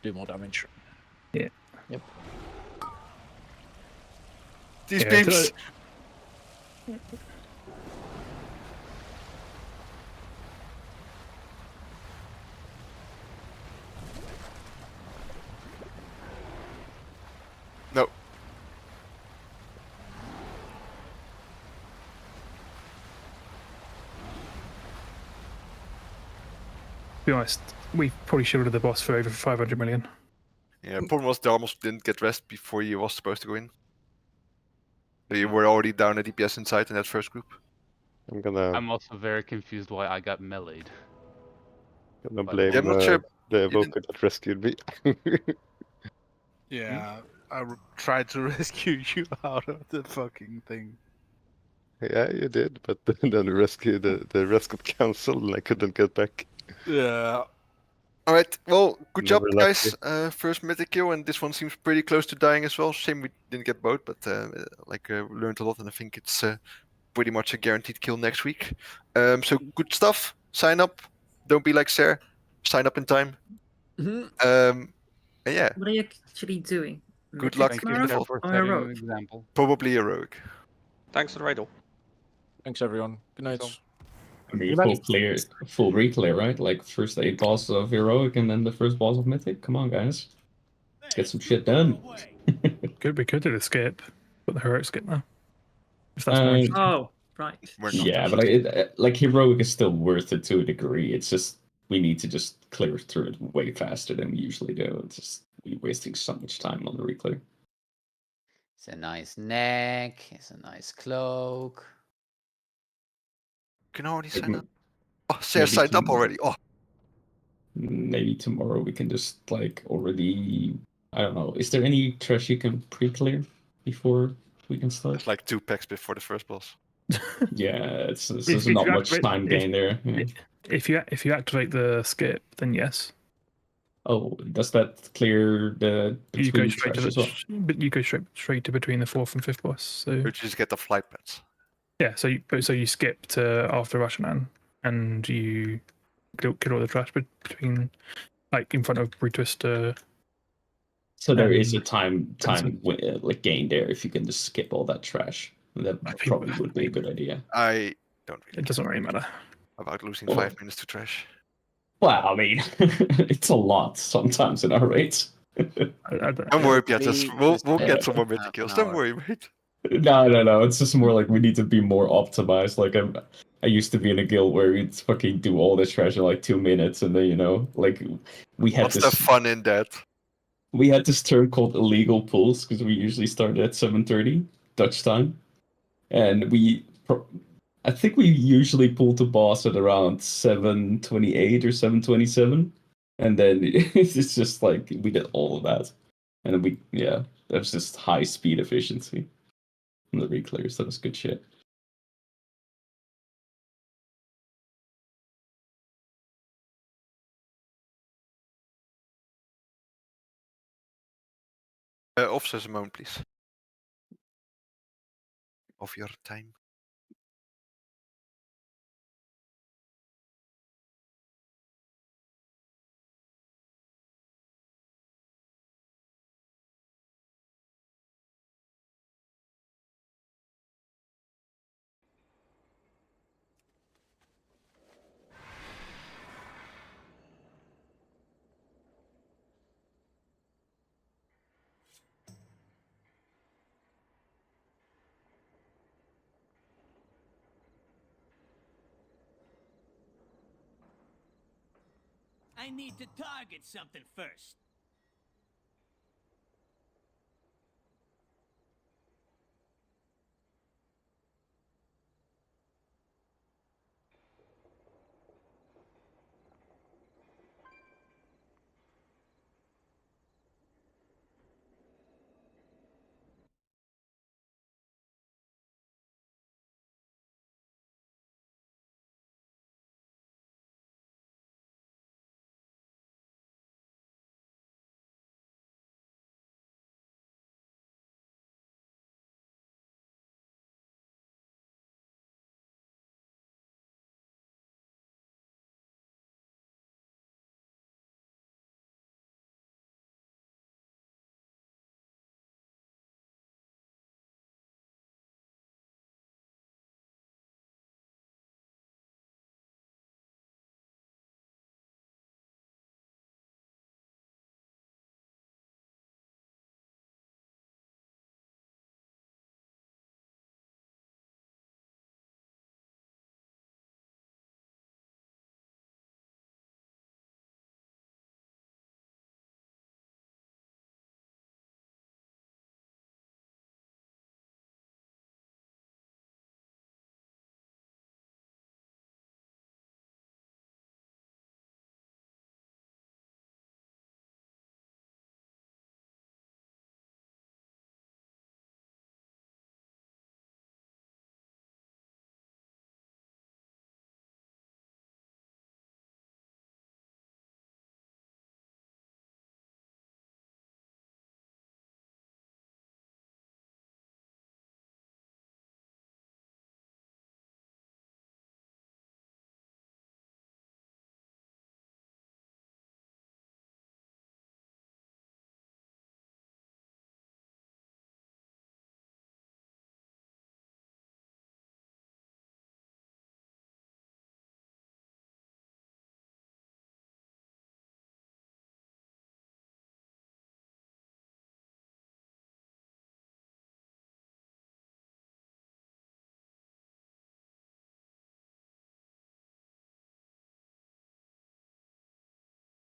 Do more damage. Yeah. Yep. These Yeah, beams! No. To be honest, we probably shielded the boss for over 500 million. Yeah, problem was Darmos didn't get rest before he was supposed to go in. So you were already down at DPS inside in that first group. I'm also very confused why I got meleeed. Gonna blame Yeah, I'm not sure. the evoker that rescued me. Yeah, I tried to rescue you out of the fucking thing. Yeah, you did, but then the rescue the rescue cancelled and I couldn't get back. Yeah. Alright, well, good job, Never left guys. First mythic kill, and this one seems pretty close to dying as well. Shame we didn't get both, but we learned a lot, and I think it's pretty much a guaranteed kill next week. So good stuff. Sign up. Don't be like Sarah. Sign up in time. And yeah, What are you actually doing? good Mythic luck Thank you in the tomorrow for fall. or setting an heroic? example. Probably heroic. Thanks for the riddle. Thanks, everyone. Good night. I mean, full reclear, right? Like first 8 bosses of heroic and then the first boss of mythic. Come on, guys. Let's get some shit done. We could do the skip, but the heroic skip now. If that's more interesting. Oh, right. Yeah, but like heroic is still worth it to a degree. It's just we need to just clear through it way faster than we usually do. It's just we're wasting so much time on the reclear. It's a nice neck. It's a nice cloak. Can already sign up. Oh, Sarah Maybe signed up tomorrow. already. Oh, Maybe tomorrow we can just like already. I don't know. Is there any trash you can pre-clear before we can start? it's like 2 packs before the first boss. Yeah, there's If not you much activate- time gain there. Yeah. If you activate the skip, then yes. Oh, does that clear the You go between straight to trash as well? but you go straight to between the 4th and 5th boss. So You just get the flight pads. yeah, so you skip to after Rashanan and you kill all the trash between like in front of Retwister. So there is a time like gain there if you can just skip all that trash. That probably would be a good idea. I don't really It doesn't really matter about losing Well- 5 minutes to trash. Well, I mean, it's a lot sometimes in our raids. Don't worry, Pietus. We'll get some more mythic kills. Don't worry, mate. No. It's just more like we need to be more optimized. Like I used to be in a guild where we'd fucking do all this trash in like 2 minutes, and then like we had What's the fun in that? We had this term called illegal pulls because we usually started at 7:30 Dutch time, and I think we usually pulled the boss at around 7:28 or 7:27, and then it's just like we did all of that, and then that was just high speed efficiency from the reclears. That was good shit. Officer Simone, please. Of your time. I need to target something first.